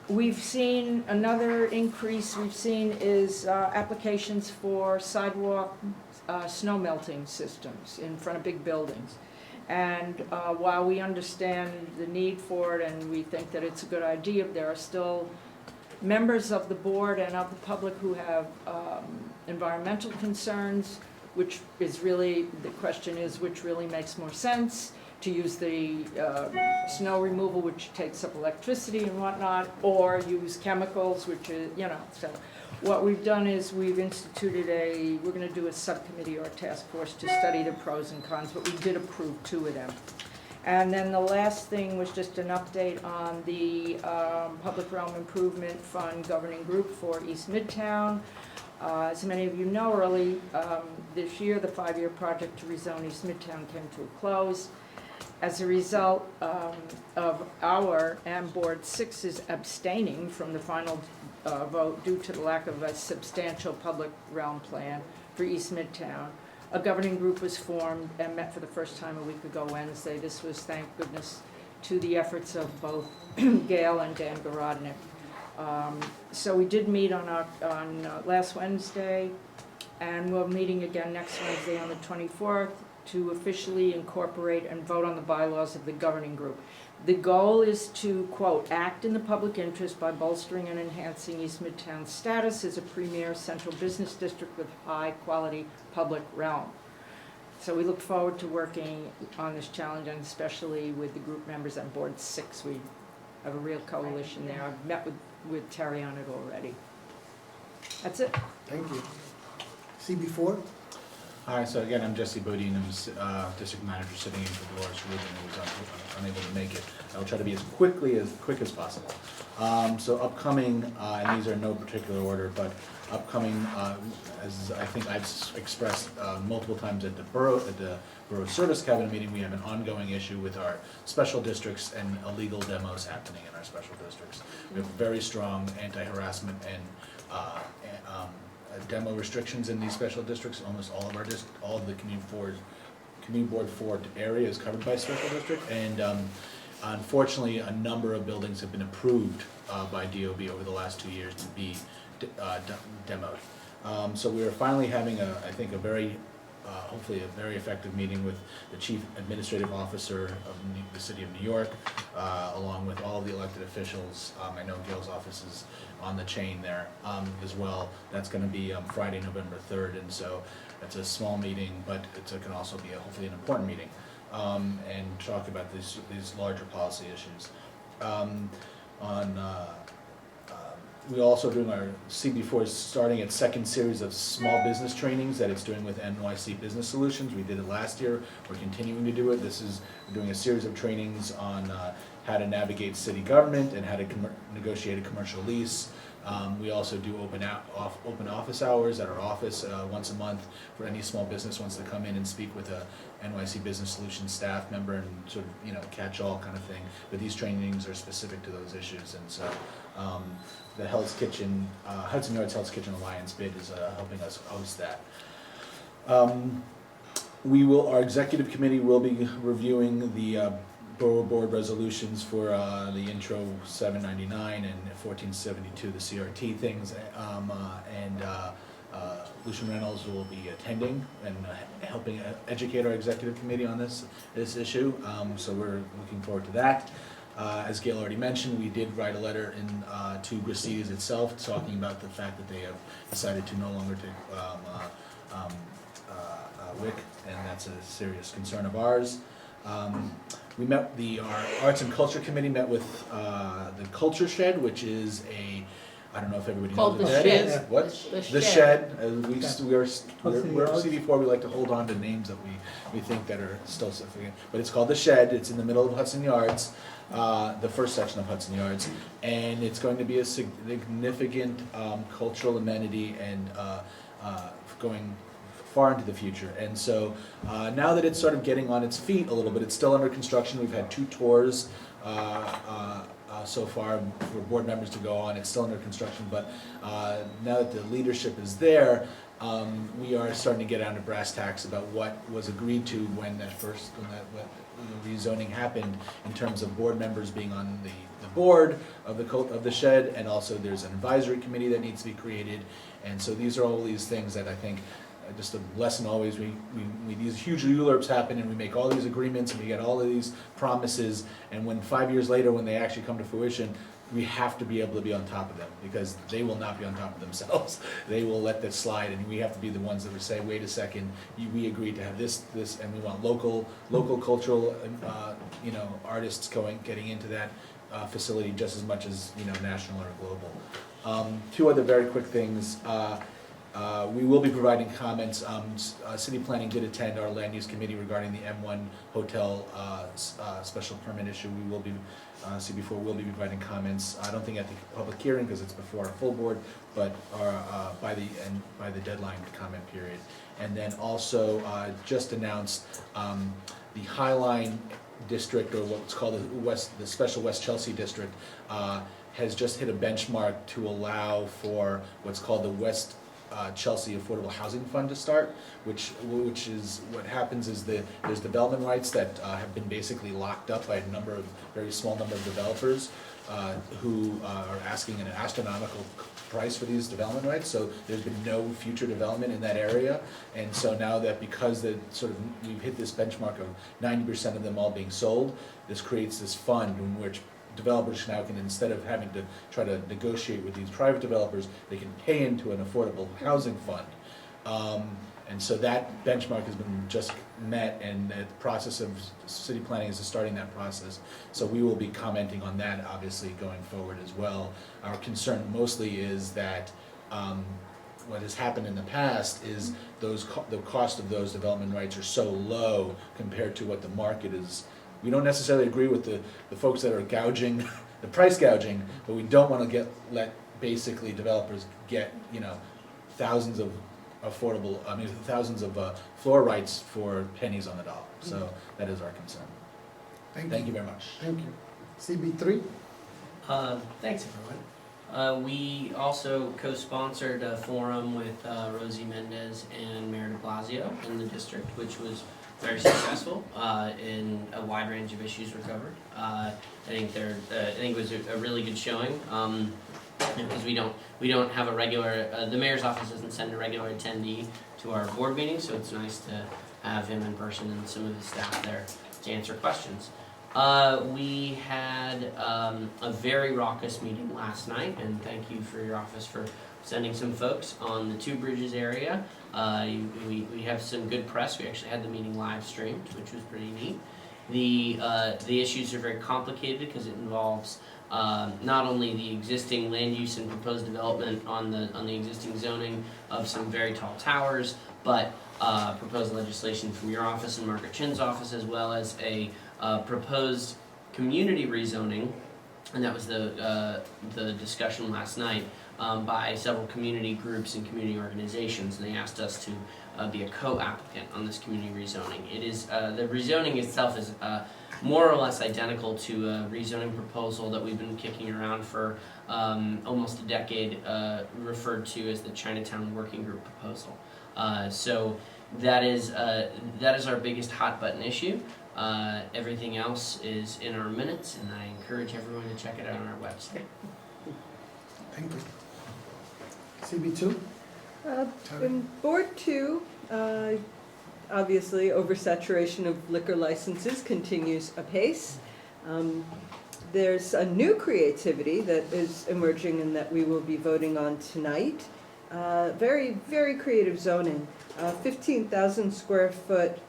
We've seen another increase we've seen is applications for sidewalk snow melting systems in front of big buildings. And while we understand the need for it and we think that it's a good idea, there are still members of the board and of the public who have environmental concerns, which is really, the question is which really makes more sense, to use the snow removal, which takes up electricity and whatnot, or use chemicals, which is, you know, so what we've done is we've instituted we're gonna do a subcommittee or a task force to study the pros and cons, but we did approve 2 of them. And then the last thing was just an update on the Public Realm Improvement Fund Governing Group for East Midtown. As many of you know, early this year, the 5-year project to rezone East Midtown came to a close. As a result of our and Board 6's abstaining from the final vote due to the lack of a substantial public realm plan for East Midtown, a governing group was formed and met for the first time a week ago Wednesday. This was, thank goodness, to the efforts of both Gail and Dan Garodnick. So we did meet on last Wednesday, and we're meeting again next Wednesday on the 24th to officially incorporate and vote on the bylaws of the governing group. The goal is to, quote, act in the public interest by bolstering and enhancing East Midtown's status as a premier central business district with high-quality public realm. So we look forward to working on this challenge, and especially with the group members on Board 6. We have a real coalition there. I've met with Terry on it already. That's it. Thank you. CB4? Hi, so again, I'm Jesse Bodine, I'm District Manager sitting in for Dolores Rubin, who was unable to make it. I'll try to be as quick as possible. So upcoming, and these are in no particular order, but upcoming, as I think I've expressed multiple times at the Borough Service Cabinet meeting, we have an ongoing issue with our special districts and illegal demos happening in our special districts. We have very strong anti-harassment and demo restrictions in these special districts. Almost all of the Community Board 4 area is covered by special district, and unfortunately, a number of buildings have been approved by DOB over the last 2 years to be demoed. So we are finally having I think hopefully a very effective meeting with the Chief Administrative Officer of the City of New York, along with all the elected officials. I know Gail's office is on the chain there as well. That's going to be Friday, November 3rd, and so it's a small meeting, but it can also be hopefully an important meeting, and talk about these larger policy issues. We're also doing our CB4 is starting its second series of small business trainings that it's doing with NYC Business Solutions. We did it last year. We're continuing to do it. We're doing a series of trainings on how to navigate city government and how to negotiate a commercial lease. We also do open office hours at our office once a month for any small business wants to come in and speak with a NYC Business Solutions staff member and sort of, catch-all kind of thing. But these trainings are specific to those issues, and so the Hell's Kitchen, Hudson Yards Hell's Kitchen Alliance bid is helping us host that. Our executive committee will be reviewing the Borough Board resolutions for the intro 799 and 1472, the CRT things, and Lucian Reynolds will be attending and helping educate our executive committee on this issue. So we're looking forward to that. As Gail already mentioned, we did write a letter to Gristedes itself talking about the fact that they have decided to no longer take WIC, and that's a serious concern of ours. Our Arts and Culture Committee met with the Culture Shed, which is I don't know if everybody knows what that is. What? The Shed. We're CB4, we like to hold on to names that we think that are still significant. But it's called The Shed. It's in the middle of Hudson Yards, the first section of Hudson Yards. And it's going to be a significant cultural amenity and going far into the future. And so now that it's sort of getting on its feet a little bit, it's still under construction. We've had 2 tours so far for board members to go on. It's still under construction, but now that the leadership is there, we are starting to get down to brass tacks about what was agreed to when that rezoning happened in terms of board members being on the board of the shed, and also there's an advisory committee that needs to be created. And so these are all these things that I think, just a lesson always, these huge ULURPs happen and we make all these agreements and we get all of these promises, and when 5 years later, when they actually come to fruition, we have to be able to be on top of them, because they will not be on top of themselves. They will let this slide, and we have to be the ones that would say, wait a second, we agreed to have this, and we want local cultural, artists getting into that facility just as much as, national or global. Two other very quick things. We will be providing comments. City Planning did attend our land use committee regarding the M1 hotel special permit issue. We will be, CB4 will be providing comments. I don't think at the public hearing because it's before our full board, but by the deadline comment period. And then also just announced the Highline District, or what's called the Special West Chelsea District, has just hit a benchmark to allow for what's called the West Chelsea Affordable Housing Fund to start, which is what happens is there's development rights that have been basically locked up by a very small number of developers who are asking an astronomical price for these development rights. So there's been no future development in that area, and so now that because we've hit this benchmark of 90% of them all being sold, this creates this fund in which developers now can, instead of having to try to negotiate with these private developers, they can pay into an affordable housing fund. And so that benchmark has been just met, and the process of city planning is starting that process. So we will be commenting on that, obviously, going forward as well. Our concern mostly is that what has happened in the past is the cost of those development rights are so low compared to what the market is. We don't necessarily agree with the folks that are gouging, the price gouging, but we don't want to let basically developers get, thousands of floor rights for pennies on the dollar. So that is our concern. Thank you very much. Thank you. CB3? Thanks, everyone. We also co-sponsored a forum with Rosie Mendez and Mayor de Blasio in the district, which was very successful in a wide range of issues were covered. I think it was a really good showing because we don't have a regular. The mayor's office doesn't send a regular attendee to our board meetings, so it's nice to have him in person and some of his staff there to answer questions. We had a very raucous meeting last night, and thank you for your office for sending some folks on the Two Bridges area. We have some good press. We actually had the meeting live streamed, which was pretty neat. The issues are very complicated because it involves not only the existing land use and proposed development on the existing zoning of some very tall towers, but proposed legislation from your office and Margaret Chin's office, as well as a proposed community rezoning, and that was the discussion last night by several community groups and community organizations, and they asked us to be a co-applicant on this community rezoning. It is the rezoning itself is more or less identical to a rezoning proposal that we've been kicking around for almost a decade, referred to as the Chinatown Working Group proposal. So that is our biggest hot button issue. Everything else is in our minutes, and I encourage everyone to check it out on our website. Thank you. CB2? In Board 2, obviously oversaturation of liquor licenses continues apace. There's a new creativity that is emerging and that we will be voting on tonight. Very, very creative zoning. 15,000 square foot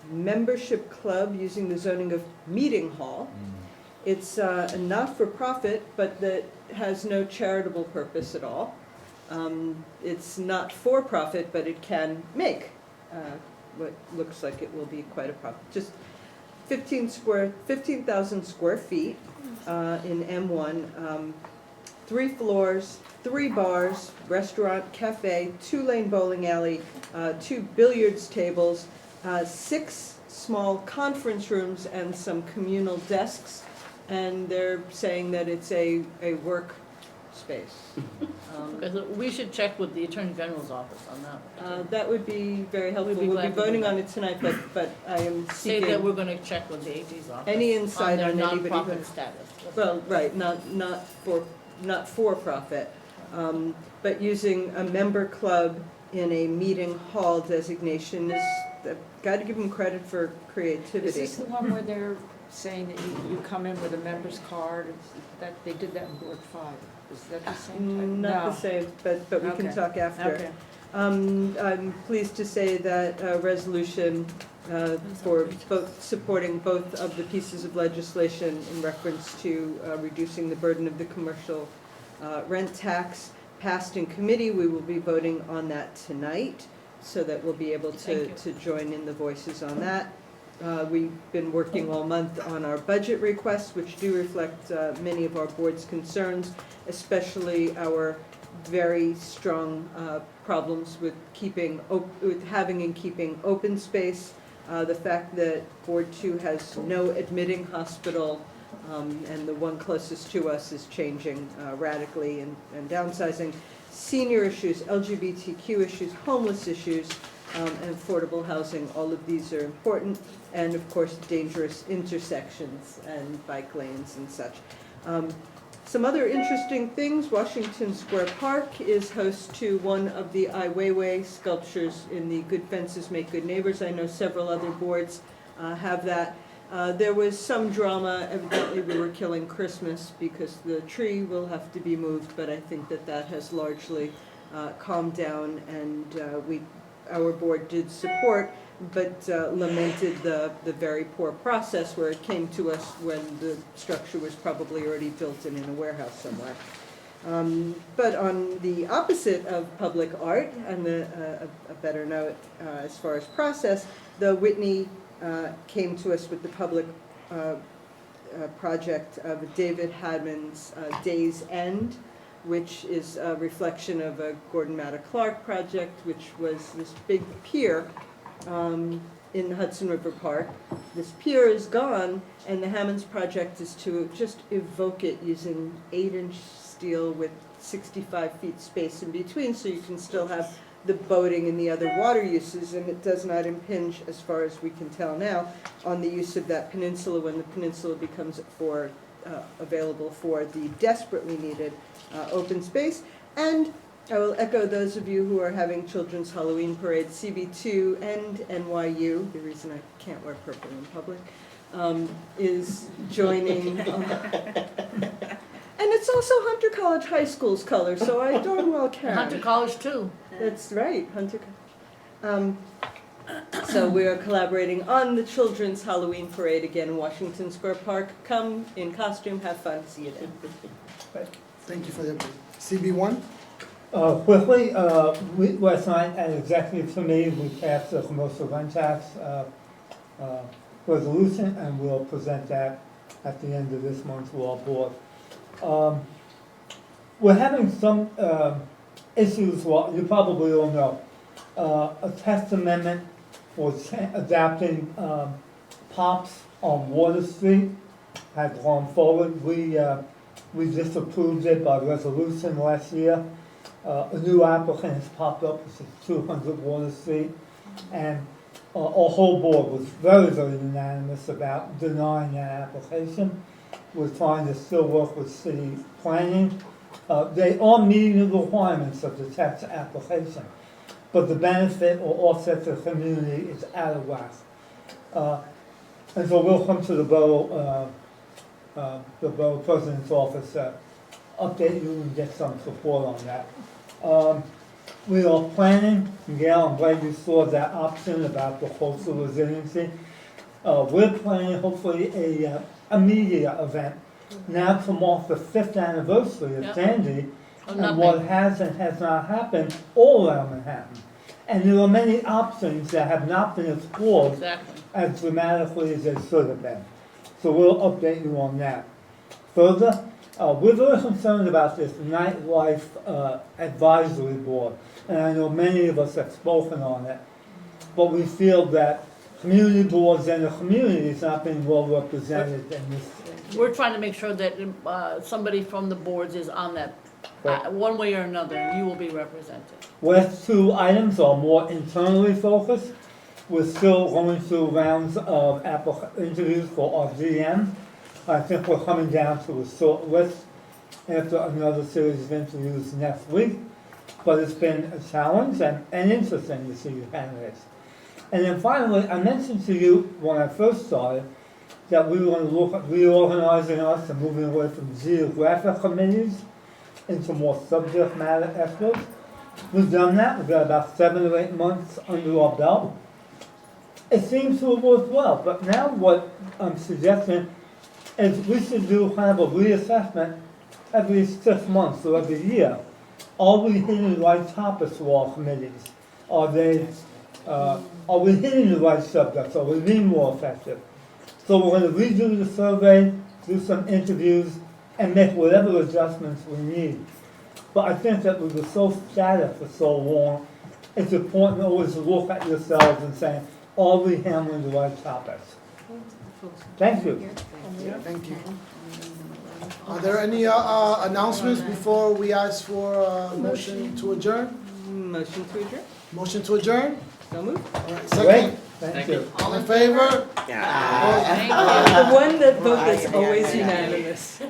membership club using the zoning of meeting hall. It's a not-for-profit, but that has no charitable purpose at all. It's not for-profit, but it can make what looks like it will be quite a profit. Just 15,000 square feet in M1, 3 floors, 3 bars, restaurant, cafe, 2-lane bowling alley, 2 billiards tables, 6 small conference rooms, and some communal desks. And they're saying that it's a work space. Okay, so we should check with the Attorney General's office on that. That would be very helpful. We'd be We'll glad be to do voting that. on it tonight, but I am Say that seeking we're gonna check with the AG's office. any insight on their anybody who. nonprofit status. Well, right, not for profit, but using a member club in a meeting hall designation is, gotta give them credit for Is creativity. this the one where they're saying that you come in with a member's card? That, they did that in Ward 5. Is that the same type? Not the No. same, but we can Okay. talk after. Okay. I'm pleased to say that a resolution for both, supporting both of the pieces of legislation in reference to reducing the burden of the commercial rent tax passed in committee. We will be voting on that tonight, so that we'll be able to join in the voices on that. We've been working all month on our budget requests, which do reflect many of our board's concerns, especially our very strong problems with having and keeping open space. The fact that Board 2 has no admitting hospital, and the one closest to us is changing radically and downsizing. Senior issues, LGBTQ issues, homeless issues, and affordable housing, all of these are important. And of course, dangerous intersections and bike lanes and such. Some other interesting things, Washington Square Park is host to one of the Ai Weiwei sculptures in the Good Fences Make Good Neighbors. I know several other boards have that. There was some drama, evidently we were killing Christmas because the tree will have to be moved, but I think that has largely calmed down, and our board did support, but lamented the very poor process where it came to us when the structure was probably already built and in a warehouse somewhere. But on the opposite of public art, and a better note as far as process, the Whitney came to us with the public project of David Hadman's Day's End, which is a reflection of a Gordon Matta Clark project, which was this big pier in Hudson River Park. This pier is gone, and the Hammonds project is to just evoke it using 8-inch steel with 65 feet space in between, so you can still have the boating and the other water uses, and it does not impinge, as far as we can tell now, on the use of that peninsula when the peninsula becomes available for the desperately needed open space. And I will echo those of you who are having Children's Halloween Parade, CB2 and NYU, the reason I can't wear purple in public, is joining. And it's also Hunter College High School's color, so I darn well can. Hunter College too. That's right, Hunter. So we are collaborating on the Children's Halloween Parade again in Washington Square Park. Come in costume, have fun, see you then. Thank you for the CB1. Quickly, last night at executive committee, we passed the commercial rent tax resolution, and we'll present that at the end of this month to our board. We're having some issues, well, you probably all know. A text amendment for adapting POPs on Water Street had gone forward. We disapproved it by resolution last year. A new applicant has popped up, which is 200 Water Street, and our whole board was very, very unanimous about denying that application. We're trying to still work with city planning. They are meeting the requirements of the tax application, but the benefit or offset to the community is out of whack. And so we'll come to the borough president's office, update you and get some support on that. We are planning, Gail, I'm glad you saw that option about the coastal resiliency. We're planning hopefully a media event now to mark the 5th anniversary of Sandy, and what has and has not happened all around Manhattan. And there are many options that have not been explored as dramatically as they should have been. So we'll update you on that. Further, we're very concerned about this nightlife advisory board, and I know many of us have spoken on it, but we feel that community boards and the community is not being well represented in this. We're trying to make sure that somebody from the boards is on that one way or another, you will be represented. Last two items are more internally focused. We're still going through rounds of interviews for our GM. I think we're coming down to a short list after another series of interviews next week. But it's been a challenge and interesting to see the candidates. And then finally, I mentioned to you when I first started that we were going to look at reorganizing us and moving away from geographic committees into more subject matter experts. We've done that. We've got about 7 or 8 months under our belt. It seems to have worked well, but now what I'm suggesting is we should do kind of a reassessment every 6 months or every year. Are we hitting the right topics for our committees? Are we hitting the right subjects? Are we being more effective? So we're going to redo the survey, do some interviews, and make whatever adjustments we need. But I think that we were so static for so long, it's important always to look at yourselves and say, are we handling the right topics? Thank you. Thank you. Are there any announcements before we ask for a motion to adjourn? Motion to adjourn? Motion to adjourn? So moved. All right, second. Thank you. All in favor? The one that vote is always unanimous.